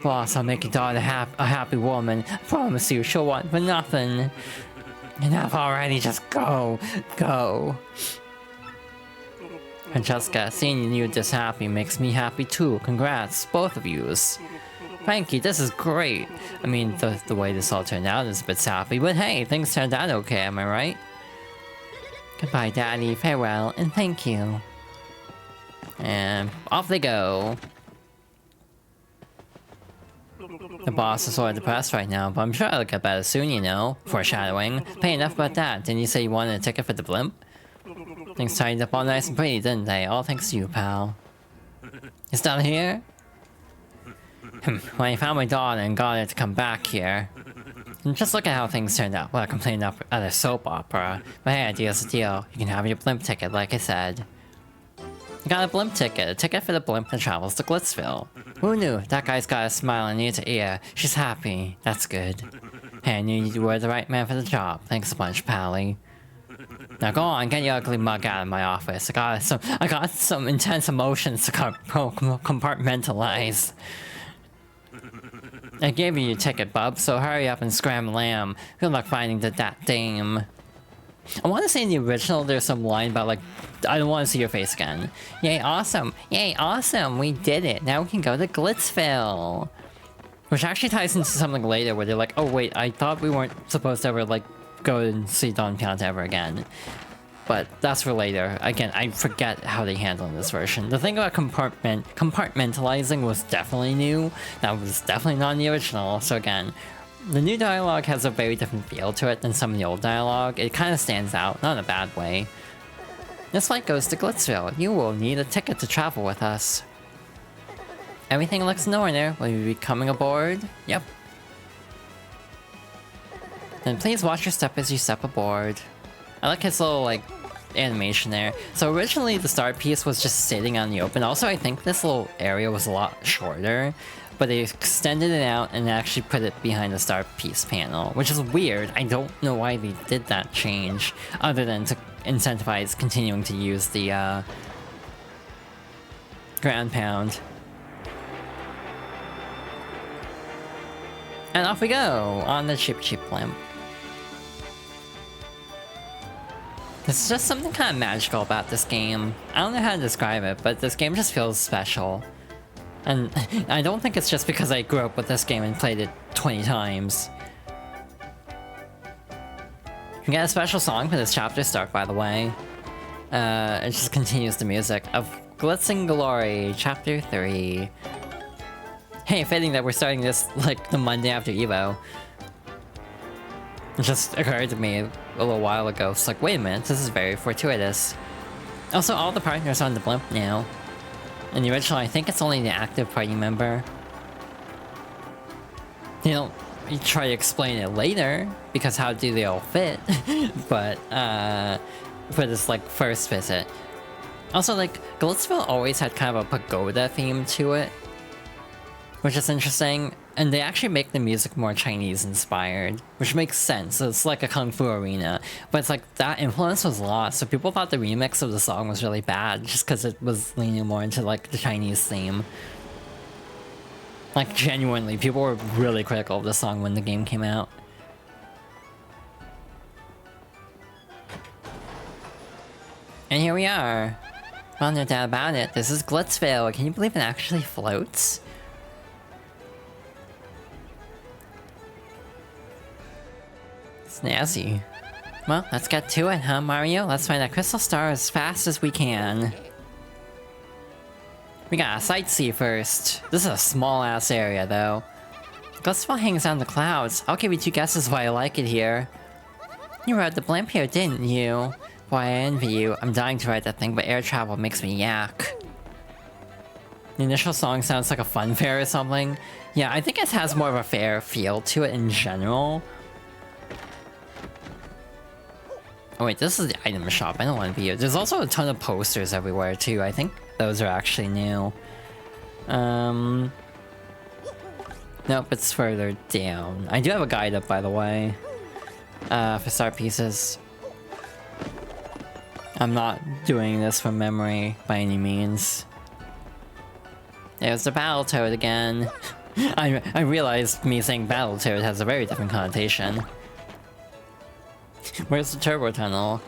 Boss, I'll make your daughter a happy woman. I promise you, she'll want for nothing. Enough already, just go. Go. Francesca, seeing you this happy makes me happy too. Congrats, both of yous. Thank you, this is great. I mean, the way this all turned out is a bit sappy, but hey, things turned out okay, am I right? Goodbye, Daddy, farewell, and thank you. And off they go. The boss is sort of depressed right now, but I'm sure it'll get better soon, you know? Foreshadowing. Hey, enough about that. Didn't you say you wanted a ticket for the blimp? Things tidied up all nice and pretty, didn't they? All thanks to you, pal. You still here? When I found my daughter and got her to come back here. And just look at how things turned out. Well, I complained at a soap opera. But hey, a deal's a deal. You can have your blimp ticket, like I said. You got a blimp ticket. A ticket for the blimp that travels to Glitzville. Who knew? That guy's got a smile in ear to ear. She's happy. That's good. Hey, I knew you were the right man for the job. Thanks a bunch, Pally. Now go on, get your ugly mug out of my office. I got some intense emotions to compartmentalize. I gave you your ticket, bub, so hurry up and scram lamb. Good luck finding that dame. I want to say in the original there's some line about like, I don't want to see your face again. Yay, awesome. Yay, awesome. We did it. Now we can go to Glitzville. Which actually ties into something later where they're like, oh wait, I thought we weren't supposed to ever like go and see Don Pianta ever again. But that's for later. Again, I forget how they handle this version. The thing about compartmentalizing was definitely new. That was definitely not in the original. So again, the new dialogue has a very different feel to it than some of the old dialogue. It kind of stands out, not in a bad way. This flight goes to Glitzville. You will need a ticket to travel with us. Everything looks in order. Will you be coming aboard? Yep. Then please watch your step as you step aboard. I like his little, like, animation there. So originally the start piece was just sitting on the open. Also, I think this little area was a lot shorter. But they extended it out and actually put it behind the start piece panel. Which is weird. I don't know why they did that change. Other than to incentivize continuing to use the, ground pound. And off we go! On the Chip blimp. There's just something kind of magical about this game. I don't know how to describe it, but this game just feels special. And I don't think it's just because I grew up with this game and played it 20 times. You get a special song for this chapter start, by the way. It just continues the music of Glitz and Glory, Chapter 3. Hey, fitting that we're starting this, like, the Monday after Evo. It just occurred to me a little while ago. It's like, wait a minute, this is very fortuitous. Also, all the partners are on the blimp now. In the original, I think it's only the active party member. They don't try to explain it later, because how do they all fit? But, for this, like, first visit. Also, like, Glitzville always had kind of a pagoda theme to it. Which is interesting, and they actually make the music more Chinese-inspired, which makes sense. So it's like a kung fu arena, but it's like that influence was lost, so people thought the remix of the song was really bad just because it was leaning more into like the Chinese theme. Like genuinely, people were really critical of the song when the game came out. And here we are. Well, no doubt about it, this is Glitzville. Can you believe it actually floats? Snazzy. Well, let's get to it, huh, Mario? Let's find that crystal star as fast as we can. We gotta sightsee first. This is a small-ass area, though. Glitzville hangs out in the clouds. I'll give you 2 guesses why I like it here. You rode the blimp here, didn't you? Boy, I envy you. I'm dying to ride that thing, but air travel makes me yak. The initial song sounds like a fun fair or something. Yeah, I think it has more of a fair feel to it in general. Oh wait, this is the item shop. I don't want to be here. There's also a ton of posters everywhere too. I think those are actually new. Nope, it's further down. I do have a guide up, by the way. For start pieces. I'm not doing this from memory by any means. There's the Battletoad again. I realized me saying Battletoad has a very different connotation. Where's the turbo tunnel?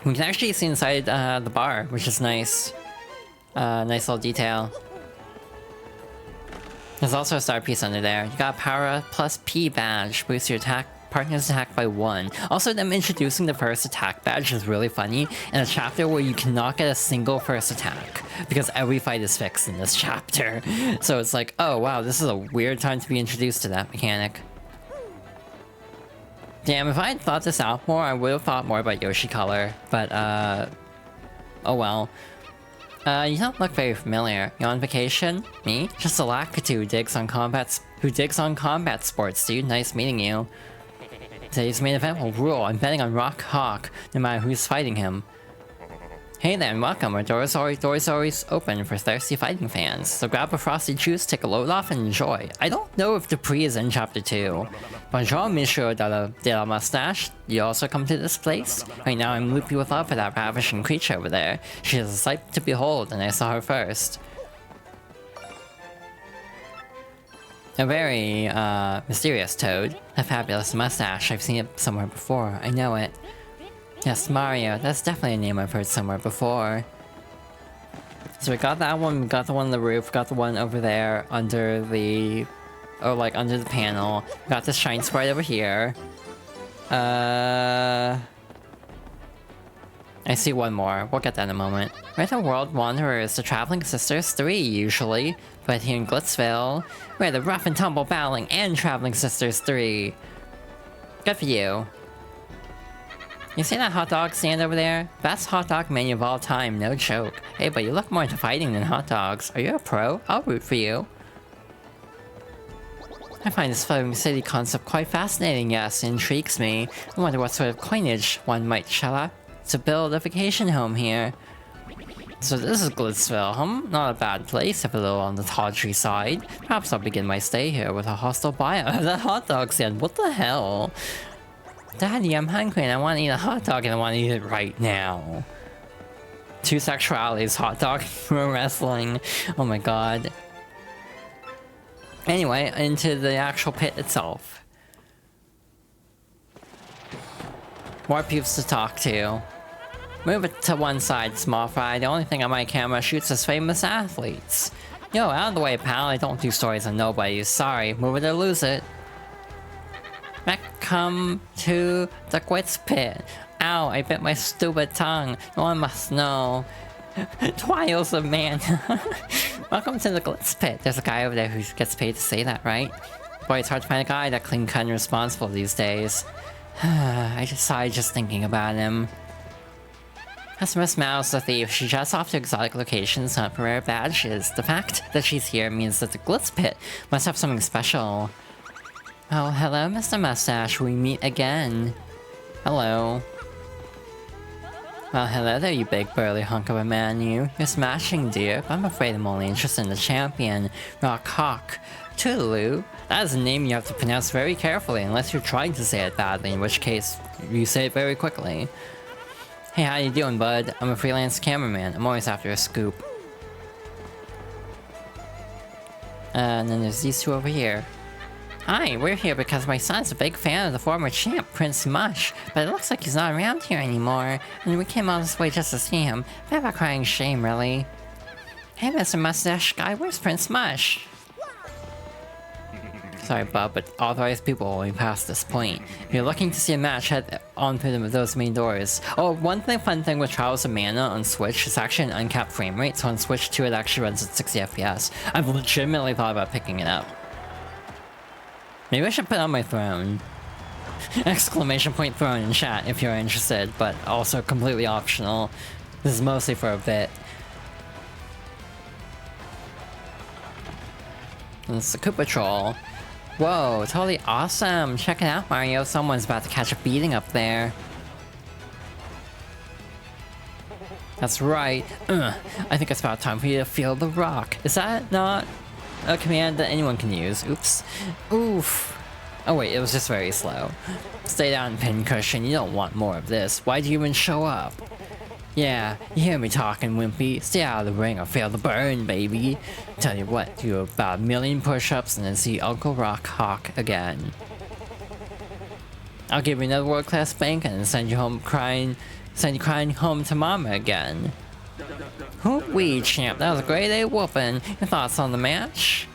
We can actually see inside the bar, which is nice. Nice little detail. There's also a star piece under there. You got a Power plus P badge. Boosts your partner's attack by 1. Also, them introducing the first attack badge is really funny in a chapter where you cannot get a single first attack because every fight is fixed in this chapter. So it's like, oh wow, this is a weird time to be introduced to that mechanic. Damn, if I had thought this out more, I would have thought more about Yoshi Color, but oh well. You don't look very familiar. You on vacation? Me? Just a lackey who digs on combat sports, dude. Nice meeting you. Today's main event will rule. I'm betting on Rock Hawk, no matter who's fighting him. Hey then, welcome. Our door's always open for thirsty fighting fans. So grab a frosty juice, take a load off, and enjoy. I don't know if Dupree is in Chapter 2. Bonjour, Monsieur de la Mustache. You also come to this place? Right now I'm loopy with love for that ravishing creature over there. She is a sight to behold, and I saw her first. A very, mysterious toad. A fabulous mustache. I've seen it somewhere before. I know it. Yes, Mario. That's definitely a name I've heard somewhere before. So we got that one, we got the one on the roof, got the one over there under the... or like under the panel. We got this shine sprite over here. I see one more. We'll get that in a moment. We're the World Wanderers, the Traveling Sisters 3, usually. But here in Glitzville, we're the Rough and Tumble Battling and Traveling Sisters 3. Good for you. You see that hot dog stand over there? Best hot dog menu of all time, no joke. Hey, but you look more into fighting than hot dogs. Are you a pro? I'll root for you. I find this floating city concept quite fascinating, yes, it intrigues me. I wonder what sort of coinage one might shell out to build a vacation home here. So this is Glitzville, Not a bad place, if a little on the tawdry side. Perhaps I'll begin my stay here with a hostile buyout. That hot dog stand, what the hell? Daddy, I'm hungry and I want to eat a hot dog and I want to eat it right now. Two sexualities, hot dog and wrestling. Oh my god. Anyway, into the actual pit itself. More peeps to talk to. Move it to one side, small fry. The only thing on my camera shoots is famous athletes. Yo, out of the way, pal. I don't do stories on nobodies. Sorry, move it or lose it. Come to the Quits Pit. Ow, I bit my stupid tongue. No one must know. Twiles of man. Welcome to the Glitz Pit. There's a guy over there who gets paid to say that, right? Boy, it's hard to find a guy that clean cut and responsible these days. I just sighed just thinking about him. That's Miss Mouse the thief. She jets off to exotic locations, hunt for rare badges. The fact that she's here means that the Glitz Pit must have something special. Oh, hello, Mr. Mustache. We meet again. Hello. Well, hello there, you big burly hunk of a man, you. You're smashing, dear, but I'm afraid I'm only interested in the champion, Rock Hawk. Toodaloo. That is a name you have to pronounce very carefully, unless you're trying to say it badly, in which case, you say it very quickly. Hey, how you doing, bud? I'm a freelance cameraman. I'm always after a scoop. And then there's these two over here. Hi, we're here because my son's a big fan of the former champ, Prince Mush, but it looks like he's not around here anymore, and we came all this way just to see him. Bit of a crying shame, really. Hey, Mr. Mustache Guy, where's Prince Mush? Sorry, Bob, but authorized people only past this point. If you're looking to see a match, head on through those main doors. Oh, fun thing with Trials of Mana on Switch, it's actually an uncapped frame rate, so on Switch 2 it actually runs at 60 FPS. I've legitimately thought about picking it up. Maybe I should put it on my throne. Exclamation point throne in chat if you're interested, but also completely optional. This is mostly for a bit. And it's the Koopa Troll. Whoa, totally awesome! Check it out, Mario. Someone's about to catch a beating up there. That's right. I think it's about time for you to feel the rock. Is that not a command that anyone can use? Oops. Oof. Oh wait, it was just very slow. Stay down, pincushion. You don't want more of this. Why'd you even show up? Yeah, you hear me talking, Wimpy. Stay out of the ring or feel the burn, baby. Tell you what, do about 1,000,000 push-ups and then see Uncle Rock Hawk again. I'll give you another world-class spank and then send you crying home to Mama again. Hoo-wee, champ, that was a great A whooping. Your thoughts on the match?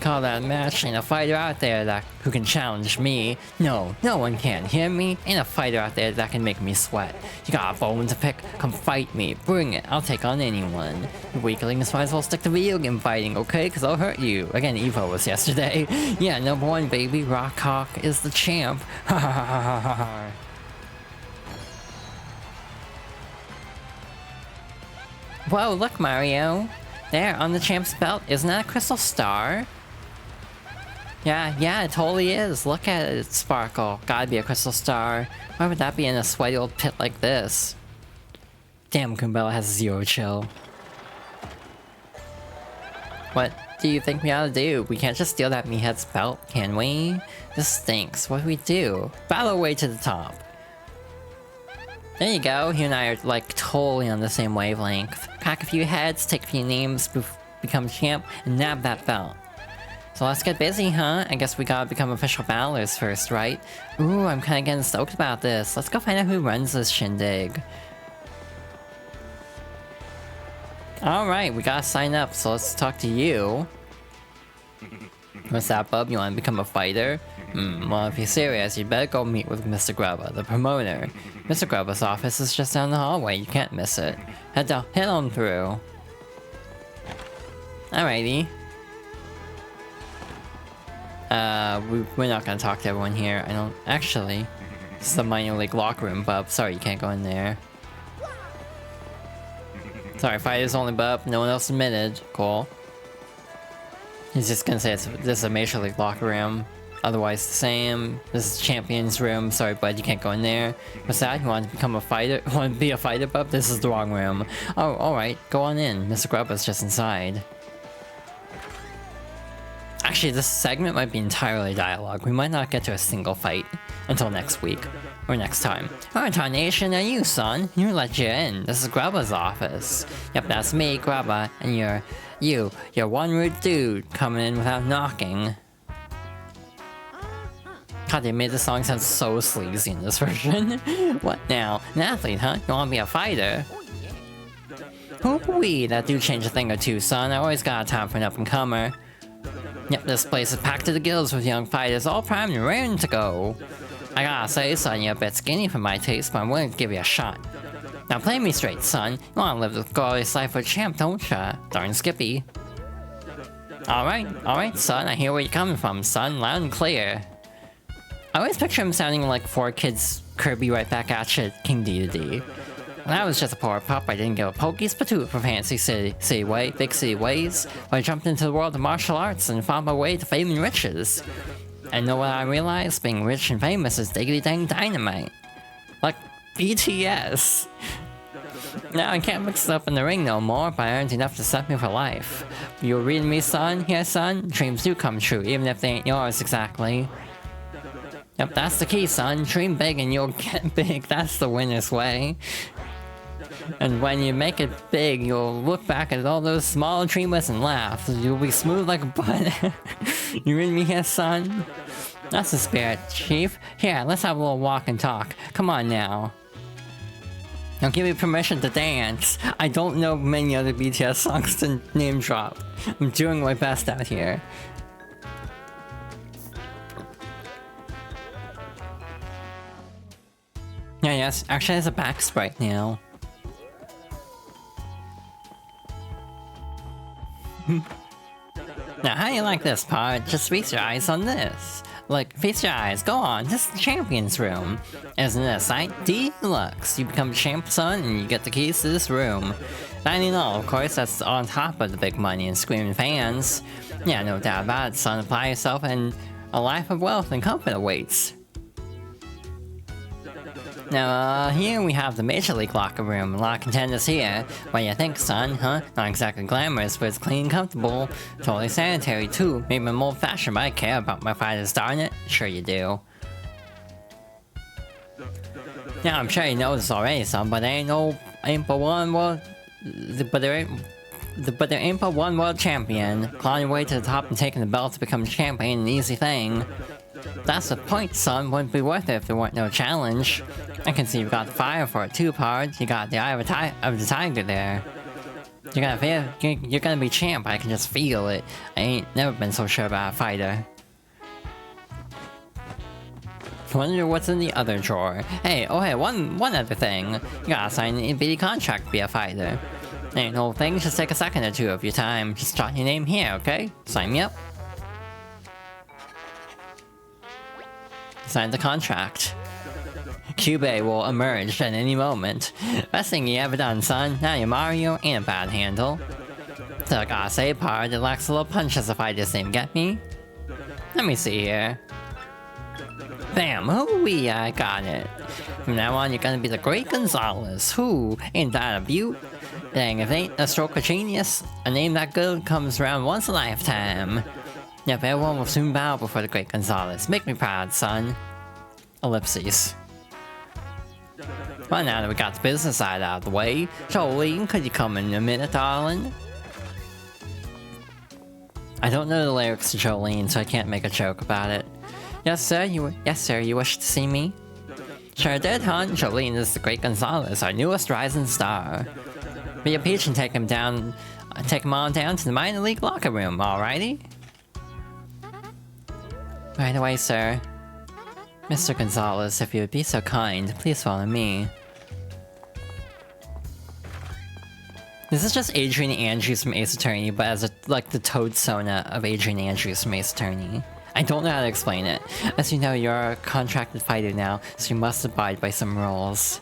Call that a match. Ain't a fighter out there who can challenge me. No one can. Hear me? Ain't a fighter out there that can make me sweat. You got a bone to pick? Come fight me. Bring it. I'll take on anyone. You weaklings might as well stick to video game fighting, okay? Cause I'll hurt you. Again, Evo was yesterday. Yeah, number 1, baby. Rock Hawk is the champ. Ha ha ha ha ha ha. Whoa, look, Mario. There, on the champ's belt. Isn't that a crystal star? Yeah, it totally is. Look at it, sparkle. Gotta be a crystal star. Why would that be in a sweaty old pit like this? Damn, Kumbella has 0 chill. What do you think we ought to do? We can't just steal that meathead's belt, can we? This stinks. What do we do? Battle away to the top. There you go. You and I are like totally on the same wavelength. Crack a few heads, take a few names, become champ, and nab that belt. So let's get busy, huh? I guess we gotta become official battlers first, right? Ooh, I'm kinda getting stoked about this. Let's go find out who runs this shindig. Alright, we gotta sign up, so let's talk to you. What's that, bub? You wanna become a fighter? Well, if you're serious, you better go meet with Mr. Grubba, the promoter. Mr. Grubba's office is just down the hallway, you can't miss it. Head on through. Alrighty. We're not gonna talk to everyone here. I don't... Actually, this is the minor league locker room, bub. Sorry, you can't go in there. Sorry, fighters only, bub. No one else admitted. Cool. He's just gonna say this is a major league locker room. Otherwise the same. This is champion's room. Sorry, bud, you can't go in there. What's that? You want to become a fighter? Want to be a fighter, bub? This is the wrong room. Oh, alright. Go on in. Mr. Grubba's just inside. Actually, this segment might be entirely dialogue. We might not get to a single fight until next week. Or next time. What tarnation are you, son? You let you in. This is Grubba's office. Yep, that's me, Grubba. And you're one rude dude coming in without knocking. God, they made the song sound so sleazy in this version. What now? An athlete, huh? You wanna be a fighter? Hoo-wee, that do change a thing or two, son. I always got time for an up-and-comer. Yep, this place is packed to the gills with young fighters, all primed and raring to go. I gotta say, son, you're a bit skinny for my taste, but I'm willing to give you a shot. Now play me straight, son. You wanna live the glorious life of a champ, don't ya? Darn Skippy. Alright, son, I hear where you're coming from, son. Loud and clear. I always picture him sounding like 4Kids Kirby right back at ya, King Dedede. When I was just a poor pup, I didn't give a pokey's patoot for big city ways, but I jumped into the world of martial arts and found my way to fame and riches. And know what I realized? Being rich and famous is diggity dang dynamite. Like BTS. Now I can't mix it up in the ring no more, but I earned enough to set me for life. You were reading me, son? Here, son? Dreams do come true, even if they ain't yours exactly. Yep, that's the key, son. Dream big and you'll get big. That's the winner's way. And when you make it big, you'll look back at all those small dreamers and laugh. You'll be smooth like a butter. You read me here, son? That's the spirit, Chief. Here, let's have a little walk and talk. Come on now. Now give me permission to dance. I don't know many other BTS songs to name drop. I'm doing my best out here. Yeah, yes, actually has a back sprite now. Now, how do you like this part? Just feast your eyes on this. Like, feast your eyes, go on, this is the champion's room. Isn't it a sight? Deluxe! You become champ, son, and you get the keys to this room. $90, of course, that's on top of the big money and screaming fans. Yeah, no doubt about it, son. Apply yourself and a life of wealth and comfort awaits. Now, here we have the Major League locker room. A lot of contenders here. What do you think, son? Huh? Not exactly glamorous, but it's clean and comfortable. Totally sanitary, too. Maybe I'm old-fashioned, but I care about my fighters, darn it. Sure you do. Now, I'm sure you know this already, son, but there ain't but one world... But there ain't but one world champion. Clawing your way to the top and taking the belt to become champion ain't an easy thing. That's the point, son. Wouldn't be worth it if there weren't no challenge. I can see you've got the fire for it too, Pard. You got the eye of the tiger there. You're gonna be champ. I can just feel it. I ain't never been so sure about a fighter. Wonder what's in the other drawer. Hey, one other thing. You gotta sign an itty-bitty contract to be a fighter. Ain't no thing. Just take a second or two of your time. Just jot your name here, okay? Sign me up. Sign the contract. Cube will emerge at any moment. Best thing you ever done, son. Now you're Mario and a bad handle. So I gotta say, Pard, it lacks a little punch as a fighter name, get me? Let me see here. Bam! Hoo-wee, I got it. From now on, you're gonna be the Great Gonzalez. Who? Ain't that a beaut? Dang, if it ain't a stroke of genius, a name that good comes around once a lifetime. Yep, everyone will soon bow before the Great Gonzalez. Make me proud, son. Ellipses. Well, now that we got the business side out of the way, Jolene, could you come in a minute, darling? I don't know the lyrics to Jolene, so I can't make a joke about it. Yes, sir, you wish to see me? Sure did, hon. Jolene is the Great Gonzalez, our newest rising star. Be a peach and take him on down to the minor league locker room, alrighty? Right away, sir. Mr. Gonzalez, if you would be so kind, please follow me. This is just Adrian Andrews from Ace Attorney, but as like the Toad Sona of Adrian Andrews from Ace Attorney. I don't know how to explain it. As you know, you're a contracted fighter now, so you must abide by some rules.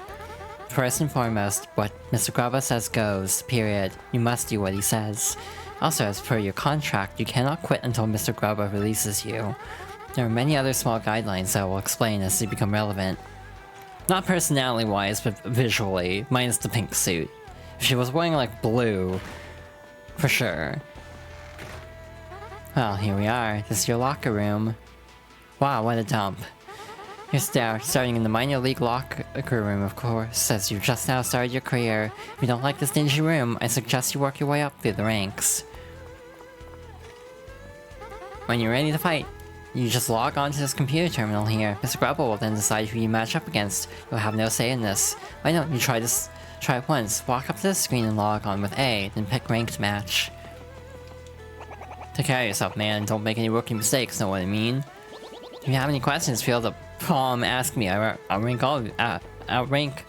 First and foremost, what Mr. Grava says goes, period. You must do what he says. Also, as per your contract, you cannot quit until Mr. Grava releases you. There are many other small guidelines that I will explain as they become relevant. Not personality-wise, but visually, minus the pink suit. If she was wearing like blue, for sure. Well, here we are. This is your locker room. Wow, what a dump. You're starting in the minor league locker room, of course, as you just now started your career. If you don't like this dingy room, I suggest you work your way up through the ranks. When you're ready to fight, you just log on to this computer terminal here. Mr. Grubble will then decide who you match up against. You'll have no say in this. Why don't you try it once. Walk up to the screen and log on with A, then pick ranked match. Take care of yourself, man. Don't make any rookie mistakes, know what I mean? If you have any questions, feel to ask me. I'll rank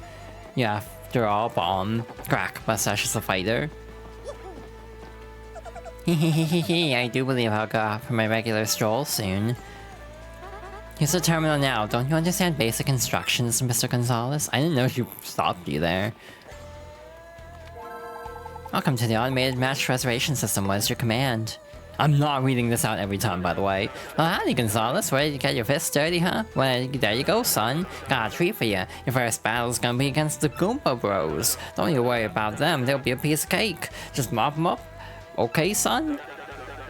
you after all, crack, mustache is a fighter. I do believe I'll go out for my regular stroll soon. Use the terminal now. Don't you understand basic instructions, Mr. Gonzalez? I didn't know you stopped you there. Welcome to the automated match reservation system. What is your command? I'm not reading this out every time, by the way. Well, howdy, Gonzalez. Ready to get your fists dirty, huh? Well, there you go, son. Got a treat for you. Your first battle's gonna be against the Goomba Bros. Don't you worry about them. They'll be a piece of cake. Just mop them up. Okay, son?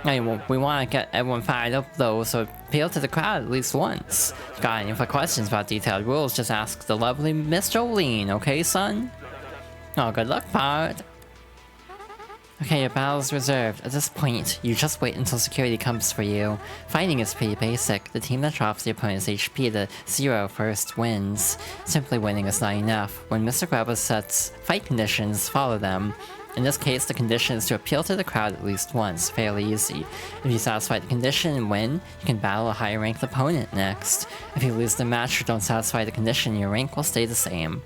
Anyway, we want to get everyone fired up, though, so appeal to the crowd at least once. If you got any questions about detailed rules, just ask the lovely Miss Jolene, okay, son? Oh, good luck, Pard. Okay, your battle's reserved. At this point, you just wait until security comes for you. Fighting is pretty basic. The team that drops the opponent's HP to 0 first wins. Simply winning is not enough. When Mr. Grubba sets fight conditions, follow them. In this case, the condition is to appeal to the crowd at least once, fairly easy. If you satisfy the condition and win, you can battle a higher ranked opponent next. If you lose the match or don't satisfy the condition, your rank will stay the same.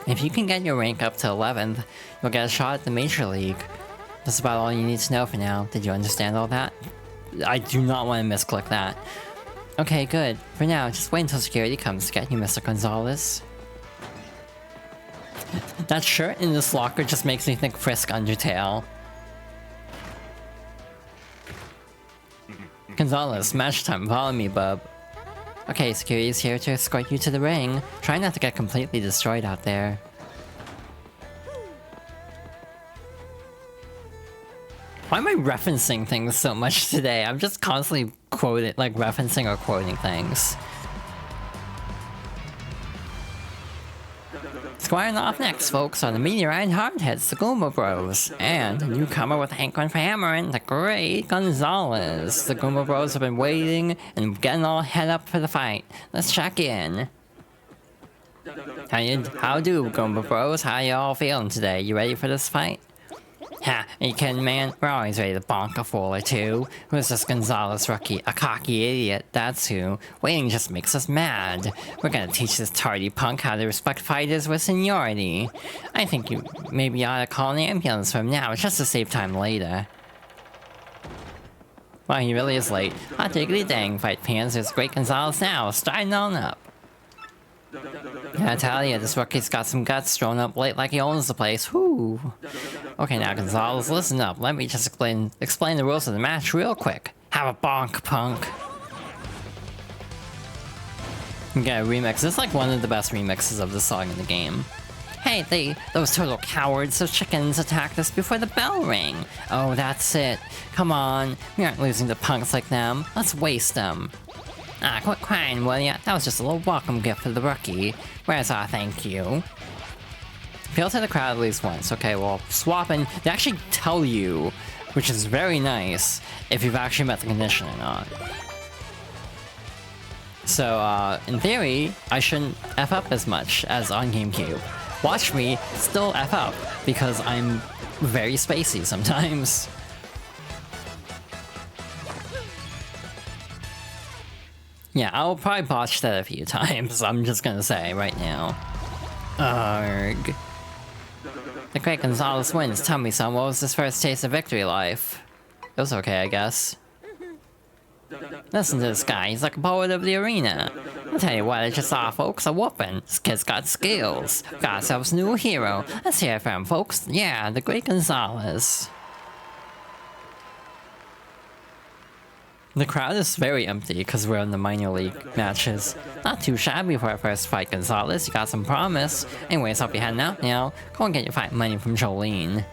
If you can get your rank up to 11th, you'll get a shot at the Major League. That's about all you need to know for now. Did you understand all that? I do not want to misclick that. Okay, good. For now, just wait until security comes to get you, Mr. Gonzalez. That shirt in this locker just makes me think Frisk Undertale. Gonzalez, match time, follow me, bub. Okay, security's here to escort you to the ring. Try not to get completely destroyed out there. Why am I referencing things so much today? I'm just constantly referencing or quoting things. Squaring off next, folks, are the meteorite hardheads, the Goomba Bros, and a newcomer with hankering for hammering, the great Gonzalez. The Goomba Bros have been waiting and getting all head up for the fight. Let's check in. How do, Goomba Bros? How y'all feeling today? You ready for this fight? Ha, are you kidding, man? We're always ready to bonk a fool or two. Who's this Gonzalez rookie? A cocky idiot, that's who. Waiting just makes us mad. We're gonna teach this tardy punk how to respect fighters with seniority. I think you maybe ought to call an ambulance for him now, just to save time later. Wow, he really is late. Hot diggity dang, fight fans, there's great Gonzalez now, starting on up. I tell you, this rookie's got some guts, strolling up late like he owns the place. Whoo! Okay, now Gonzalez, listen up. Let me just explain the rules of the match real quick. Have a bonk, punk. You get a remix. This is like one of the best remixes of the song in the game. Hey, those total cowards, those chickens attacked us before the bell rang. Oh, that's it. Come on, we aren't losing to punks like them. Let's waste them. Ah, quit crying, will ya? That was just a little welcome gift for the rookie. Where's our thank you? Appeal to the crowd at least once. Okay, well, swapping, they actually tell you, which is very nice, if you've actually met the condition or not. So, in theory, I shouldn't F up as much as on GameCube. Watch me still F up, because I'm very spacey sometimes. Yeah, I'll probably botch that a few times, I'm just gonna say right now. Arg. The great Gonzalez wins. Tell me, son, what was his first taste of victory life? It was okay, I guess. Listen to this guy, he's like a poet of the arena. I'll tell you what, I just saw, folks, a whooping. This kid's got skills. Got ourselves a new hero. Let's hear it from him, folks. Yeah, the great Gonzalez. The crowd is very empty because we're in the minor league matches. Not too shabby for our first fight, Gonzalez. You got some promise. Anyways, I'll be heading out now. Go and get your fight money from Jolene.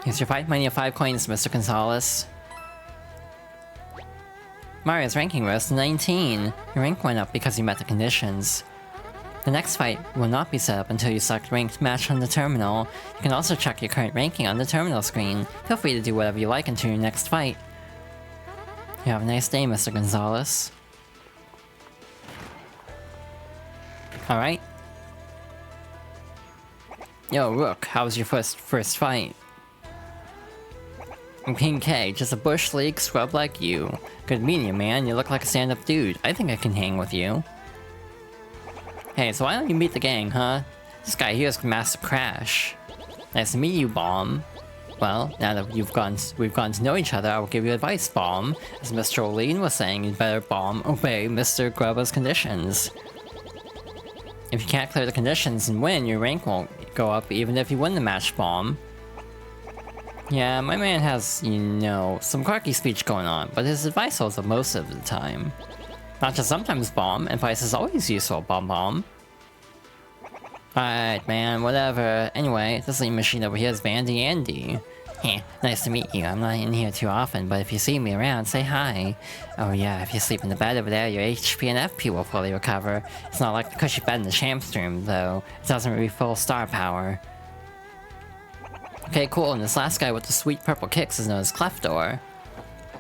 Here's your fight money of 5 coins, Mr. Gonzalez. Mario's ranking rose to 19. Your rank went up because you met the conditions. The next fight will not be set up until you select ranked match on the terminal. You can also check your current ranking on the terminal screen. Feel free to do whatever you like until your next fight. You have a nice day, Mr. Gonzalez. Alright. Yo, Rook, how was your first fight? I'm King K, just a bush league scrub like you. Good meeting you, man. You look like a stand-up dude. I think I can hang with you. Hey, so why don't you meet the gang, huh? This guy here is Master Crash. Nice to meet you, Bomb. Well, now that we've gotten to know each other, I will give you advice, Bomb. As Mr. O'Lean was saying, you'd better, Bomb, obey Mr. Grubba's conditions. If you can't clear the conditions and win, your rank won't go up even if you win the match, Bomb. Yeah, my man has, you know, some quirky speech going on, but his advice holds up most of the time. Not just sometimes, Bomb. Advice is always useful, Bomb. Alright, man, whatever. Anyway, this lean machine over here is Vandy Andy. Heh, nice to meet you. I'm not in here too often, but if you see me around, say hi. Oh yeah, if you sleep in the bed over there, your HP and FP will fully recover. It's not like the cushy bed in the Champ's room, though. It doesn't refill star power. Okay, cool, and this last guy with the sweet purple kicks is known as Clefdor.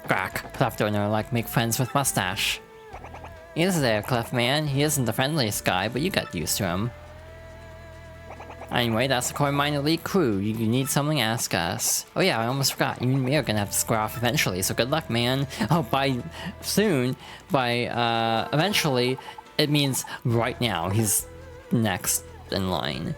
Crack, Clefdor never like make friends with mustache. He is there, Clef man. He isn't the friendliest guy, but you got used to him. Anyway, that's the core minor league crew. You need something, ask us. Oh yeah, I almost forgot. You and me are gonna have to square off eventually, so good luck, man. Oh, by soon, by eventually, it means right now. He's next in line.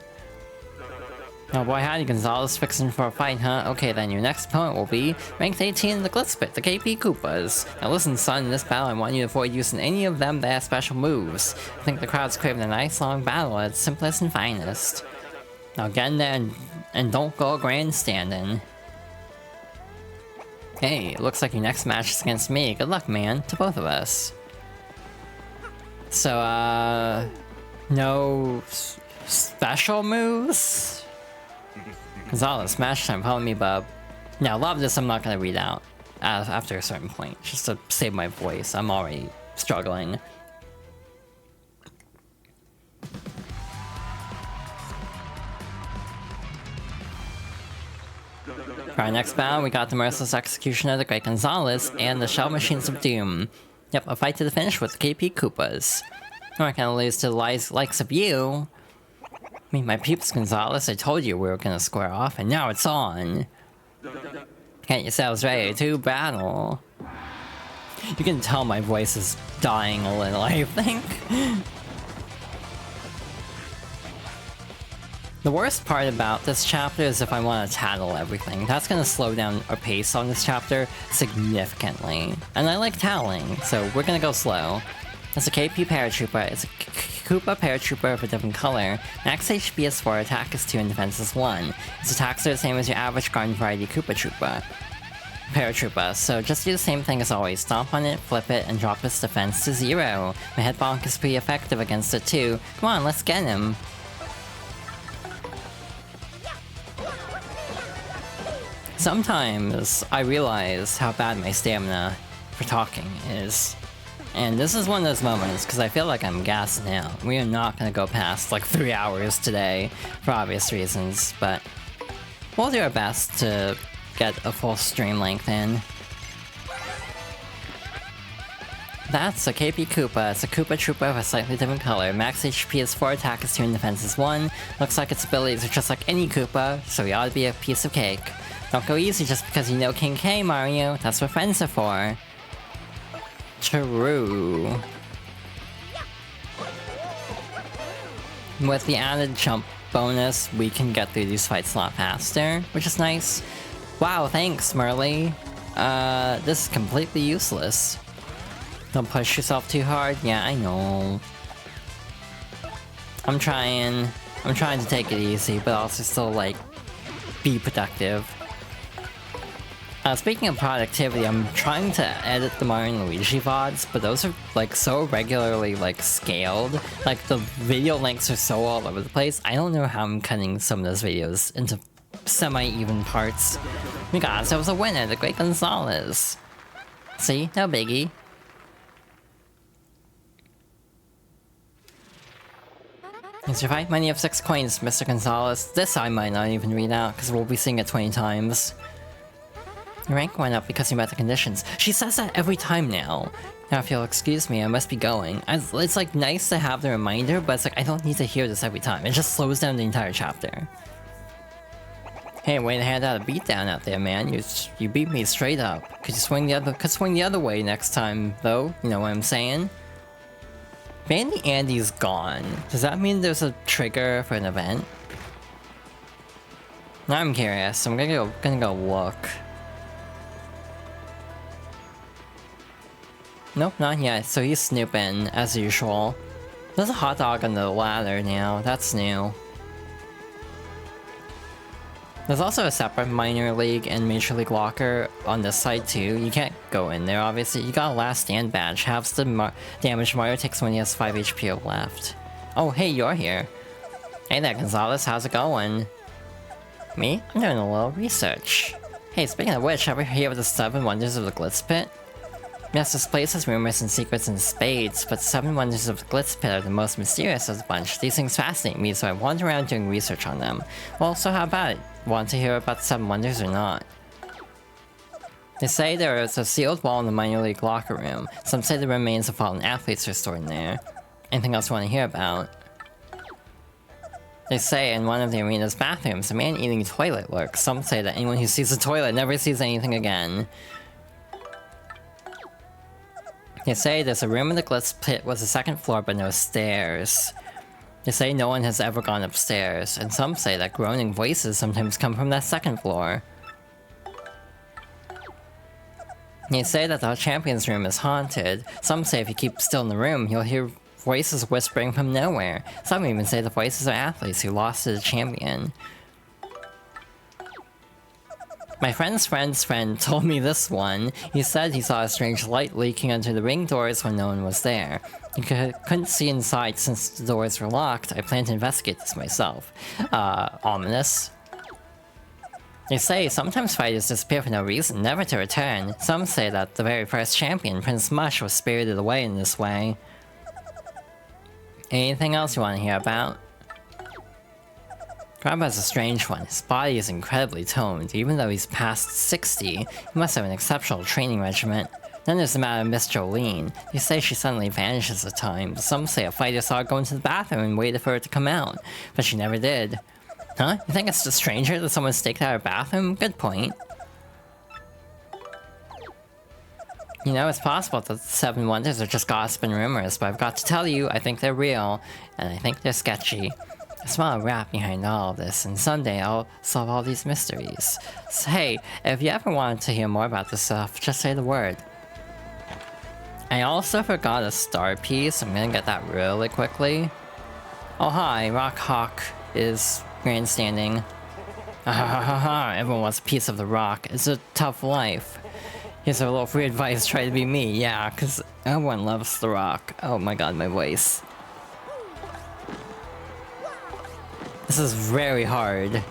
Oh boy, howdy, Gonzalez, fixing for a fight, huh? Okay then, your next opponent will be ranked 18 in the Glitzpit, the KP Koopas. Now listen, son, in this battle I want you to avoid using any of them that have special moves. I think the crowd's craving a nice long battle at its simplest and finest. Now get in there and don't go grandstanding. Hey, looks like your next match is against me. Good luck, man, to both of us. So, no special moves? Gonzalez, smash time, follow me, bub. Now, a lot of this I'm not gonna read out after a certain point, just to save my voice. I'm already struggling. For our next battle, we got the merciless execution of the Great Gonzalez and the Shell Machines of Doom. Yep, a fight to the finish with the KP Koopas. I'm not gonna lose to the likes of you. Meet my peeps, Gonzalez. I told you we were gonna square off, and now it's on. Get yourselves ready to battle. You can tell my voice is dying a little, I think. The worst part about this chapter is if I want to tattle everything. That's going to slow down our pace on this chapter significantly. And I like tattling, so we're going to go slow. It's a KP Paratrooper. It's a Koopa Paratrooper of a different color. Max HP is 4, attack is 2, and defense is 1. Its attacks are the same as your average Garden Variety Koopa Troopa. Paratroopa, so just do the same thing as always. Stomp on it, flip it, and drop its defense to 0. My head bonk is pretty effective against it too. Come on, let's get him. Sometimes I realize how bad my stamina for talking is. And this is one of those moments, because I feel like I'm gassing out. We are not going to go past like 3 hours today, for obvious reasons, but we'll do our best to get a full stream length in. That's a KP Koopa. It's a Koopa Troopa of a slightly different color. Max HP is 4, attack is 2, and defense is 1. Looks like its abilities are just like any Koopa, so we ought to be a piece of cake. Don't go easy just because you know King K, Mario. That's what friends are for. True. With the added jump bonus, we can get through these fights a lot faster, which is nice. Wow, thanks, Merly. This is completely useless. Don't push yourself too hard. Yeah, I know. I'm trying to take it easy, but also still, like, be productive. Speaking of productivity, I'm trying to edit the Mario and Luigi VODs, but those are, like, so regularly, like, scaled. Like, the video lengths are so all over the place. I don't know how I'm cutting some of those videos into semi-even parts. Because there was a winner, the Great Gonzalez. See? No biggie. Here's your fight. Money of 6 coins, Mr. Gonzalez. This I might not even read out, because we'll be seeing it 20 times. Your rank went up because you met the conditions. She says that every time now. Now if you'll excuse me, I must be going. It's like nice to have the reminder, but it's like I don't need to hear this every time. It just slows down the entire chapter. Hey, way to hand out a beatdown out there, man. You beat me straight up. Could swing the other way next time, though. You know what I'm saying? Bandy Andy's gone. Does that mean there's a trigger for an event? Now I'm curious. I'm gonna go look. Nope, not yet. So he's snooping, as usual. There's a hot dog on the ladder now. That's new. There's also a separate minor league and major league locker on this side too. You can't go in there, obviously. You got a last stand badge. Halves the damage Mario takes when he has 5 HP left. Oh, hey, you're here. Hey there, Gonzalez. How's it going? Me? I'm doing a little research. Hey, speaking of which, ever hear of the 7 wonders of the Glitz Pit? Yes, this place has rumors and secrets in spades, but the 7 wonders of the Glitz Pit are the most mysterious of the bunch. These things fascinate me, so I wander around doing research on them. Well, so how about it? Want to hear about the 7 wonders or not? They say there is a sealed wall in the minor league locker room. Some say the remains of fallen athletes are stored in there. Anything else you want to hear about? They say in one of the arena's bathrooms, a man eating a toilet lurks. Some say that anyone who sees a toilet never sees anything again. They say there's a room in the Glitz Pit with a 2nd floor but no stairs. They say no one has ever gone upstairs, and some say that groaning voices sometimes come from that 2nd floor. They say that the champion's room is haunted. Some say if you keep still in the room, you'll hear voices whispering from nowhere. Some even say the voices are athletes who lost to the champion. My friend's friend told me this one. He said he saw a strange light leaking under the ring doors when no one was there. He couldn't see inside since the doors were locked. I plan to investigate this myself. Ominous. They say sometimes fighters disappear for no reason, never to return. Some say that the very first champion, Prince Mush, was spirited away in this way. Anything else you want to hear about? Grandpa's a strange one. His body is incredibly toned. Even though he's past 60, he must have an exceptional training regimen. Then there's the matter of Miss Jolene. They say she suddenly vanishes at times. Some say a fighter saw her go into the bathroom and waited for her to come out, but she never did. Huh? You think it's a stranger that someone staked out her bathroom? Good point. You know, it's possible that the Seven Wonders are just gossip and rumors, but I've got to tell you, I think they're real, and I think they're sketchy. I smell a rat behind all of this, and someday I'll solve all these mysteries. So hey, if you ever wanted to hear more about this stuff, just say the word. I also forgot a star piece. I'm gonna get that really quickly. Oh hi, Rock Hawk is grandstanding. Everyone wants a piece of the rock. It's a tough life. Here's a little free advice, try to be me. Yeah, cause everyone loves the rock. Oh my god, my voice. This is very hard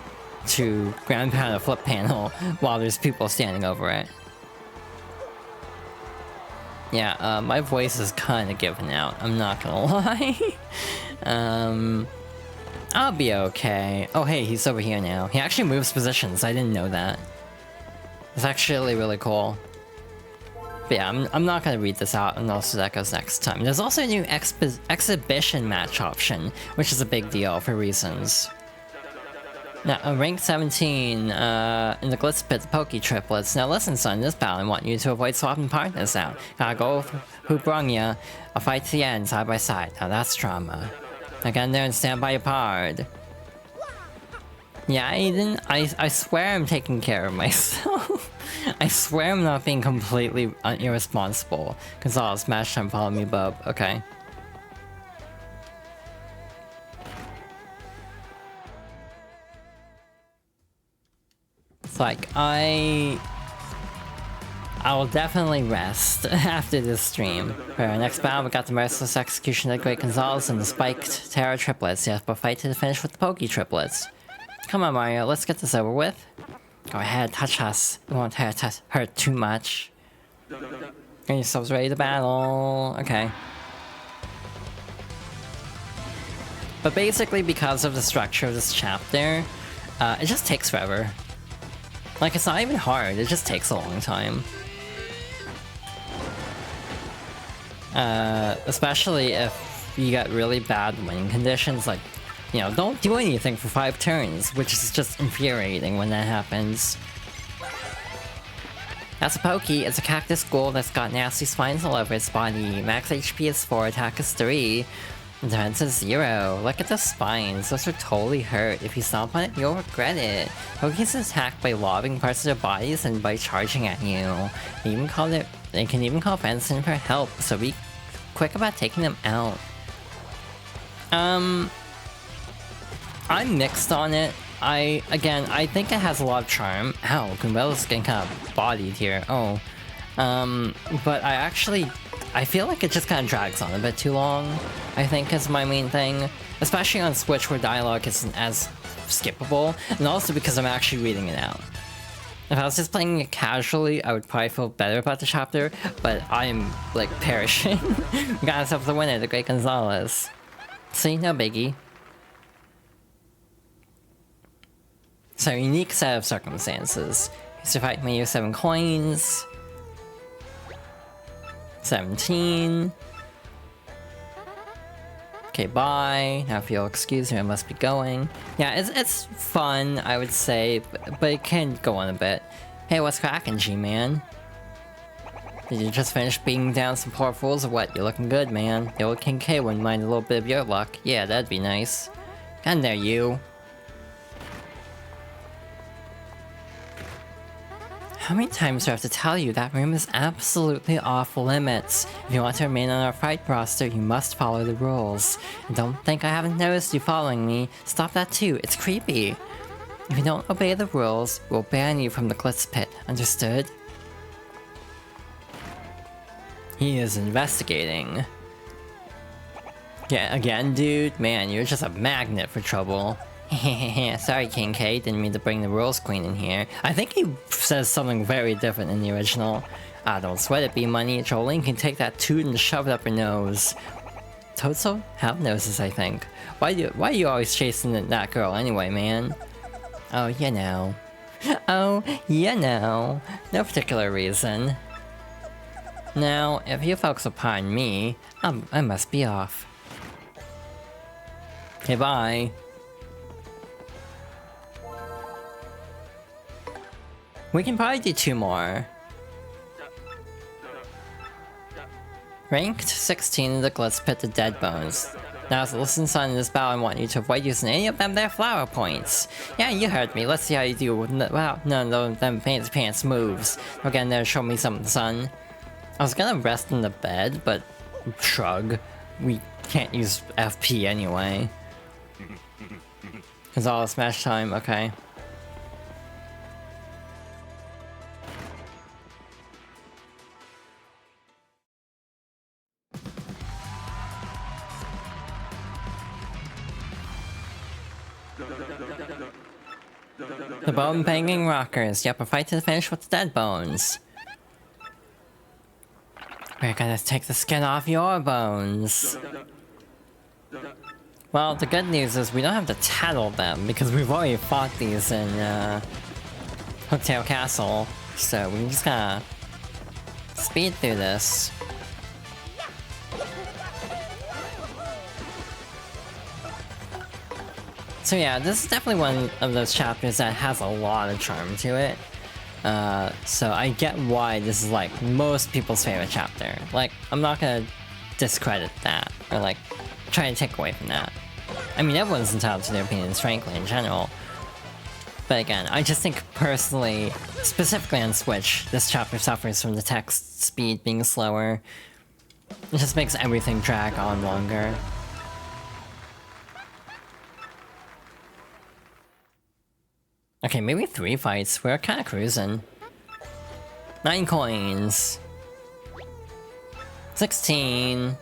to ground pound a flip panel while there's people standing over it. Yeah, my voice is kind of giving out, I'm not gonna lie. I'll be okay. Oh hey, he's over here now. He actually moves positions, I didn't know that. It's actually really cool. But yeah, I'm not gonna read this out, and also that goes next time. There's also a new exhibition match option, which is a big deal for reasons. Now, rank 17, in the Glitz Pit, the Poke Triplets. Now listen son, in this battle I want you to avoid swapping partners out. Gotta go who brung ya. A fight to the end, side by side. Now that's drama. Now get in there and stand by your pard. Yeah, Aiden, I swear I'm taking care of myself. I swear I'm not being completely irresponsible. Gonzalez, smash time, follow me, bub. Okay. It's like, I will definitely rest after this stream. For our next battle, we got the merciless execution of the Great Gonzalez and the spiked Terra triplets. Yes, but fight to the finish with the Poke triplets. Come on, Mario, let's get this over with. Go ahead, touch us. We won't hurt too much. Get yourselves ready to battle. Okay. But basically, because of the structure of this chapter, it just takes forever. Like, it's not even hard, it just takes a long time. Especially if you get really bad winning conditions, like, you know, don't do anything for 5 turns, which is just infuriating when that happens. That's a Pokey. It's a cactus ghoul that's got nasty spines all over its body. Max HP is 4, attack is 3, defense is 0. Look at the spines, those are totally hurt. If you stomp on it, you'll regret it. Pokeys attack by lobbing parts of their bodies and by charging at you. They can even call friends in for help, so be quick about taking them out. I'm mixed on it. I think it has a lot of charm. Ow, Goombella's getting kind of bodied here. Oh. But I feel like it just kind of drags on a bit too long, I think is my main thing. Especially on Switch where dialogue isn't as skippable, and also because I'm actually reading it out. If I was just playing it casually, I would probably feel better about the chapter, but I'm, like, perishing. We got ourselves the winner, the Great Gonzalez. See, no biggie. So, unique set of circumstances. Used to fight me with 7 coins. 17. Okay, bye. Now if you'll excuse me, I must be going. Yeah, it's fun, I would say, but it can go on a bit. Hey, what's crackin', G-Man? Did you just finish beating down some poor fools or what? You're looking good, man. The old King K wouldn't mind a little bit of your luck. Yeah, that'd be nice. Get in there, you. How many times do I have to tell you that room is absolutely off limits? If you want to remain on our fight roster, you must follow the rules. And don't think I haven't noticed you following me. Stop that too, it's creepy. If you don't obey the rules, we'll ban you from the Glitz Pit, understood? He is investigating. Yeah, again, dude? Man, you're just a magnet for trouble. Sorry, King K, didn't mean to bring the Rules Queen in here. I think he says something very different in the original. Ah, don't sweat it, B-Money. Jolene can take that toot and shove it up her nose. Toads don't have noses, I think. Why are you always chasing that girl anyway, man? Oh, you know. Oh, you know. No particular reason. Now, if you folks will pardon me, I must be off. Okay, bye. We can probably do 2 more. Ranked 16 in the Glitz Pit to Dead Bones. Now, as a listen son in this battle, I want you to avoid using any of them their flower points. Yeah, you heard me. Let's see how you do with none of them pants moves. Again, there, show me something, son. I was gonna rest in the bed, but shrug. We can't use FP anyway. It's all smash time, okay. The bone-banging rockers. Yep, a fight to the finish with the dead bones. We're gonna take the skin off your bones. Well, the good news is we don't have to tattle them, because we've already fought these in, Hooktail Castle. So we just gotta speed through this. So yeah, this is definitely one of those chapters that has a lot of charm to it. So I get why this is like most people's favorite chapter. Like, I'm not gonna discredit that, or like, try to take away from that. I mean, everyone's entitled to their opinions, frankly, in general. But again, I just think personally, specifically on Switch, this chapter suffers from the text speed being slower. It just makes everything drag on longer. Okay, maybe 3 fights. We're kinda cruising. 9 coins. 16.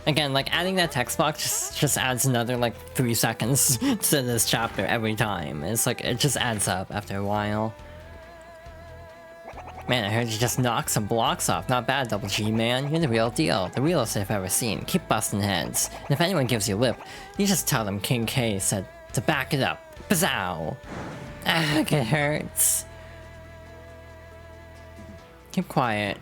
Again, like, adding that text box just adds another, like, 3 seconds to this chapter every time. It's like, it just adds up after a while. Man, I heard you just knocked some blocks off. Not bad, Double G, man. You're the real deal. The realest I've ever seen. Keep busting heads. And if anyone gives you lip, you just tell them King K said to back it up. Bazzow! Ah, it hurts. Keep quiet.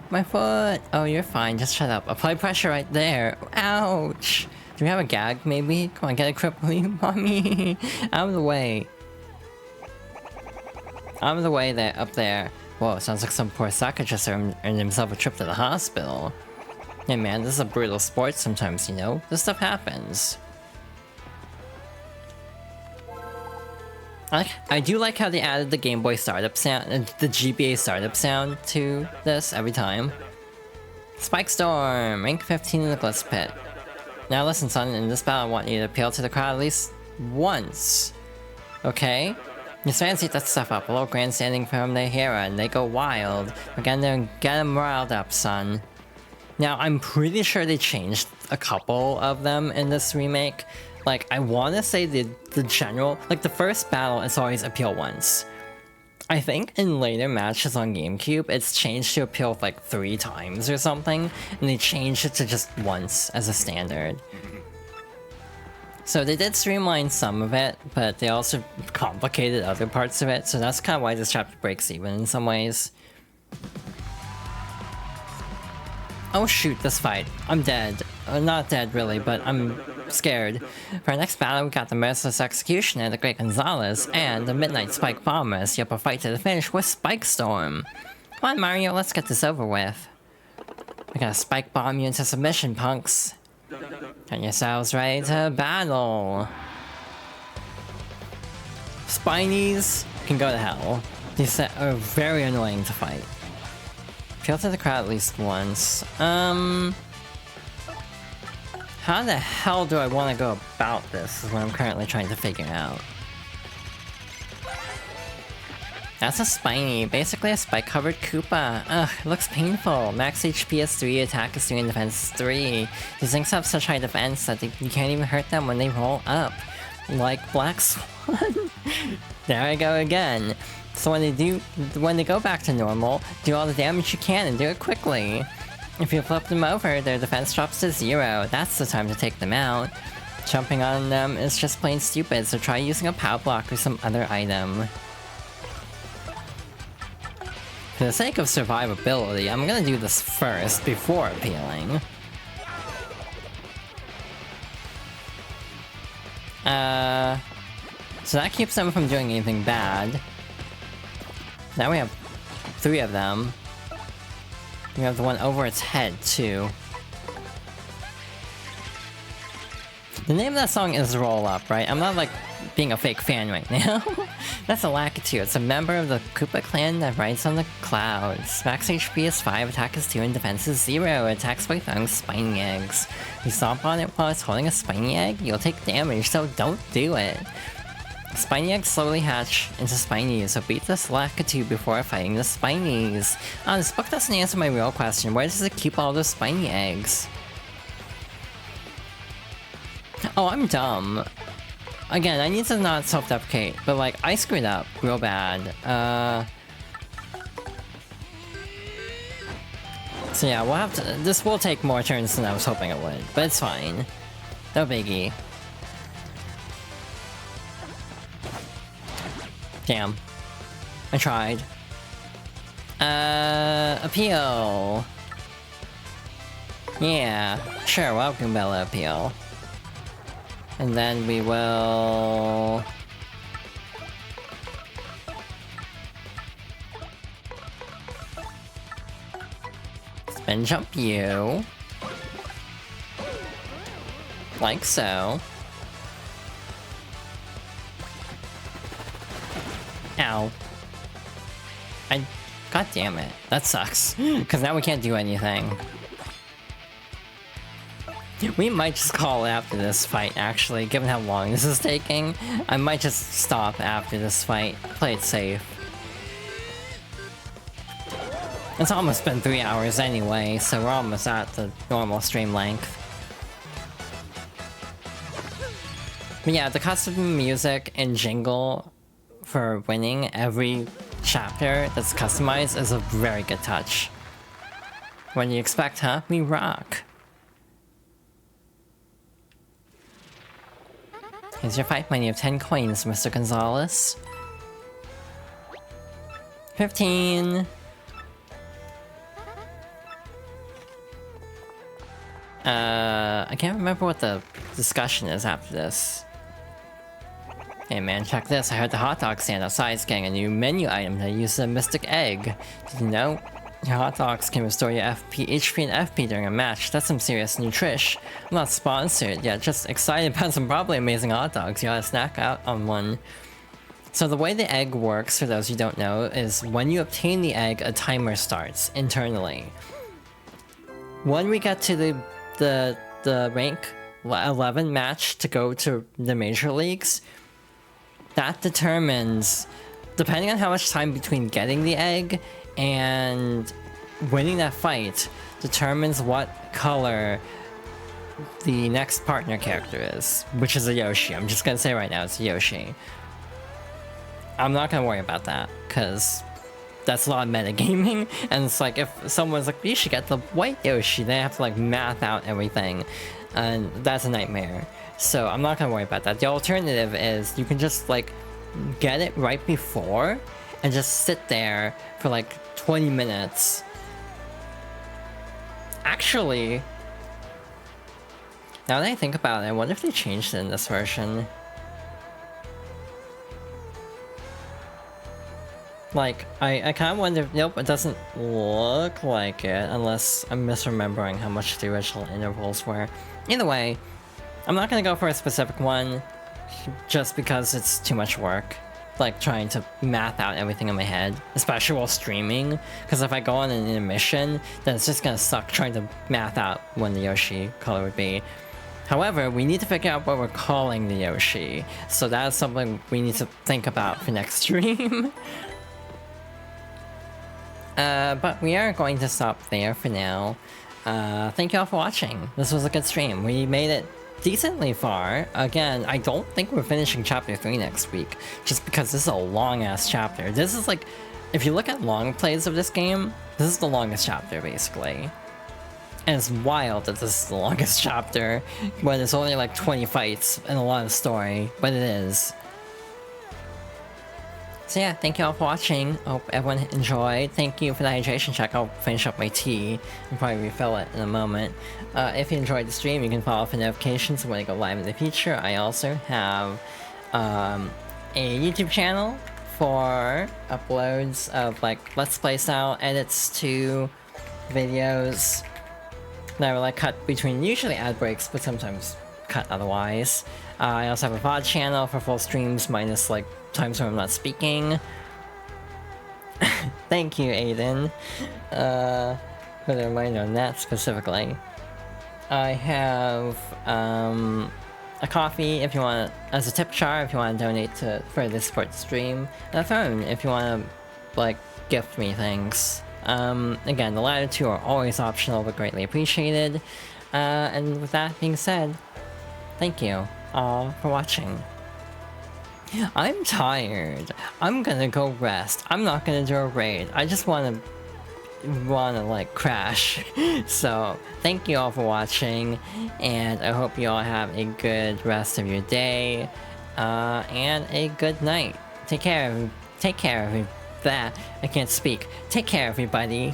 My foot! Oh, you're fine, just shut up. Apply pressure right there. Ouch! Do we have a gag, maybe? Come on, get a grip, will you, mommy? Out of the way. Out of the way there, up there. Whoa, sounds like some poor sucker just earned himself a trip to the hospital. Hey man, this is a brutal sport sometimes, you know? This stuff happens. I do like how they added the Game Boy startup sound, the GBA startup sound to this every time. Spike Storm, rank 15 in the Glitz Pit. Now listen son, in this battle I want you to appeal to the crowd at least once. Okay? Your fans eat that stuff up, a little grandstanding from their hero and they go wild. We're gonna get them riled up, son. Now I'm pretty sure they changed a couple of them in this remake. Like, I want to say the general, like the first battle is always appeal once. I think in later matches on GameCube, it's changed to appeal like 3 times or something, and they changed it to just once as a standard. So they did streamline some of it, but they also complicated other parts of it, so that's kind of why this chapter breaks even in some ways. Oh shoot, this fight. I'm dead. Not dead really, but I'm scared. For our next battle, we got the Merciless Executioner, the Great Gonzalez, and the Midnight Spike Bombers. Yep, a fight to the finish with Spike Storm. Come on, Mario, let's get this over with. We gotta Spike Bomb you into submission, punks. Get yourselves ready to battle. Spinies can go to hell. These are very annoying to fight. Appeal to the crowd at least once. How How the hell do I want to go about this is what I'm currently trying to figure out. That's a Spiny, basically a spike-covered Koopa. Ugh, it looks painful. Max HP is 3, attack is 3, and defense is 3. These things have such high defense that you can't even hurt them when they roll up. Like Black Swan. There I go again. So when they go back to normal, do all the damage you can and do it quickly. If you flip them over, their defense drops to 0. That's the time to take them out. Jumping on them is just plain stupid, so try using a power block or some other item. For the sake of survivability, I'm gonna do this first before appealing. So that keeps them from doing anything bad. Now we have 3 of them. We have the one over its head, too. The name of that song is Roll Up, right? I'm not, like, being a fake fan right now. That's a Lakitu. It's a member of the Koopa clan that rides on the clouds. Max HP is 5, attack is 2, and defense is 0. Attacks by throwing spiny eggs. You stomp on it while it's holding a spiny egg, you'll take damage, so don't do it. Spiny eggs slowly hatch into Spinies, so beat this Lakitu before fighting the Spinies. This book doesn't answer my real question. Where does it keep all those spiny eggs? Oh, I'm dumb. Again, I need to not self-deprecate, but like, I screwed up real bad. So yeah, we'll have to- this will take more turns than I was hoping it would, but it's fine. No biggie. Damn. I tried. Appeal. Yeah, sure, welcome Bella Appeal. And then we will... spin jump you. Like so. Ow. God damn it. That sucks. Because now we can't do anything. We might just call it after this fight, actually, given how long this is taking. I might just stop after this fight. Play it safe. It's almost been 3 hours anyway, so we're almost at the normal stream length. But yeah, the custom music and jingle for winning every chapter that's customized is a very good touch. What do you expect, huh? We rock! Here's your fight money of 10 coins, Mr. Gonzalez. 15! I can't remember what the discussion is after this. Hey man, check this. I heard the hot dog stand outside is getting a new menu item that uses a mystic egg. Did you know? Your hot dogs can restore your HP and FP during a match. That's some serious nutrish. I'm not sponsored yet, just excited about some probably amazing hot dogs. You gotta snack out on one. So the way the egg works, for those who don't know, is when you obtain the egg, a timer starts internally. When we get to the rank 11 match to go to the major leagues, that determines, depending on how much time between getting the egg and winning that fight, determines what color the next partner character is, which is a Yoshi. I'm just gonna say right now, it's a Yoshi. I'm not gonna worry about that, because that's a lot of metagaming, and it's like, if someone's like, you should get the white Yoshi, they have to like math out everything, and that's a nightmare. So I'm not gonna worry about that. The alternative is you can just like get it right before and just sit there for like 20 minutes. Actually, now that I think about it, I wonder if they changed it in this version. Like, I kind of wonder, nope, it doesn't look like it, unless I'm misremembering how much the original intervals were. Either way, I'm not gonna go for a specific one, just because it's too much work. Like, trying to math out everything in my head, especially while streaming, because if I go on an intermission, then it's just gonna suck trying to math out when the Yoshi color would be. However, we need to figure out what we're calling the Yoshi, so that's something we need to think about for next stream. But we are going to stop there for now. Thank you all for watching. This was a good stream. We made it decently far. Again, I don't think we're finishing chapter 3 next week, just because this is a long-ass chapter. This is like, if you look at long plays of this game, this is the longest chapter, basically. And it's wild that this is the longest chapter, when it's only like 20 fights and a lot of story, but it is. So yeah, thank you all for watching. Hope everyone enjoyed. Thank you for the hydration check. I'll finish up my tea and probably refill it in a moment. If you enjoyed the stream, you can follow for notifications when I go live in the future. I also have a YouTube channel for uploads of like Let's Play style edits to videos that are like cut between usually ad breaks, but sometimes cut otherwise. I also have a VOD channel for full streams minus like times when I'm not speaking. Thank you, Aiden, for the reminder on that specifically. I have a coffee if you want, as a tip jar if you want to donate to further support the stream, and a phone if you want to like gift me things. Again, the latter two are always optional but greatly appreciated. And with that being said, thank you all for watching. I'm tired. I'm gonna go rest. I'm not gonna do a raid. I just wanna like crash. So thank you all for watching, and I hope you all have a good rest of your day, and a good night. Take care. I can't speak. Take care, everybody.